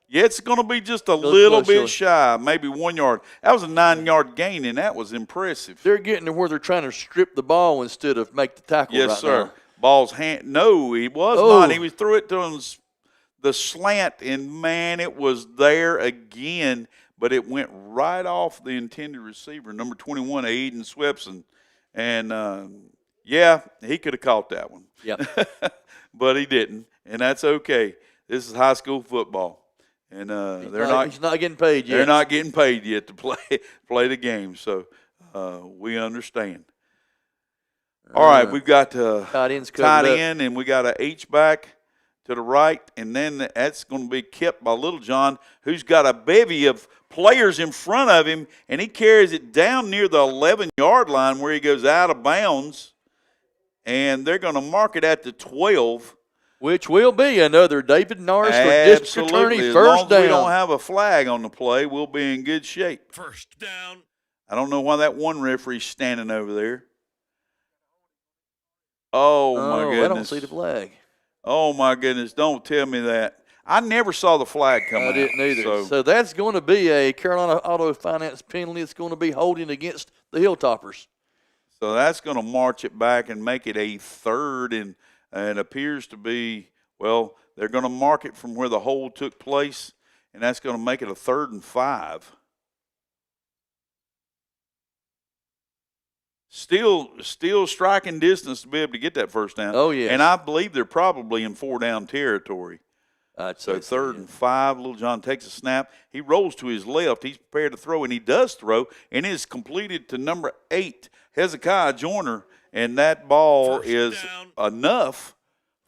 Yeah, it's going to be just a little bit shy, maybe 1 yard. That was a 9-yard gain, and that was impressive. They're getting to where they're trying to strip the ball instead of make the tackle Yes, right sir. now. Ball's hand. No, he was not. He threw it to him, the slant, and, man, it was there again, but it went right off the intended receiver, number 21, Aiden Swepson. And, yeah, he could have caught that one. Yep. But he didn't, and that's okay. This is high school football. And he's not getting paid yet. They're not getting paid yet to play the game, so we understand. All right, we've got tight end, and we got a H-back to the right, and then that's going to be kept by Little John, who's got a bevy of players in front of him, and he carries it down near the 11-yard line where he goes out of bounds, and they're going to mark it at the 12. Which will be another David Norris for district attorney, as first long as down. we don't have a flag on the play, we'll be in good shape. First down. I don't know why that one referee's standing over there. Oh, my goodness. I don't see the flag. Oh, my goodness. Don't tell me that. I never saw the flag come out. I didn't either. So that's going to be a Carolina Auto Finance penalty. It's going to be holding against the Hilltoppers. So that's going to march it back and make it a 3rd, and it appears to be, well, they're going to mark it from where the hold took place, and that's going to make it a 3rd and 5. Still striking distance to be able to get that first down. Oh, yes. And I believe they're probably in 4-down territory. So 3rd and 5, Little John takes a snap. He rolls to his left. He's prepared to throw, and he does throw, and it is completed to number 8, Hezekiah Joyner, and that ball is enough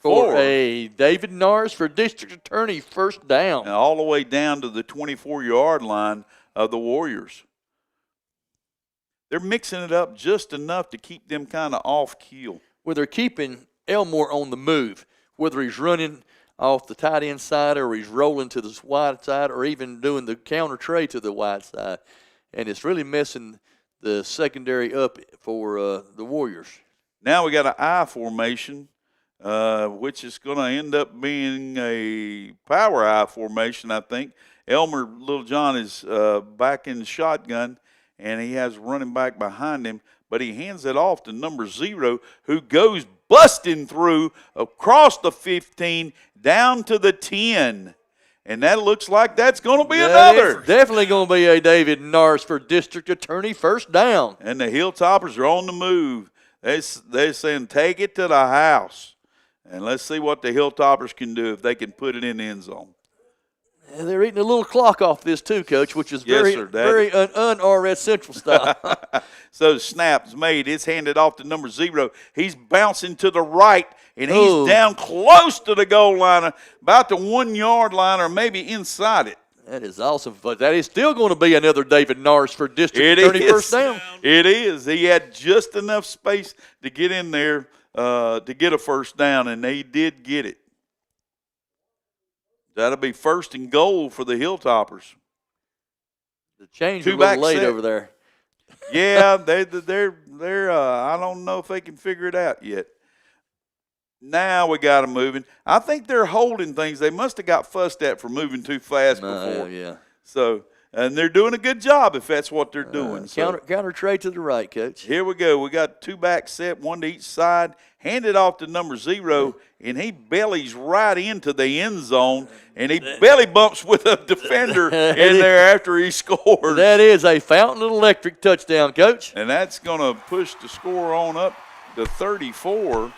for a David Norris for district attorney, first down. And all the way down to the 24-yard line of the Warriors. They're mixing it up just enough to keep them kind of off keel. Well, they're keeping Elmore on the move, whether he's running off the tight end side or he's rolling to the wide side or even doing the counter tray to the wide side. And it's really messing the secondary up for the Warriors. Now we got an I formation, which is going to end up being a power I formation, I think. Elmer Little John is back in the shotgun, and he has a running back behind him, but he hands it off to number 0, who goes busting through across the 15 down to the 10. And that looks like that's going to be another. Definitely going to be a David Norris for district attorney, first down. And the Hilltoppers are on the move. They're saying take it to the house. And let's see what the Hilltoppers can do if they can put it in the end zone. And they're eating a little clock off this too, Coach, which is very un-RS Central style. So snap's made. It's handed off to number 0. He's bouncing to the right, and he's down close to the goal line, about the 1-yard line or maybe inside it. That is awesome. But that is still going to be another David Norris for district attorney, first down. It is. He had just enough space to get in there to get a first down, and they did get it. That'll be 1st and goal for the Hilltoppers. The change Two a little back late set. over there. Yeah, they're I don't know if they can figure it out yet. Now we got them moving. I think they're holding things. They must have got fussed at for moving too fast before. Yeah. So, and they're doing a good job if that's what they're doing. Counter trade to the right, Coach. Here we go. We got two back set, one to each side. Hand it off to number 0, and he bellies right into the end zone, and he belly bumps with a defender in there after he scores. That is a Fountain Electric touchdown, Coach. And that's going to push the score on up to 34.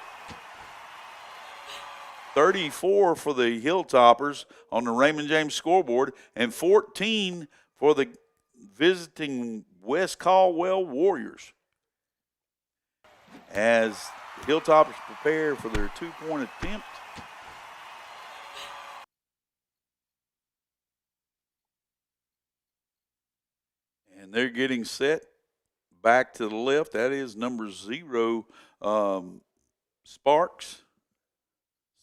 34 for the Hilltoppers on the Raymond James scoreboard, and 14 for the visiting West Caldwell Warriors. As the Hilltoppers prepare for their 2-point attempt. And they're getting set back to the left. That is number 0, Sparks.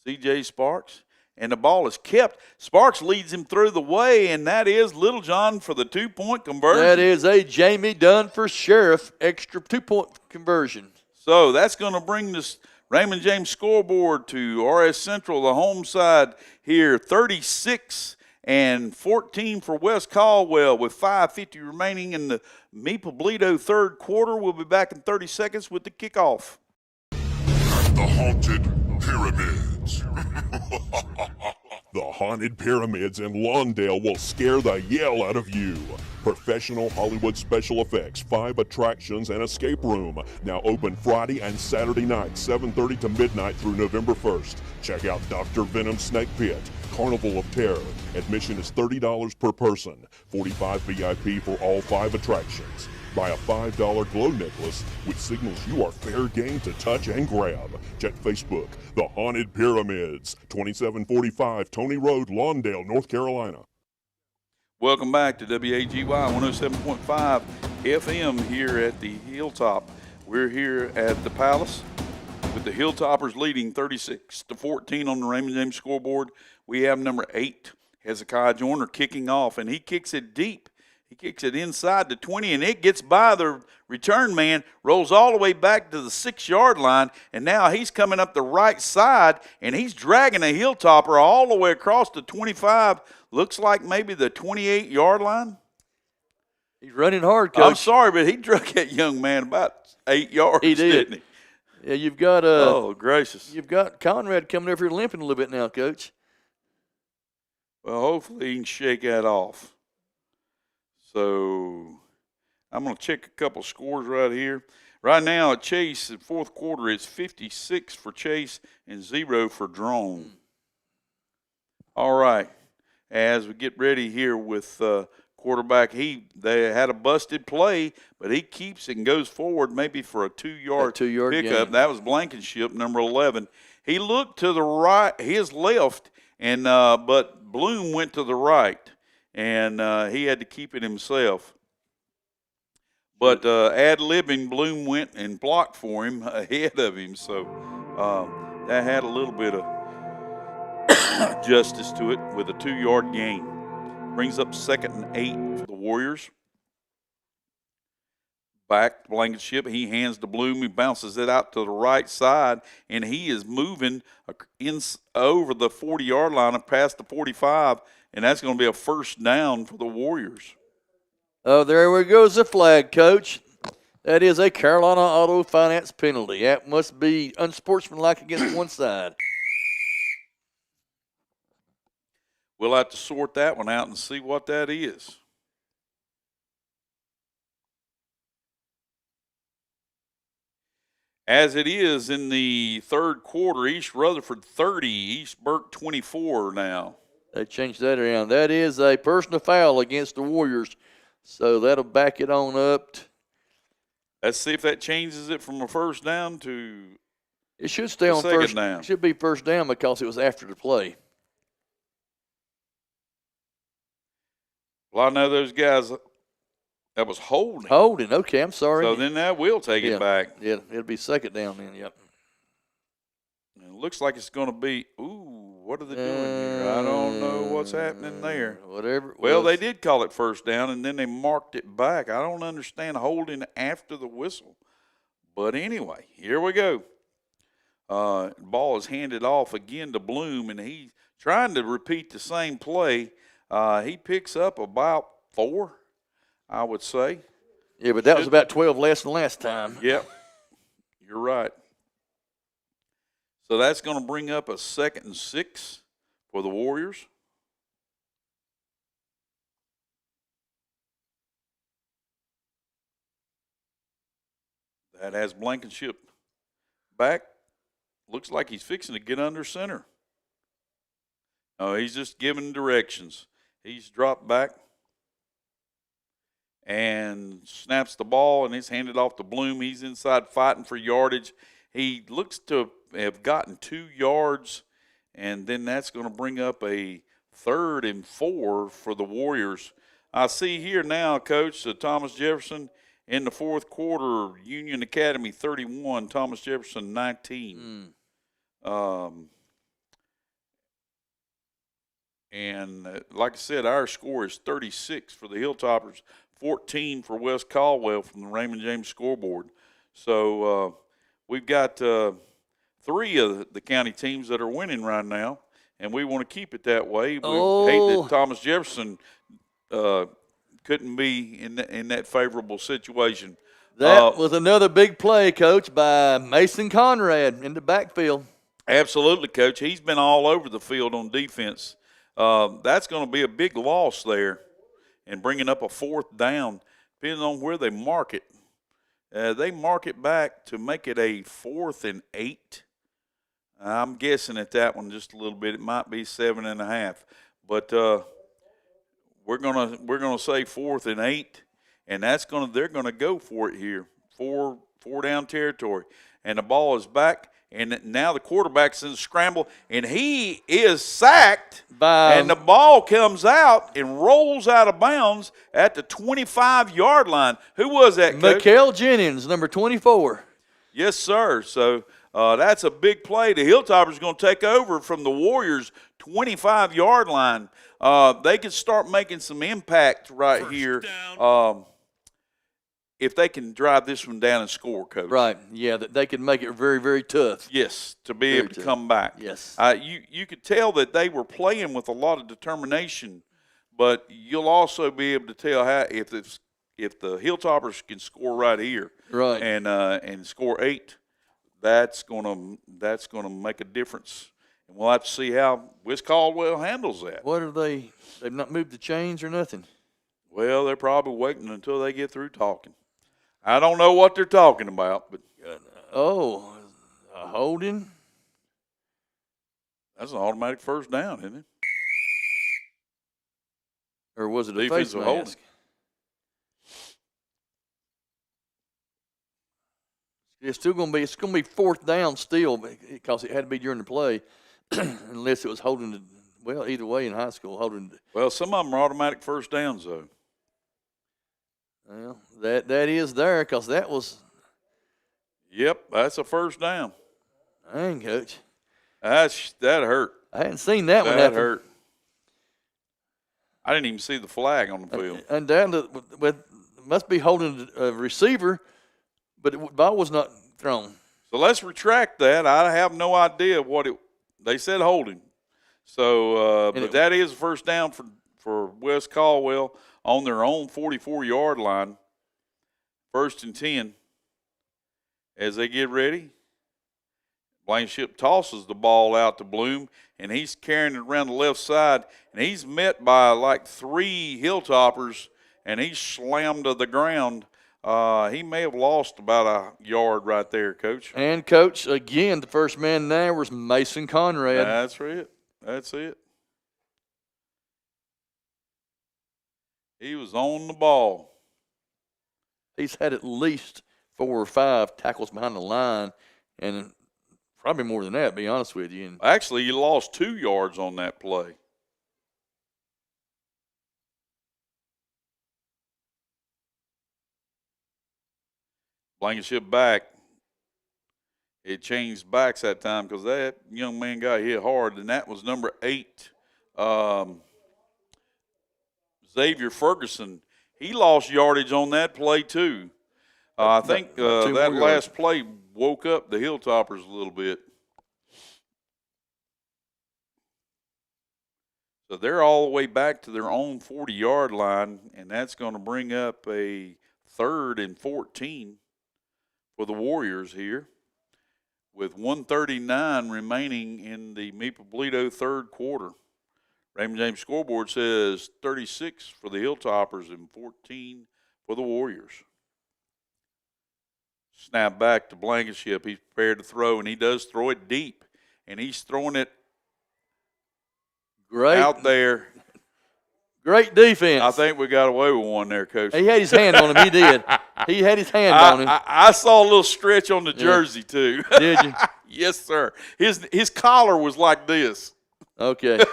C.J. Sparks. And the ball is kept. Sparks leads him through the way, and that is Little John for the 2-point conversion. That is a Jamie Dunn for Sheriff extra 2-point conversion. So that's going to bring this Raymond James scoreboard to RS Central, the home side here, 36-14 for West Caldwell with 5:50 remaining in the Meepoblito third quarter. We'll be back in 30 seconds with the kickoff. The Haunted Pyramids. The Haunted Pyramids in Lawndale will scare the yell out of you. Professional Hollywood special effects, 5 attractions, and escape room. Now open Friday and Saturday night, 7:30 to midnight through November 1st. Check out Dr. Venom's Snake Pit, Carnival of Terror. Admission is $30 per person, $45 VIP for all 5 attractions. Buy a $5 glow necklace, which signals you are fair game to touch and grab. Check Facebook, The Haunted Pyramids, 2745 Tony Road, Lawndale, North Carolina. Welcome back to WAGY 107.5 FM here at the Hilltop. We're here at the Palace with the Hilltoppers leading 36-14 on the Raymond James scoreboard. We have number 8, Hezekiah Joyner, kicking off, and he kicks it deep. He kicks it inside the 20, and it gets by the return man, rolls all the way back to the 6-yard line, and now he's coming up the right side, and he's dragging a Hilltopper all the way across the 25, looks like maybe the 28-yard line. He's running hard, Coach. I'm sorry, but he drug that young man about 8 yards, He did. didn't he? Yeah, you've got oh, gracious. You've got Conrad coming over here limping a little bit now, Coach. Well, hopefully he can shake that off. So I'm going to check a couple scores right here. Right now at Chase, in fourth quarter, it's 56 for Chase and 0 for Drone. All right. As we get ready here with quarterback, they had a busted play, but he keeps it and goes forward maybe for a 2-yard pickup. Gain. That was Blankenship, number 11. He looked to the right, his left, and but Bloom went to the right. And he had to keep it himself. But ad-libbing, Bloom went and blocked for him ahead of him. So that had a little bit of justice to it with a 2-yard gain. Brings up 2nd and 8 for the Warriors. Back to Blankenship. He hands to Bloom. He bounces it out to the right side, and he is moving over the 40-yard line and past the 45, and that's going to be a first down for the Warriors. Oh, there goes the flag, Coach. That is a Carolina Auto Finance penalty. That must be unsportsmanlike against one side. We'll have to sort that one out and see what that is. As it is in the third quarter, East Rutherford 30, East Burke 24 now. They changed that around. That is a personal foul against the Warriors, so that'll back it on up. Let's see if that changes it from a first down to it should stay on first down. It should be first down because it was after the play. Well, I know those guys. That was holding. Holding, okay, I'm sorry. So then that will take it back. Yeah, it'll be second down then, yep. And it looks like it's going to be, ooh, What are they doing here? I don't know what's happening there. Whatever. Well, they did call it first down, and then they marked it back. I don't understand holding after the whistle. But anyway, here we go. Ball is handed off again to Bloom, and he's trying to repeat the same play. He picks up about 4, I would say. Yeah, but that was about 12 less than last time. Yep, you're right. So that's going to bring up a 2nd and 6 for the Warriors. That has Blankenship back. Looks like he's fixing to get under center. No, he's just giving directions. He's dropped back and snaps the ball, and it's handed off to Bloom. He's inside fighting for yardage. He looks to have gotten 2 yards, and then that's going to bring up a 3rd and 4 for the Warriors. I see here now, Coach, Thomas Jefferson in the 4th quarter, Union Academy 31, Thomas Jefferson 19. And like I said, our score is 36 for the Hilltoppers, 14 for West Caldwell from the Raymond James scoreboard. So we've got 3 of the county teams that are winning right now, and we want to keep it that way. We hate that Thomas Jefferson couldn't be in that favorable situation. That was another big play, Coach, by Mason Conrad in the backfield. Absolutely, Coach. He's been all over the field on defense. That's going to be a big loss there, and bringing up a 4th down, depending on where they mark it. They mark it back to make it a 4th and 8. I'm guessing at that one just a little bit. It might be 7.5, but we're gonna say 4th and 8, and they're gonna go for it here. 4 down territory, and the ball is back. And now the quarterback's in the scramble, and he is sacked. And the ball comes out and rolls out of bounds at the 25-yard line. Who was that, Coach? Mikael Jennings, number 24. Yes, sir. So that's a big play. The Hilltoppers are going to take over from the Warriors' 25-yard line. They can start making some impact right here. If they can drive this one down and score, Coach. Right, yeah, they can make it very, very tough. Yes, to be able to come back. Yes. You could tell that they were playing with a lot of determination, but you'll also be able to tell how if the Hilltoppers can score right here, right, and score 8, that's gonna make a difference. And we'll have to see how West Caldwell handles that. What are they? They've not moved the chains or nothing. Well, they're probably waiting until they get through talking. I don't know what they're talking about, but a holding. That's an automatic first down, isn't it? Or was it a face mask? Holding. It's gonna be 4th down still because it had to be during the play, unless it was holding. Well, either way in high school, holding. Well, some of them are automatic first downs though. Well, that is there because that was. Yep, that's a first down. Dang, Coach. That hurt. I hadn't seen that one happen. That hurt. I didn't even see the flag on the field. And down must be holding a receiver, but the ball was not thrown. So let's retract that. I have no idea they said holding. So, but that is a first down for West Caldwell on their own 44-yard line. 1st and 10. As they get ready, Blankenship tosses the ball out to Bloom, and he's carrying it around the left side, and he's met by like 3 Hilltoppers, and he's slammed to the ground. He may have lost about a yard right there, Coach. And, Coach, again, the first man there was Mason Conrad. That's it. That's it. He was on the ball. He's had at least 4 or 5 tackles behind the line, and probably more than that, to be honest with you. And actually, you lost 2 yards on that play. Blankenship back. it changed backs that time because that young man got hit hard, and that was number 8, Xavier Ferguson. He lost yardage on that play too. I think that last play woke up the Hilltoppers a little bit. So they're all the way back to their own 40-yard line, and that's going to bring up a 3rd and 14 for the Warriors here with 1:39 remaining in the Meepo-Toledo third quarter. Raymond James scoreboard says 36 for the Hilltoppers and 14 for the Warriors. Snap back to Blankenship. He's prepared to throw, and he does throw it deep, and he's throwing it out there. Great defense. I think we got away with one there, Coach. He had his hand on him. He did. He had his hand on him. I saw a little stretch on the jersey, too. Did you? Yes, sir. His collar was like this. Okay.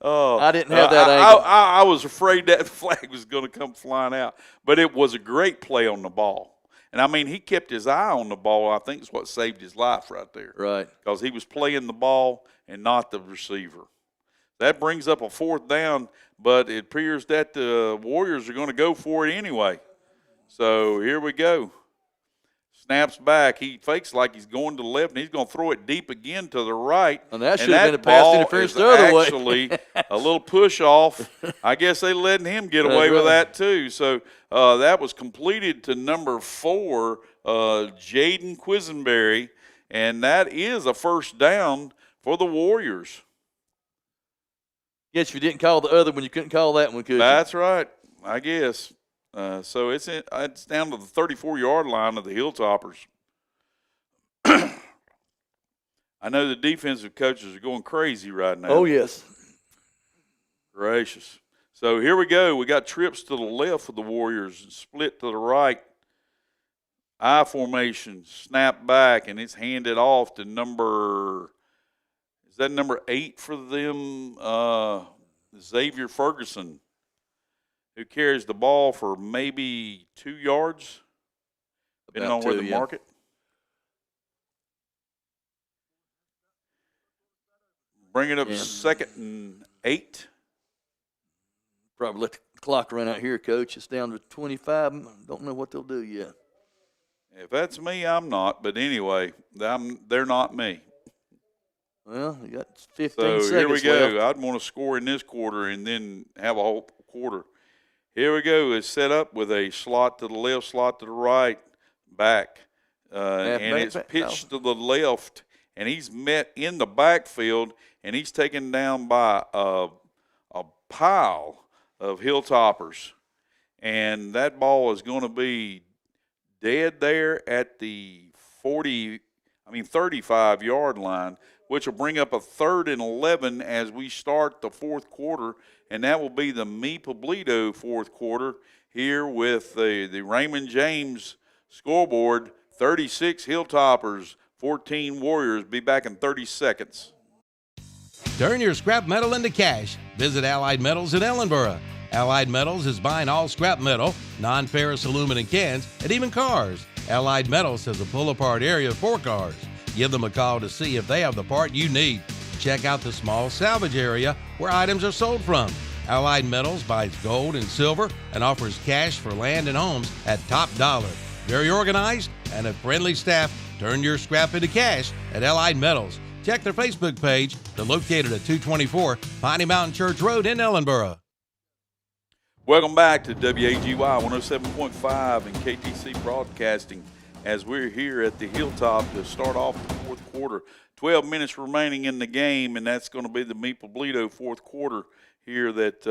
Oh, I didn't have that angle. I was afraid that flag was going to come flying out. But it was a great play on the ball. And, I mean, he kept his eye on the ball. I think is what saved his life right there. Right. Because he was playing the ball and not the receiver. That brings up a 4th down, but it appears that the Warriors are going to go for it anyway. So here we go. Snaps back. He fakes like he's going to the left, and he's going to throw it deep again to the right. And that should have been a pass interference the other way. Actually, a little push off. I guess they letting him get away with that too. So that was completed to number 4, Jaden Quisenberry, and that is a 1st down for the Warriors. Guess if you didn't call the other one, you couldn't call that one, could you? That's right, I guess. So it's down to the 34-yard line of the Hilltoppers. I know the defensive coaches are going crazy right now. Oh, yes. Gracious. So here we go. We got trips to the left for the Warriors and split to the right. I formation, snap back, and it's handed off to number 8 for them? Xavier Ferguson, who carries the ball for maybe 2 yards, depending on where they mark it. Bring it up 2nd and 8. Probably let the clock run out here, Coach. It's down to 25. Don't know what they'll do yet. If that's me, I'm not. But anyway, they're not me. Well, you got 15 seconds So here we go. left. I'd want to score in this quarter and then have a whole quarter. Here we go. It's set up with a slot to the left, slot to the right, back. And it's pitched to the left, and he's met in the backfield, and he's taken down by a pile of Hilltoppers. And that ball is going to be dead there at the 35-yard line, which will bring up a 3rd and 11 as we start the 4th quarter, and that will be the Meepo-Toledo 4th quarter here with the Raymond James scoreboard, 36 Hilltoppers, 14 Warriors. Be back in 30 seconds. Turn your scrap metal into cash. Visit Allied Metals in Ellenboro. Allied Metals is buying all scrap metal, non-ferrous aluminum cans, and even cars. Allied Metals has a pull-apart area for cars. Give them a call to see if they have the part you need. Check out the small salvage area where items are sold from. Allied Metals buys gold and silver and offers cash for land and homes at top dollar. Very organized and a friendly staff. Turn your scrap into cash at Allied Metals. Check their Facebook page. They're located at 224 Piney Mountain Church Road in Ellenboro. Welcome back to WAGY 107.5 and KTC Broadcasting as we're here at the Hilltop to start off the 4th quarter. 12 minutes remaining in the game, and that's going to be the Meepo-Toledo 4th quarter here that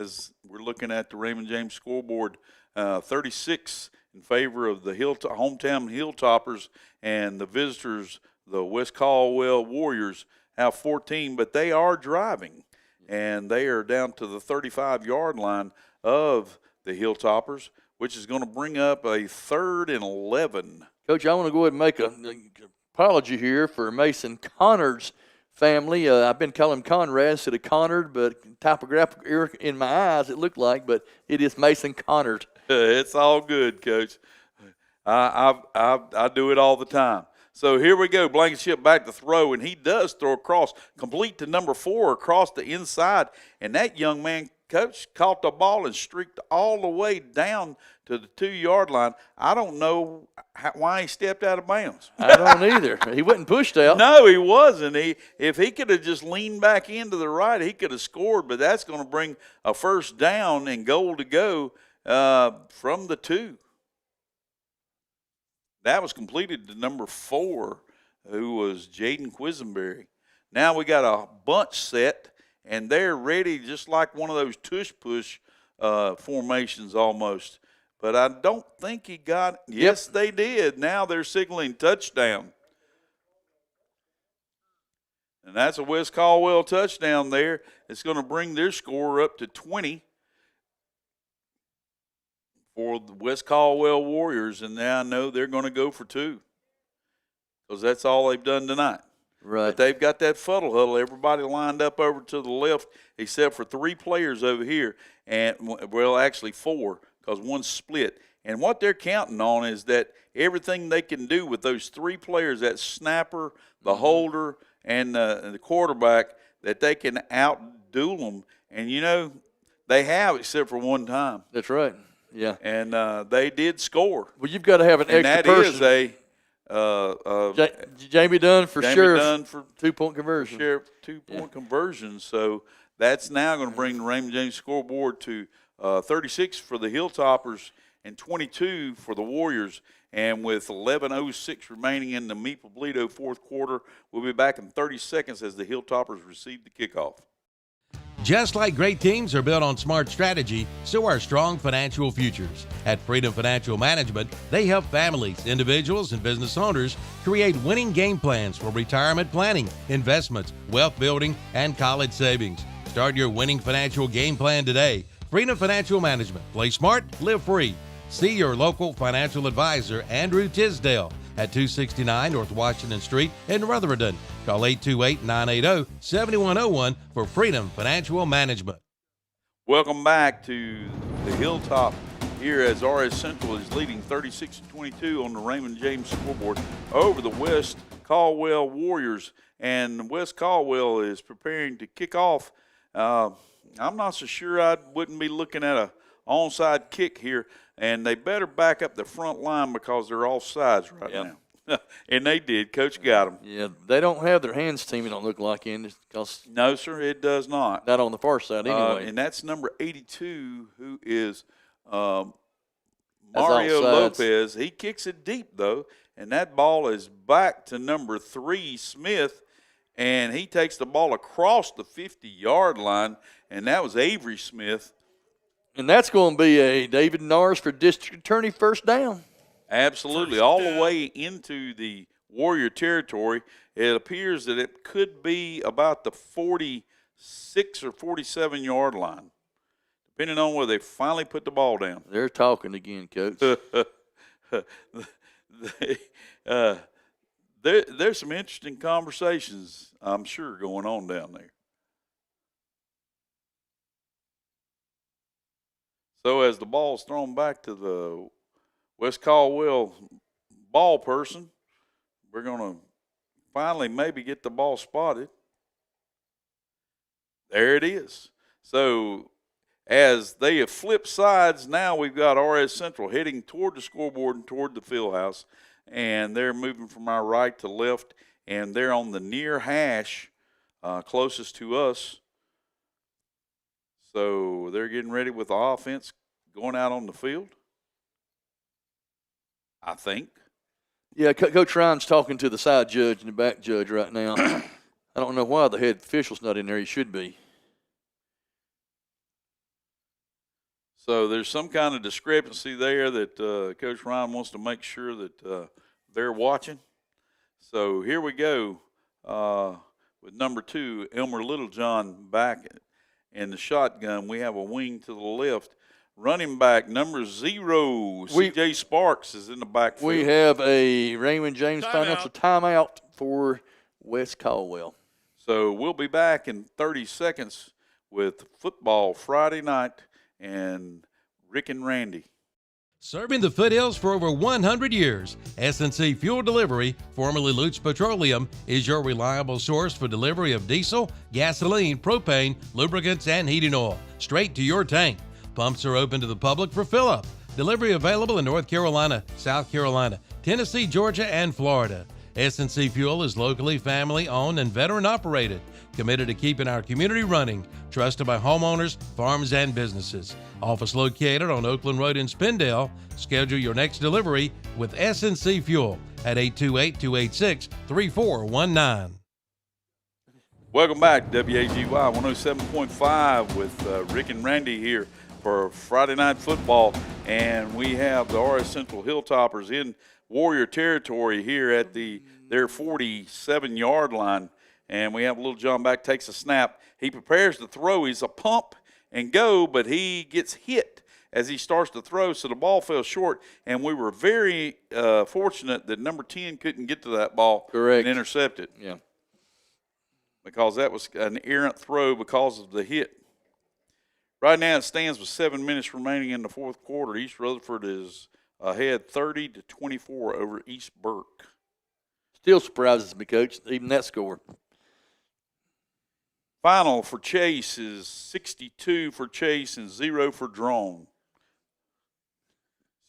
as we're looking at the Raymond James scoreboard, 36 in favor of the hometown Hilltoppers, and the visitors, the West Caldwell Warriors, have 14, but they are driving. And they are down to the 35-yard line of the Hilltoppers, which is going to bring up a 3rd and 11. Coach, I want to go ahead and make an apology here for Mason Connard's family. I've been calling him Conrad instead of Connard, but typographical error in my eyes it looked like, but it is Mason Connard. It's all good, Coach. I do it all the time. So here we go. Blankenship back to throw, and he does throw across, complete to number 4 across the inside. And that young man, Coach, caught the ball and streaked all the way down to the 2-yard line. I don't know why he stepped out of bounds. I don't either. He wasn't pushed out. No, he wasn't. If he could have just leaned back into the right, he could have scored. But that's going to bring a first down and goal to go from the 2. That was completed to number 4, who was Jaden Quisenberry. Now we got a bunch set, and they're ready just like one of those tush-push formations almost. But I don't think he got it. Yes, they did. Now they're signaling touchdown. And that's a West Caldwell touchdown there. It's going to bring their score up to 20. For the West Caldwell Warriors, and now I know they're going to go for 2 because that's all they've done tonight. Right. But they've got that fuddle huddle. Everybody lined up over to the left except for 3 players over here, and well, actually 4 because one's split. And what they're counting on is that everything they can do with those 3 players, that snapper, the holder, and the quarterback, that they can out-duel them. And, you know, they have except for one time. That's right. Yeah, and they did score. Well, you've got to have an extra person. And that is Jamie Dunn for Jamie Dunn for 2-point conversion. Sheriff 2-point conversion. So that's now going to bring the Raymond James scoreboard to 36 for the Hilltoppers and 22 for the Warriors. And with 11:06 remaining in the Meet Poblito fourth quarter, we'll be back in 30 seconds as the Hilltoppers receive the kickoff. Just like great teams are built on smart strategy, so are strong financial futures. At Freedom Financial Management, they help families, individuals, and business owners create winning game plans for retirement planning, investments, wealth building, and college savings. Start your winning financial game plan today. Freedom Financial Management. Play smart, live free. See your local financial advisor, Andrew Tisdale, at 269 North Washington Street in Rutherford. Call 828-980-7101 for Freedom Financial Management. Welcome back to the Hilltop here as RS Central is leading 36-22 on the Raymond James scoreboard over the West Caldwell Warriors. And West Caldwell is preparing to kick off. I'm not so sure I wouldn't be looking at a onside kick here. And they better back up the front line because they're off sides right now. And they did. Coach got them. Yeah, they don't have their hands team, it don't look like, in. No, sir, it does not. Not on the far side anyway. And that's number 82, who is Mario Lopez. He kicks it deep, though, and that ball is back to number 3, Smith, and he takes the ball across the 50-yard line, and that was Avery Smith. And that's going to be a David Norris for district attorney first down. Absolutely, all the way into the Warrior territory. It appears that it could be about the 46 or 47-yard line, depending on where they finally put the ball down. They're talking again, Coach. There's some interesting conversations, I'm sure, going on down there. So as the ball's thrown back to the West Caldwell ball person, we're going to finally maybe get the ball spotted. There it is. So as they have flipped sides, now we've got RS Central heading toward the scoreboard and toward the field house, and they're moving from our right to left, and they're on the near hash closest to us. So they're getting ready with the offense going out on the field, I think. Yeah, Coach Ryan's talking to the side judge and the back judge right now. I don't know why the head official's not in there. He should be. So there's some kind of discrepancy there that Coach Ryan wants to make sure that they're watching. So here we go with number 2, Elmer Littlejohn back in the shotgun. We have a wing to the left. Running back number 0, C.J. Sparks is in the backfield. We have a Raymond James financial timeout for West Caldwell. So we'll be back in 30 seconds with football Friday night and Rick and Randy. Serving the foothills for over 100 years, S&C Fuel Delivery, formerly Lutz Petroleum, is your reliable source for delivery of diesel, gasoline, propane, lubricants, and heating oil, straight to your tank. Pumps are open to the public for fill-up. Delivery available in North Carolina, South Carolina, Tennessee, Georgia, and Florida. S&C Fuel is locally family-owned and veteran-operated, committed to keeping our community running, trusted by homeowners, farms, and businesses. Office located on Oakland Road in Spindale. Schedule your next delivery with S&C Fuel at 828-286-3419. Welcome back to WAGY 107.5 with Rick and Randy here for Friday Night Football. And we have the RS Central Hilltoppers in Warrior territory here at their 47-yard line. And we have Little John back, takes a snap. He prepares to throw. He's a pump and go, but he gets hit as he starts to throw, so the ball fell short. And we were very fortunate that number 10 couldn't get to that ball and intercept it. Yeah. Because that was an errant throw because of the hit. Right now it stands with 7 minutes remaining in the fourth quarter. East Rutherford is ahead 30-24 over East Burke. Still surprises me, Coach, even that score. Final for Chase is 62 for Chase and 0 for Drone.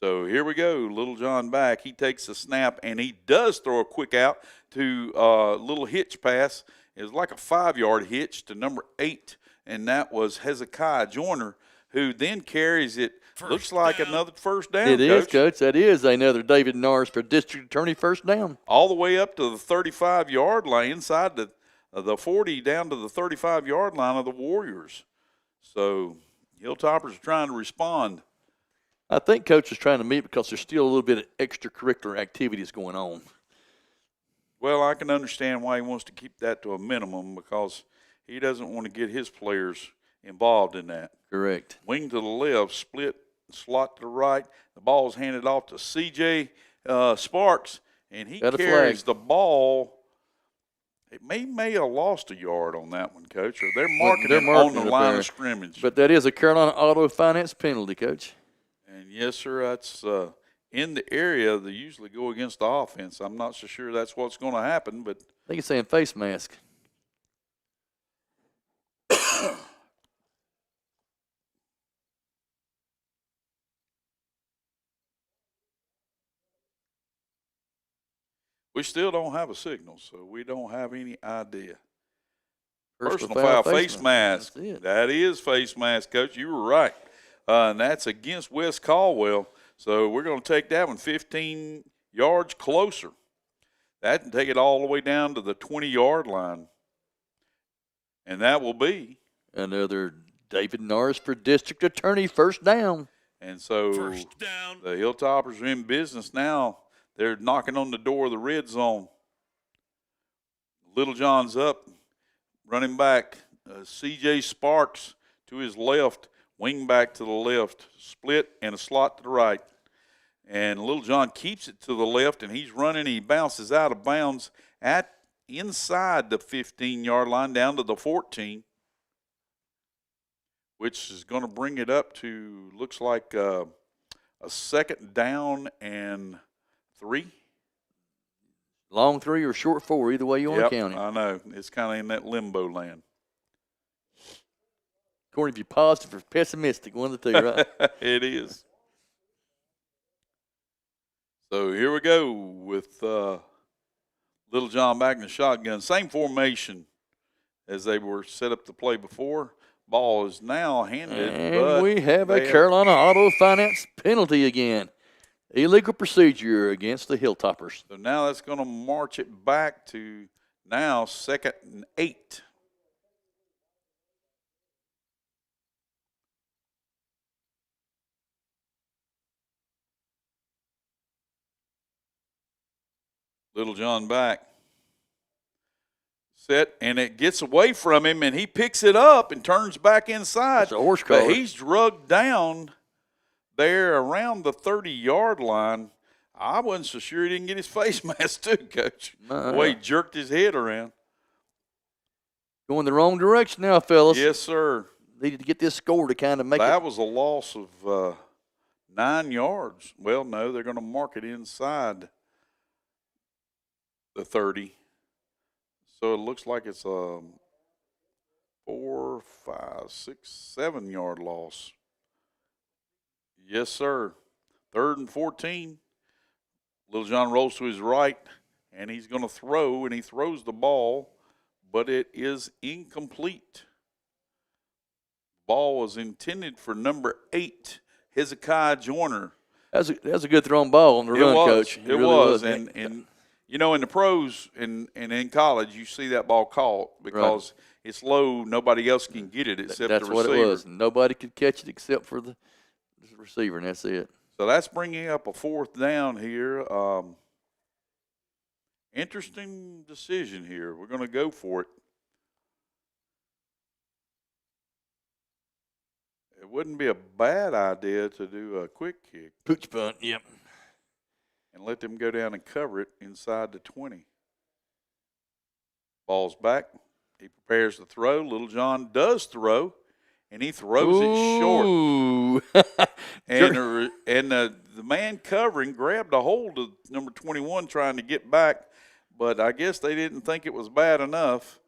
So here we go. Little John back. He takes the snap, and he does throw a quick out to a little hitch pass. It was like a 5-yard hitch to number 8, and that was Hezekiah Joyner, who then carries it. Looks like another first down, It is, Coach. That is another David Norris for District Attorney first down. All the way up to the 35-yard line, inside the 40 down to the 35-yard line of the Warriors. So Hilltoppers are trying to respond. I think Coach is trying to meet because there's still a little bit of extracurricular activities going on. Well, I can understand why he wants to keep that to a minimum because he doesn't want to get his players involved in that. Correct. Wing to the left, split, slot to the right. The ball is handed off to C.J. Sparks, and he carries the ball. It may have lost a yard on that one, Coach, or they're marking it on the line of scrimmage. But that is a Carolina Auto Finance penalty, Coach. And, yes, sir, that's in the area they usually go against the offense. I'm not so sure that's what's going to happen, but I think it's saying face mask. we still don't have a signal, so we don't have any idea. Personal Personal foul, face face mask. That's it. That is face mask, Coach. You were right. And that's against West Caldwell. So we're going to take that one 15 yards closer. That can take it all the way down to the 20-yard line. And that will be another David Norris for District Attorney first down. And so the Hilltoppers are in business now. They're knocking on the door of the red zone. Little John's up, running back. C.J. Sparks to his left, wing back to the left, split and a slot to the right. And Little John keeps it to the left, and he's running. He bounces out of bounds at inside the 15-yard line down to the 14, which is going to bring it up to, looks like a second down and 3. Long 3 or short 4, either way you want to count it. I know. It's kind of in that limbo land. According to you, positive or pessimistic, one of the two, right? It is. So here we go with Little John back in the shotgun. Same formation as they were set up to play before. Ball is now handed. And we have a Carolina Auto Finance penalty again. Illegal procedure against the Hilltoppers. So now that's going to march it back to now 2nd and 8. Little John back. Set, and it gets away from him, and he picks it up and turns back inside. It's a horse collar. But he's drugged down there around the 30-yard line. I wasn't so sure he didn't get his face mask too, Coach. The way he jerked his head around. Going the wrong direction now, fellas. Yes, sir. Needed to get this score to kind of make it. That was a loss of 9 yards. Well, no, they're going to mark it inside the 30. So it looks like it's a 4, 5, 6, 7 yard loss. Yes, sir. 3rd and 14. Little John rolls to his right, and he's going to throw, and he throws the ball, but it is incomplete. Ball was intended for number 8, Hezekiah Joyner. That's a good thrown ball on the run, Coach. It really was. And you know, in the pros and in college, you see that ball caught because it's low. Nobody else can get it except the receiver. That's what it was. Nobody could catch it except for the receiver, and that's it. So that's bringing up a 4th down here. Interesting decision here. We're going to go for it. It wouldn't be a bad idea to do a quick kick. Pooch punt, yep. And let them go down and cover it inside the 20. Ball's back. He prepares to throw. Little John does throw, and he throws it short. and the man covering grabbed a hold of number 21 trying to get back, but I guess they didn't think it was bad enough.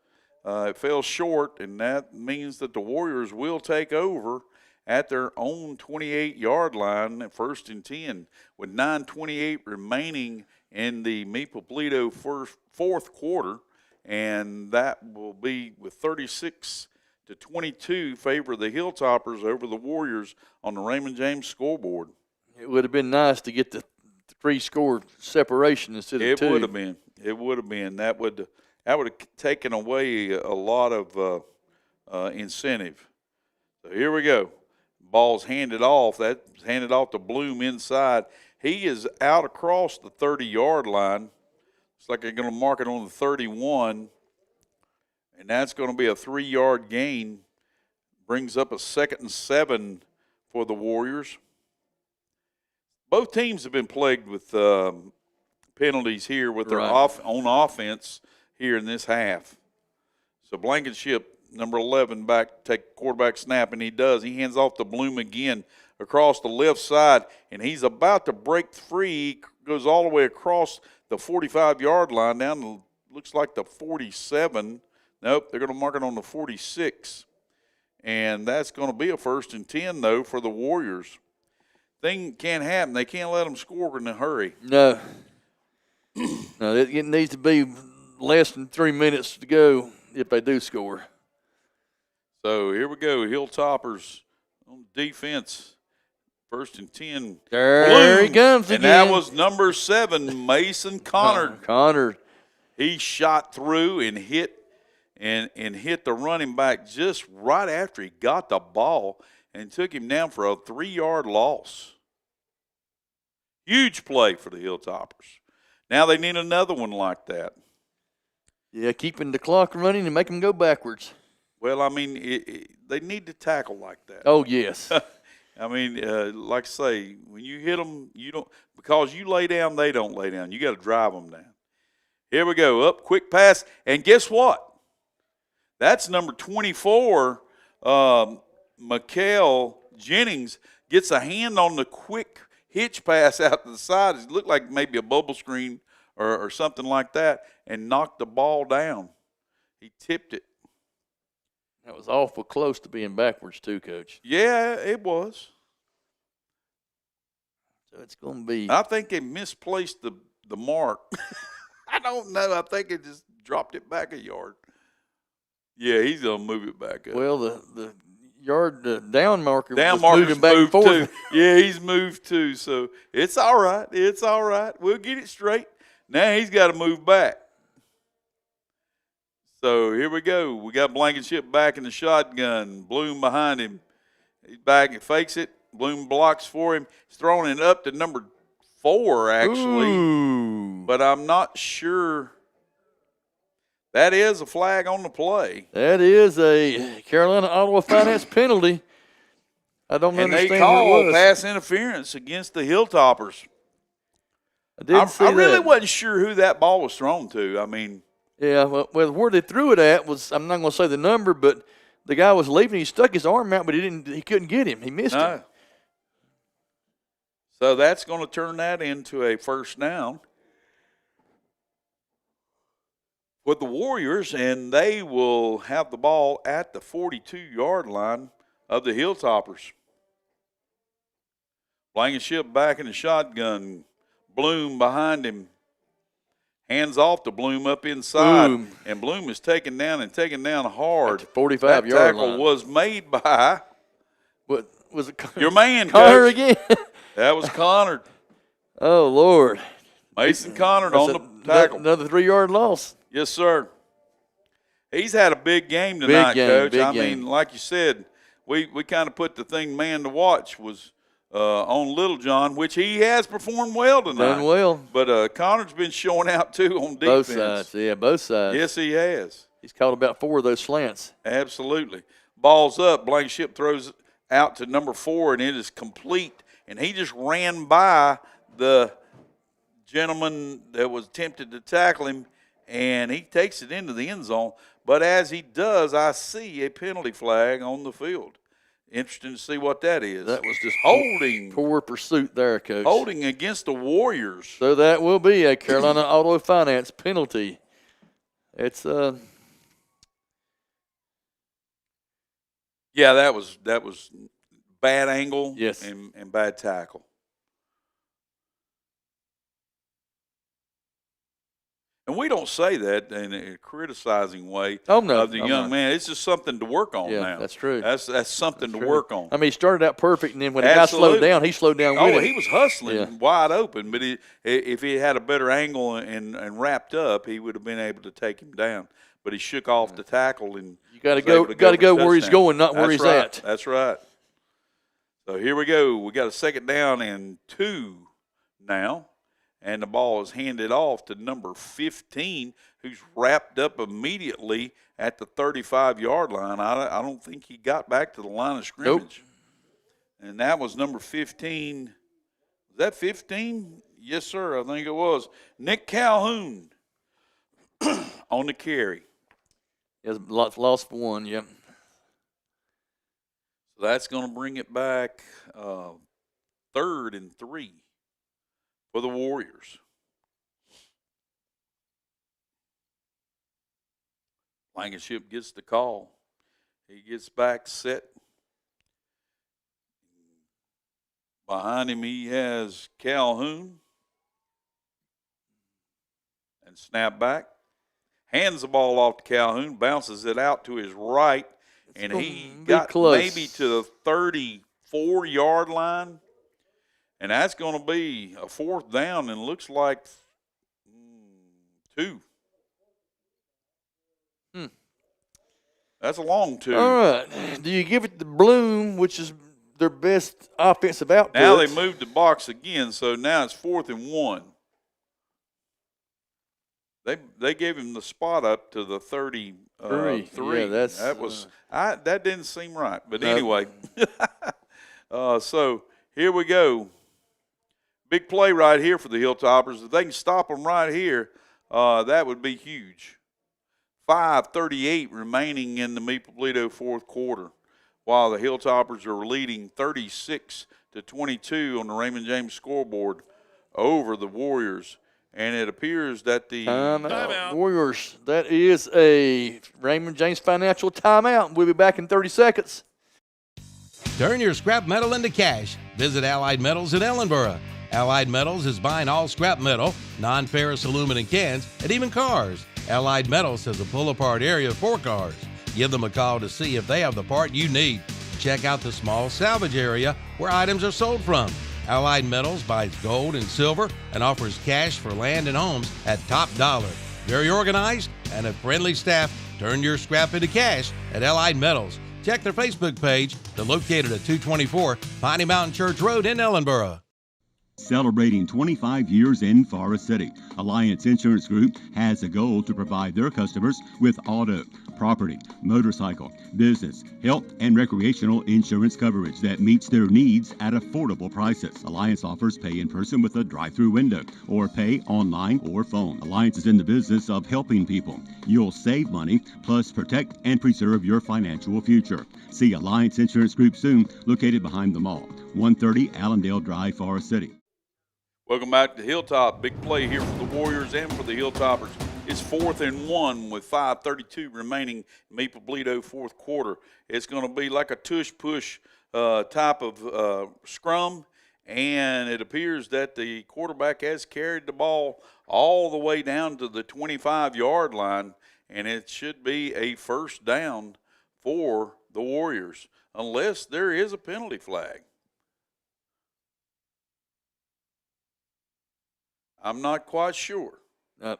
It fell short, and that means that the Warriors will take over at their own 28-yard line at 1st and 10 with 9:28 remaining in the Maple Polito fourth quarter, and that will be with 36-22 favor of the Hilltoppers over the Warriors on the Raymond James scoreboard. It would have been nice to get the 3-score separation instead of 2. It would have been. It would have been. That would have taken away a lot of incentive. So here we go. Ball's handed off. That's handed off to Bloom inside. He is out across the 30-yard line. Looks like they're going to mark it on the 31. And that's going to be a 3-yard gain. Brings up a 2nd and 7 for the Warriors. Both teams have been plagued with penalties here with their own offense here in this half. So Blankenship, number 11, back, take quarterback snap, and he does. He hands off to Bloom again across the left side, and he's about to break free. Goes all the way across the 45-yard line down to, looks like the 47. Nope, they're going to mark it on the 46. And that's going to be a 1st and 10, though, for the Warriors. Thing can't happen. They can't let them score in a hurry. No. No, it needs to be less than 3 minutes to go if they do score. So here we go. Hilltoppers on defense. 1st and 10. There Bloom. he comes again. And that was number 7, Mason Connor. Connor. He shot through and hit the running back just right after he got the ball and took him down for a 3-yard loss. Huge play for the Hilltoppers. Now they need another one like that. Yeah, keeping the clock running and making them go backwards. Well, I mean, they need to tackle like that. Oh, yes. I mean, like I say, when you hit them, you don't, because you lay down, they don't lay down. You got to drive them down. Here we go, up, quick pass, and guess what? That's number 24, Mikael Jennings gets a hand on the quick hitch pass out to the side. It looked like maybe a bubble screen or something like that, and knocked the ball down. He tipped it. That was awful close to being backwards too, Coach. Yeah, it was. So it's going to be. I think they misplaced the mark. I don't know. I think it just dropped it back a yard. Yeah, he's going to move it back up. Well, the yard down marker was moving back and forth. Too. Yeah, he's moved too. So it's all right. It's all right. We'll get it straight. Now he's got to move back. So here we go. We got Blankenship back in the shotgun. Bloom behind him. He's back and fakes it. Bloom blocks for him. He's throwing it up to number 4, actually. Ooh. But I'm not sure. That is a flag on the play. That is a Carolina Ottawa Finance penalty. I don't understand what it was. And they call pass interference against the Hilltoppers. I really wasn't sure who that ball was thrown to. I mean. Yeah, well, where they threw it at was, I'm not going to say the number, but the guy was leaving. He stuck his arm out, but he couldn't get him. He missed him. So that's going to turn that into a first down with the Warriors, and they will have the ball at the 42-yard line of the Hilltoppers. Blankenship back in the shotgun. Bloom behind him. Hands off to Bloom up inside. Bloom. And Bloom is taken down hard. 45-yard that tackle line. was made by what was it? Your man, Connor Coach. again. That was Connor. Oh, Lord. Mason Connor That's on the tackle. Another 3-yard loss. Yes, sir. He's had a big game tonight, Coach. Big I game. mean, like you said, we kind of put the thing man to watch was on Little John, which he has performed well tonight. Done well. But Connor's been showing out, too, on defense. Both sides. Yeah, both sides. Yes, he has. He's caught about 4 of those slants. Absolutely. Ball's up. Blankenship throws out to number 4, and it is complete. And he just ran by the gentleman that was tempted to tackle him, and he takes it into the end zone. But as he does, I see a penalty flag on the field. Interesting to see what that is. That was just holding. Poor pursuit there, Coach. Holding against the Warriors. So that will be a Carolina Auto Finance penalty. It's Yeah, that was bad angle. Yes. and bad tackle. And we don't say that in a criticizing way of the young man. It's just something to work on now. That's true. That's something to work on. I mean, he started out perfect, and then when he got slowed down, he slowed down with it. He was hustling wide open, but if he had a better angle and wrapped up, he would have been able to take him down. But he shook off the tackle, and you got to go where he's going, not where he's at. That's right. So here we go. We got a second down and 2 now. And the ball is handed off to number 15, who's wrapped up immediately at the 35-yard line. I don't think he got back to the line of scrimmage. Nope. And that was number 15. Was that 15? Yes, sir, I think it was. Nick Calhoun on the carry. He lost 1, yep. So that's going to bring it back 3rd and 3. For the Warriors. Blankenship gets the call. He gets back set. Behind him he has Calhoun. And snap back. Hands the ball off to Calhoun. Bounces it out to his right. And he got close. Maybe to the 34-yard line. And that's going to be a 4th down, and looks like 2. That's a long 2. All right. Do you give it to Bloom, which is their best offensive output? Now they moved the box again, so now it's 4th and 1. They gave him the spot up to the 33. Yeah, that didn't seem right, but anyway. So here we go. Big play right here for the Hilltoppers. If they can stop them right here, that would be huge. 5:38 remaining in the Meade Poblito 4th quarter, while the Hilltoppers are leading 36-22 on the Raymond James scoreboard over the Warriors. And it appears that the Warriors, that is a Raymond James Financial timeout. We'll be back in 30 seconds. Turn your scrap metal into cash. Visit Allied Metals in Ellenboro. Allied Metals is buying all scrap metal, non-ferrous aluminum cans, and even cars. Allied Metals has a pull-apart area for cars. Give them a call to see if they have the part you need. Check out the small salvage area where items are sold from. Allied Metals buys gold and silver and offers cash for land and homes at top dollar. Very organized and a friendly staff. Turn your scrap into cash at Allied Metals. Check their Facebook page. They're located at 224 Piney Mountain Church Road in Ellenboro. Celebrating 25 years in Forest City, Alliance Insurance Group has a goal to provide their customers with auto, property, motorcycle, business, health, and recreational insurance coverage that meets their needs at affordable prices. Alliance offers pay in person with a drive-through window or pay online or phone. Alliance is in the business of helping people. You'll save money, plus protect and preserve your financial future. See Alliance Insurance Group soon, located behind the mall, 130 Allendale Drive, Forest City. Welcome back to Hilltop. Big play here for the Warriors and for the Hilltoppers. It's 4th and 1 with 5:32 remaining Maple Bledo fourth quarter. It's going to be like a tush-push type of scrum, and it appears that the quarterback has carried the ball all the way down to the 25-yard line, and it should be a first down for the Warriors, unless there is a penalty flag. I'm not quite sure.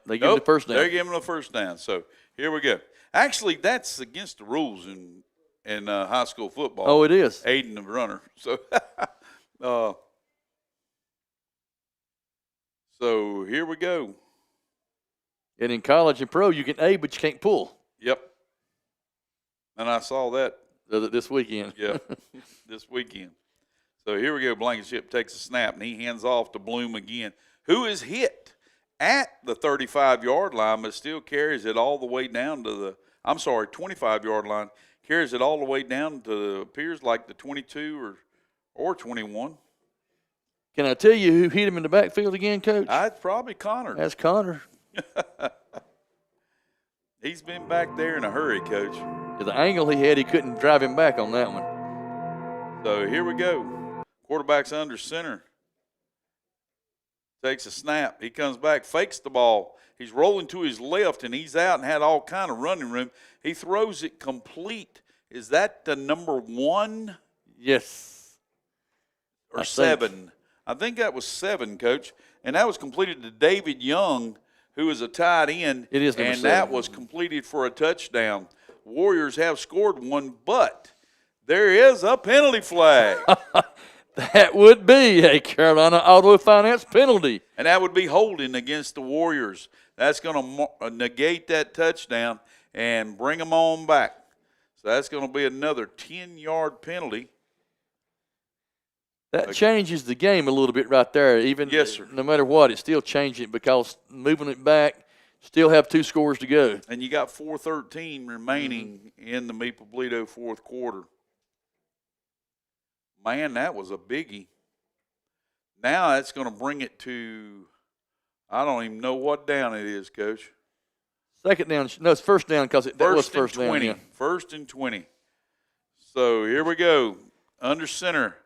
They give him the first down. They're giving him the first down. So here we go. Actually, that's against the rules in high school football. Oh, it is. Aiding the runner. So, so here we go. And in college and pro, you can aid, but you can't pull. Yep. And I saw that this weekend. Yeah, this weekend. So here we go. Blankenship takes a snap, and he hands off to Bloom again, who is hit at the 35-yard line, but still carries it all the way down to the, 25-yard line, carries it all the way down to, appears like the 22 or 21. Can I tell you who hit him in the backfield again, Coach? It's probably Connor. That's Connor. He's been back there in a hurry, Coach. The angle he had, he couldn't drive him back on that one. So here we go. Quarterback's under center. Takes a snap. He comes back, fakes the ball. He's rolling to his left, and he's out and had all kind of running room. He throws it complete. Is that the number 1? Yes. Or 7? I think that was 7, Coach. And that was completed to David Young, who is a tight end. It is number 7. And that was completed for a touchdown. Warriors have scored one, but there is a penalty flag. That would be a Carolina Auto Finance penalty. And that would be holding against the Warriors. That's going to negate that touchdown and bring them on back. So that's going to be another 10-yard penalty. That changes the game a little bit right there. Even yes, sir. No matter what, it still changes it because moving it back, still have 2 scores to go. And you got 4:13 remaining in the Maple Bledo fourth quarter. Man, that was a biggie. Now that's going to bring it to, I don't even know what down it is, Coach. Second down. No, it's first down because that was first down. 20. Yeah. 1st and 20. So here we go. Under center.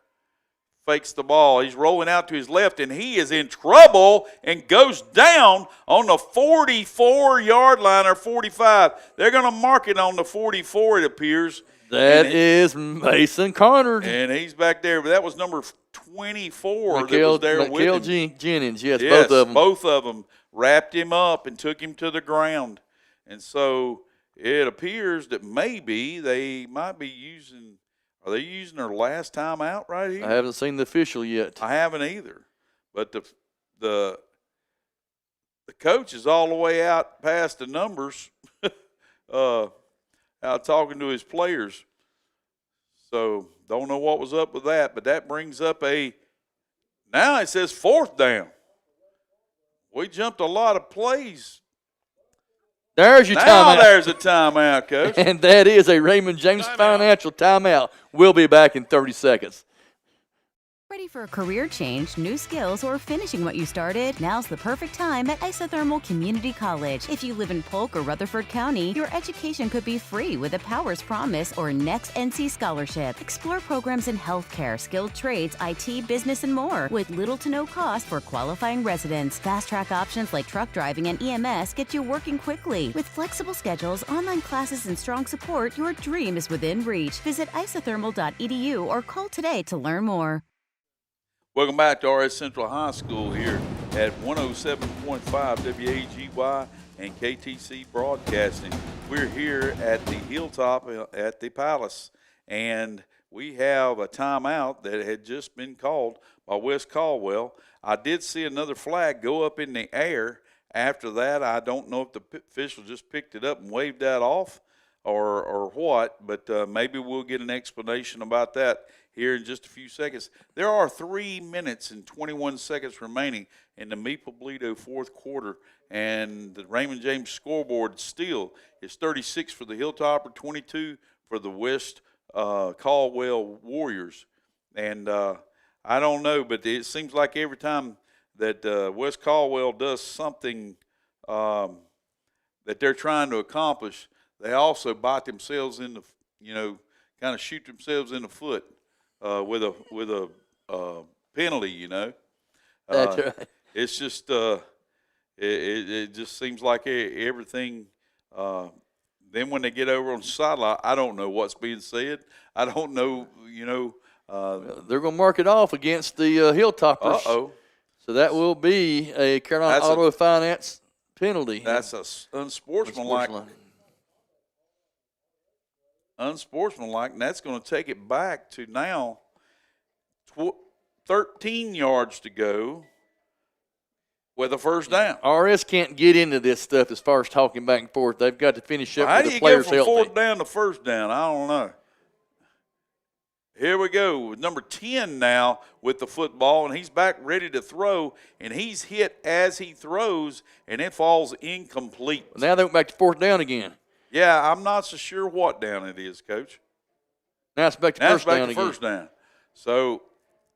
Fakes the ball. He's rolling out to his left, and he is in trouble and goes down on the 44-yard line or 45. They're going to mark it on the 44, it appears. That is Mason Connor. And he's back there, but that was number 24 that was there with him. Jennings, yes, both of them. Both of them wrapped him up and took him to the ground. And so it appears that maybe they might be using – are they using their last time out right here? I haven't seen the official yet. I haven't either. But the coach is all the way out past the numbers out talking to his players. So don't know what was up with that, but that brings up now it says 4th down. We jumped a lot of plays. There's your timeout. Now there's a timeout, Coach. And that is a Raymond James Financial timeout. We'll be back in 30 seconds. Ready for a career change, new skills, or finishing what you started? Now's the perfect time at Isothermal Community College. If you live in Polk or Rutherford County, your education could be free with a Powers Promise or Next NC Scholarship. Explore programs in healthcare, skilled trades, IT, business, and more with little to no cost for qualifying residents. Fast-track options like truck driving and EMS get you working quickly. With flexible schedules, online classes, and strong support, your dream is within reach. Visit isothermal.edu or call today to learn more. Welcome back to RS Central High School here at 107.5 WAGY and KTC Broadcasting. We're here at the Hilltop at the Palace, and we have a timeout that had just been called by Wes Caldwell. I did see another flag go up in the air after that, I don't know if the official just picked it up and waved that off or what, but maybe we'll get an explanation about that here in just a few seconds. There are 3 minutes and 21 seconds remaining in the Meeple-Bledo fourth quarter, and the Raymond James scoreboard still is 36 for the Hilltopper, 22 for the West Caldwell Warriors. And I don't know, but it seems like every time that West Caldwell does something that they're trying to accomplish, they also bite themselves in the, kind of shoot themselves in the foot with a penalty. That's right. It's just it just seems like everything. Then when they get over on the sideline, I don't know what's being said. I don't know. They're going to mark it off against the Hilltoppers. Uh-oh. So that will be a Carolina Auto Finance penalty. That's a unsportsmanlike, and that's going to take it back to now 13 yards to go with a first down. RS can't get into this stuff as far as talking back and forth. They've got to finish up with the players healthy. How do you go from fourth down to first down? I don't know. Here we go with number 10 now with the football, and he's back ready to throw, and he's hit as he throws, and it falls incomplete. Now they went back to fourth down again. Yeah, I'm not so sure what down it is, Coach. Now it's back to first down again. First down. So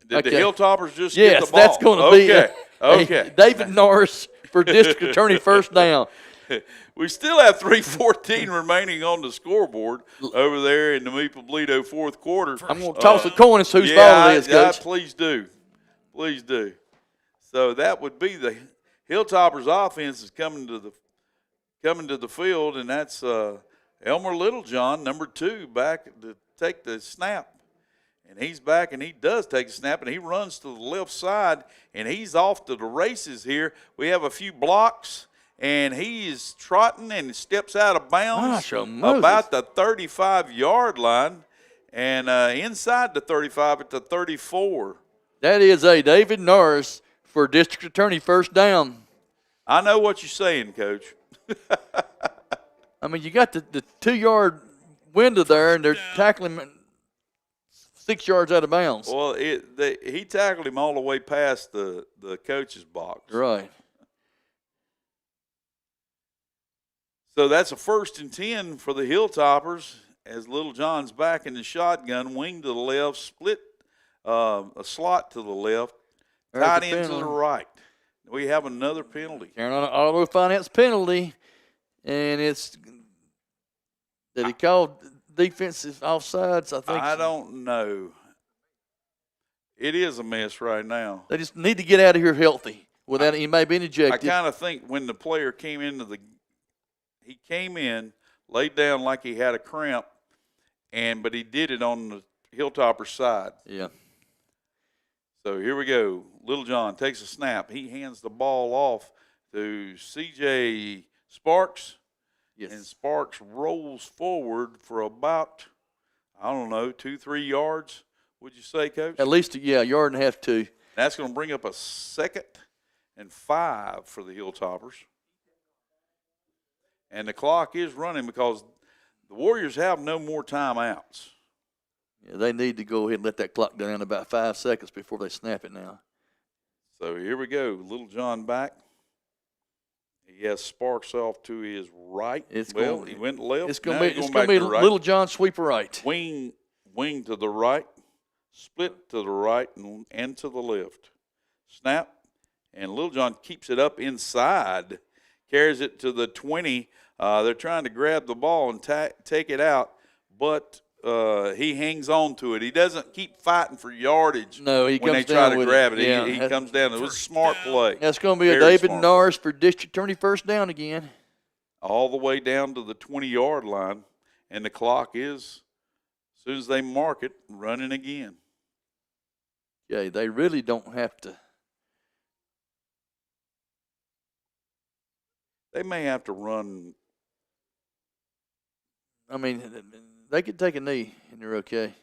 did the Hilltoppers just get the ball? Yes, that's going to be okay. David Norris for district attorney first down. We still have 3:14 remaining on the scoreboard over there in the Meeple-Bledo fourth quarter. I'm going to toss a coin as whose ball it is, Coach. Please do. Please do. So that would be the Hilltoppers offense is coming to the field, and that's Elmer Littlejohn, number 2, back to take the snap. And he's back, and he does take a snap, and he runs to the left side, and he's off to the races here. We have a few blocks. And he is trotting and steps out of bounds about the 35-yard line and inside the 35 at the 34. That is a David Norris for district attorney first down. I know what you're saying, Coach. I mean, you got the 2-yard window there, and they're tackling him 6 yards out of bounds. Well, he tackled him all the way past the coach's box. Right. So that's a 1st and 10 for the Hilltoppers as Littlejohn's back in the shotgun, wing to the left, split a slot to the left, tight end to the right. We have another penalty. Carolina Auto Finance penalty, and it's that he called defensive offsides, I think. I don't know. It is a mess right now. They just need to get out of here healthy. Without he may be ejected. I kind of think when the player came into he came in, laid down like he had a cramp, but he did it on the Hilltopper side. Yeah. So here we go. Littlejohn takes a snap. He hands the ball off to C.J. Sparks. Yes. And Sparks rolls forward for about, 2-3 yards, would you say, Coach? At least, a yard and a half, 2. That's going to bring up a 2nd and 5 for the Hilltoppers. And the clock is running because the Warriors have no more timeouts. Yeah, they need to go ahead and let that clock down about 5 seconds before they snap it now. So here we go. Littlejohn back. He has Sparks off to his right. He went left. It's going to be right. Littlejohn sweep right. Wing to the right, split to the right and to the left. Snap, and Littlejohn keeps it up inside. Carries it to the 20. They're trying to grab the ball and take it out, but he hangs on to it. He doesn't keep fighting for yardage. No, when they try to grab it. He comes down. It was a smart play. That's going to be a David Norris for district attorney first down again. All the way down to the 20-yard line, and the clock is, as soon as they mark it, running again. Yeah, they really don't have to. They may have to run. I mean, they could take a knee, and they're okay.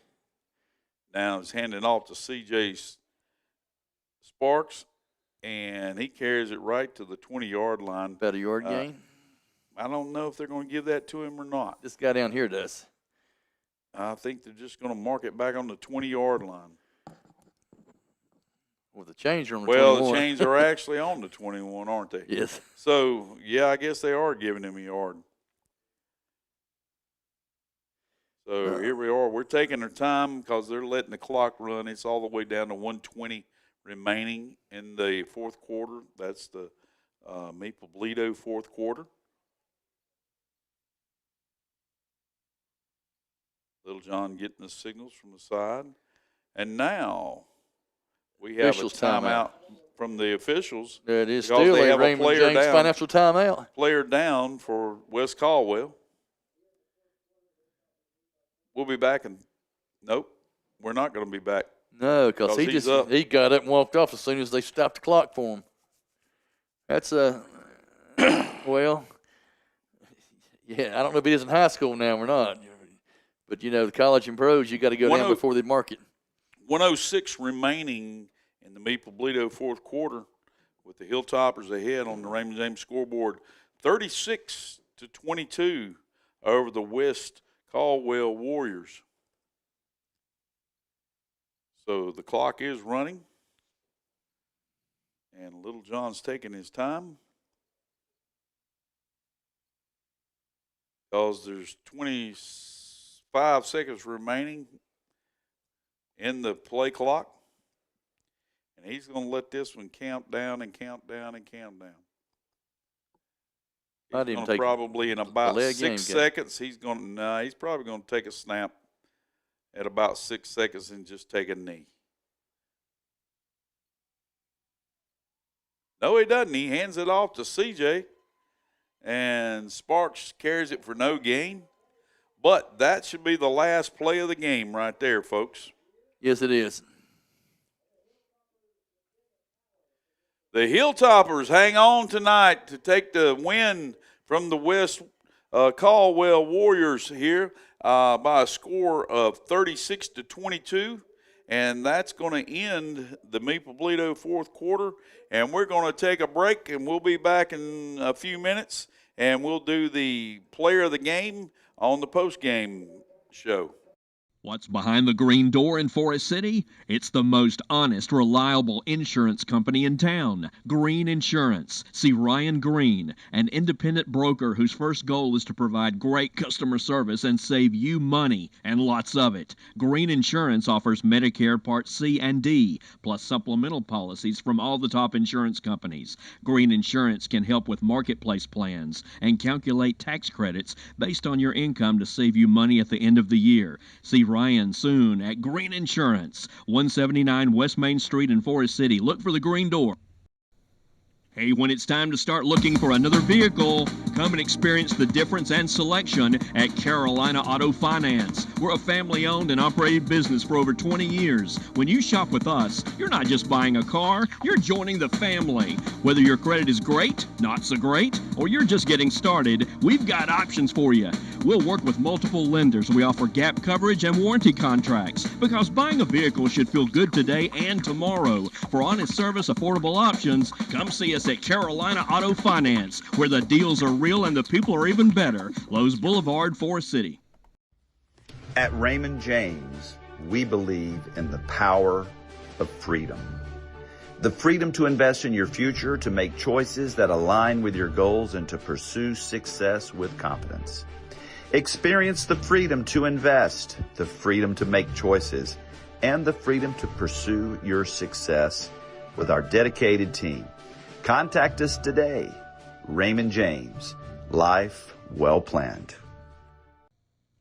Now it's handing off to C.J. Sparks. and he carries it right to the 20-yard line. About a yard gain? I don't know if they're going to give that to him or not. This guy down here does. I think they're just going to mark it back on the 20-yard line. Well, the chains are on the 21. 21. The chains are actually on the 21, aren't they? Yes. So, yeah, I guess they are giving him a yard. So here we are. We're taking our time because they're letting the clock run. It's all the way down to 1:20 remaining in the fourth quarter. That's the Maple Bledo fourth quarter. Little John getting the signals from the side. And now we have Officials a timeout from the officials. There it is. Because Still they a have Raymond James financial timeout. Player down for West Caldwell. We'll be back in. Nope, we're not going to be back. No, because he got up and walked off as soon as they stopped the clock for him. That's well, yeah. I don't know if he is in high school now or not, but you know the college and pros, you got to go down before they mark it. 1:06 remaining in the Maple Bledo fourth quarter, with the Hilltoppers ahead on the Raymond James scoreboard, 36-22 over the West Caldwell Warriors. So the clock is running, and Little John's taking his time because there's 25 seconds remaining in the play clock, and he's going to let this one count down and count down and count down. He's going to probably in about 6 seconds. He's probably going to take a snap at about 6 seconds and just take a knee. No, he doesn't. He hands it off to CJ, and Sparks carries it for no gain. But that should be the last play of the game right there, folks. Yes, it is. The Hilltoppers hang on tonight to take the win from the West Caldwell Warriors here by a score of 36-22, and that's going to end the Maple Bledo fourth quarter. And we're going to take a break, and we'll be back in a few minutes, and we'll do the player of the game on the post-game show. What's behind the green door in Forest City? It's the most honest, reliable insurance company in town, Green Insurance. See Ryan Green, an independent broker whose first goal is to provide great customer service and save you money, and lots of it. Green Insurance offers Medicare Part C and D, plus supplemental policies from all the top insurance companies. Green Insurance can help with marketplace plans and calculate tax credits based on your income to save you money at the end of the year. See Ryan soon at Green Insurance, 179 West Main Street in Forest City. Look for the green door. Hey, when it's time to start looking for another vehicle, come and experience the difference and selection at Carolina Auto Finance. We're a family-owned and operated business for over 20 years. When you shop with us, you're not just buying a car, you're joining the family. Whether your credit is great, not so great, or you're just getting started, we've got options for you. We'll work with multiple lenders. We offer gap coverage and warranty contracts because buying a vehicle should feel good today and tomorrow. For honest service, affordable options, come see us at Carolina Auto Finance, where the deals are real and the people are even better. Lowe's Boulevard, Forest City. At Raymond James, we believe in the power of freedom. The freedom to invest in your future, to make choices that align with your goals, and to pursue success with confidence. Experience the freedom to invest, the freedom to make choices, and the freedom to pursue your success with our dedicated team. Contact us today. Raymond James, life well planned.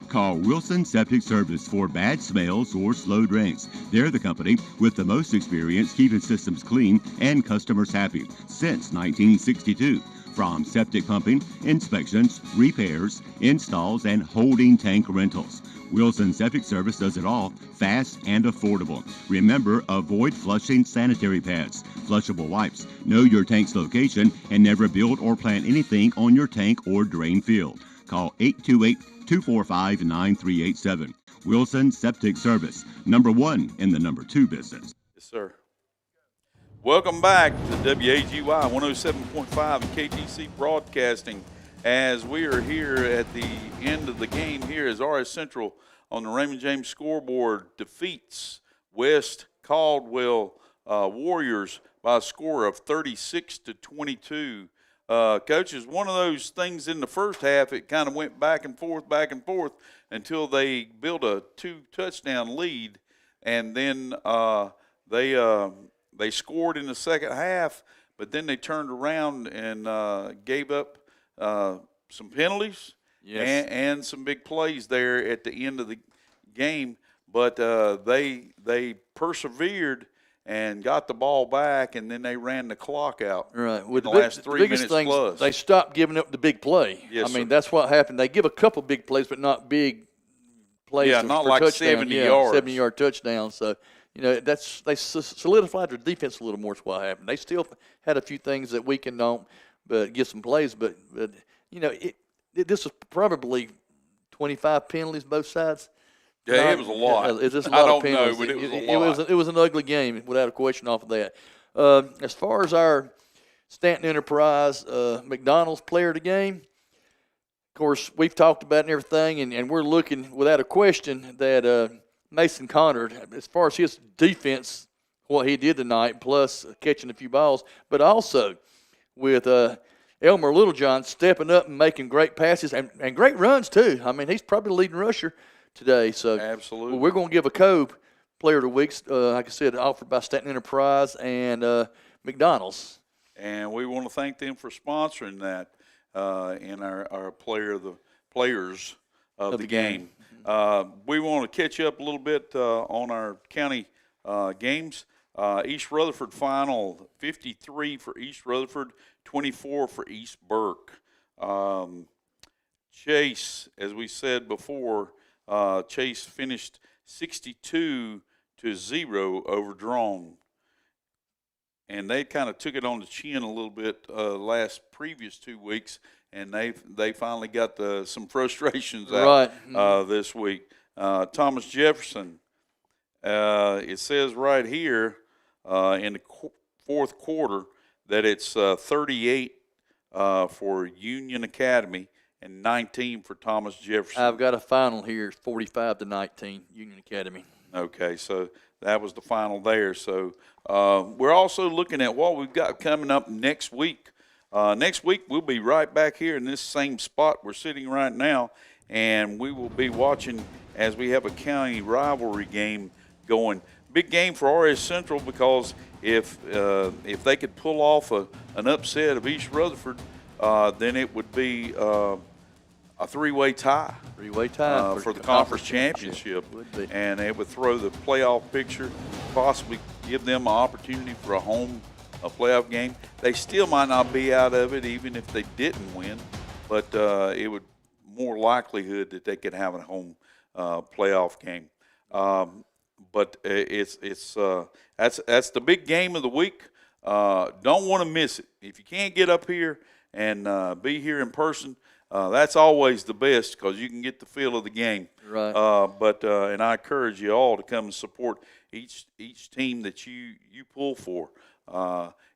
Call Wilson Septic Service for bad smells or slow drains. They're the company with the most experience keeping systems clean and customers happy since 1962. From septic pumping, inspections, repairs, installs, and holding tank rentals. Wilson Septic Service does it all, fast and affordable. Remember, avoid flushing sanitary pads, flushable wipes, know your tank's location, and never build or plant anything on your tank or drain field. Call 828-245-9387. Wilson Septic Service, #1 in the #2 business. Yes, sir. Welcome back to WAGY 107.5 and KTC Broadcasting. As we are here at the end of the game here, as RS Central on the Raymond James scoreboard defeats West Caldwell Warriors by a score of 36-22. Coaches, one of those things in the first half, it kind of went back and forth until they built a 2-touchdown lead, and then they scored in the second half, but then they turned around and gave up some penalties and some big plays there at the end of the game. But they persevered and got the ball back, and then they ran the clock out. Right. With the last 3 minutes things, plus. They stopped giving up the big play. Yes, I mean, sir. that's what happened. They give a couple big plays, but not big plays. Yeah, not for like touchdown. 70 yards. 70-yard touchdown. So, they solidified their defense a little more. Is what happened. They still had a few things that we can don't, but get some plays. But this was probably 25 penalties both sides. Yeah, it was a lot. It's just a I lot don't of penalties. know, but it was a lot. It was an ugly game, without a question off of that. As far as our Stanton Enterprise McDonald's player of the game, of course, we've talked about it and everything, and we're looking, without a question, that Mason Conard, as far as his defense, what he did tonight, plus catching a few balls, but also with Elmer Littlejohn stepping up and making great passes and great runs, too. I mean, he's probably the leading rusher today. So absolutely, we're going to give a Cobe Player of the Week, like I said, offered by Stanton Enterprise and McDonald's. And we want to thank them for sponsoring that in our players of the game. We want to catch up a little bit on our county games. East Rutherford final, 53 for East Rutherford, 24 for East Burke. Chase, as we said before, Chase finished 62-0 over Drone. And they kind of took it on the chin a little bit previous 2 weeks, and they finally got some frustrations out this week. Thomas Jefferson, it says right here in the fourth quarter that it's 38 for Union Academy and 19 for Thomas Jefferson. I've got a final here, 45-19, Union Academy. Okay, so that was the final there. So we're also looking at what we've got coming up next week. Next week, we'll be right back here in this same spot we're sitting right now, and we will be watching as we have a county rivalry game going. Big game for RS Central, because if they could pull off an upset of East Rutherford, then it would be a three-way tie. For the conference championship. And it would throw the playoff picture, possibly give them an opportunity for a playoff game. They still might not be out of it even if they didn't win, but it would more likelihood that they could have a home playoff game. But that's the big game of the week. Don't want to miss it. If you can't get up here and be here in person, that's always the best, because you can get the feel of the game. Right. And I encourage you all to come and support each team that you pull for.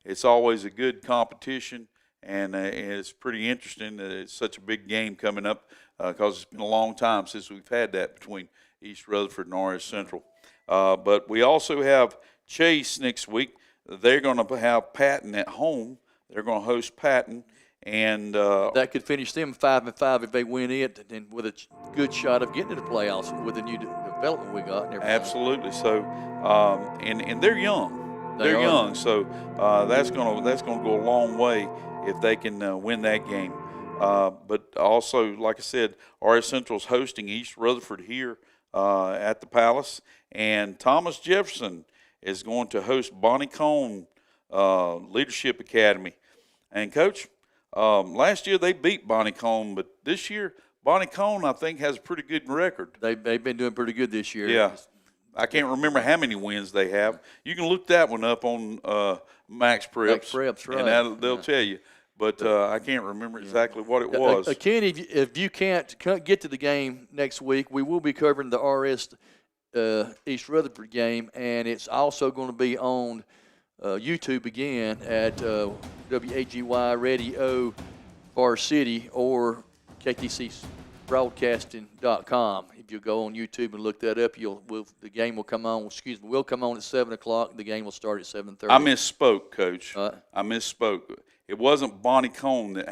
It's always a good competition, and it's pretty interesting that it's such a big game coming up, because it's been a long time since we've had that between East Rutherford and RS Central. But we also have Chase next week. They're going to have Patton at home. They're going to host Patton. And that could finish them 5-5 if they win it, and with a good shot of getting to the playoffs with the new development we got. And absolutely. So, and they're young. They're young. So that's gonna go a long way if they can win that game. But also, like I said, RS Central's hosting East Rutherford here at the Palace, and Thomas Jefferson is going to host Bonnie Cone Leadership Academy. And Coach, last year they beat Bonnie Cone, but this year Bonnie Cone, I think, has a pretty good record. They've been doing pretty good this year. Yeah. I can't remember how many wins they have. You can look that one up on Max Preps. Max Preps, right. And they'll tell you. But I can't remember exactly what it was. Kenny, if you can't get to the game next week, we will be covering the RS East Rutherford game, and it's also going to be on YouTube again at WAGY Radio Forest City or KTCBroadcasting.com. If you go on YouTube and look that up, the game will come on. Will come on at 7 o'clock. The game will start at 7:30. I misspoke, Coach. I misspoke. It wasn't Bonnie Cone that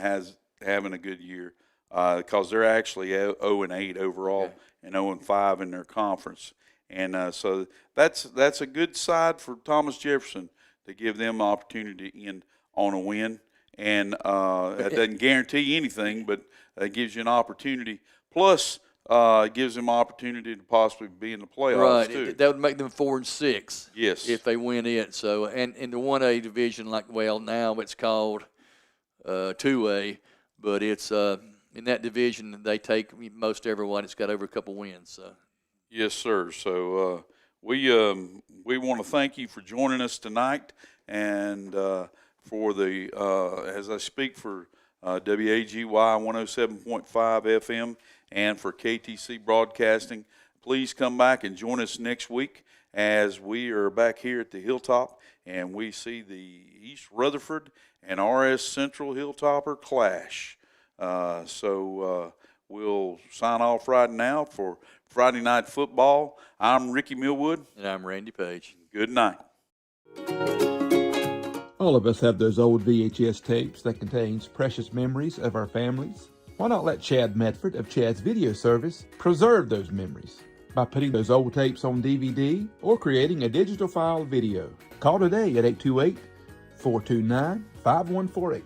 having a good year, because they're actually 0-8 overall and 0-5 in their conference. And so that's a good side for Thomas Jefferson to give them opportunity to end on a win. And that doesn't guarantee anything, but it gives you an opportunity. Plus, it gives them opportunity to possibly be in the playoffs too. That would make them 4-6. Yes, if they win it. So, and in the 1A division, now it's called 2A, but it's in that division they take most everyone. It's got over a couple wins. So. Yes, sir. So we want to thank you for joining us tonight, and for the as I speak for WAGY 107.5 FM and for KTC Broadcasting, please come back and join us next week as we are back here at the Hilltop and we see the East Rutherford and RS Central Hilltopper clash. So we'll sign off right now for Friday Night Football. I'm Ricky Millwood. And I'm Randy Page. Good night. All of us have those old VHS tapes that contains precious memories of our families. Why not let Chad Medford of Chad's Video Service preserve those memories by putting those old tapes on DVD or creating a digital file video? Call today at 828-429-5148.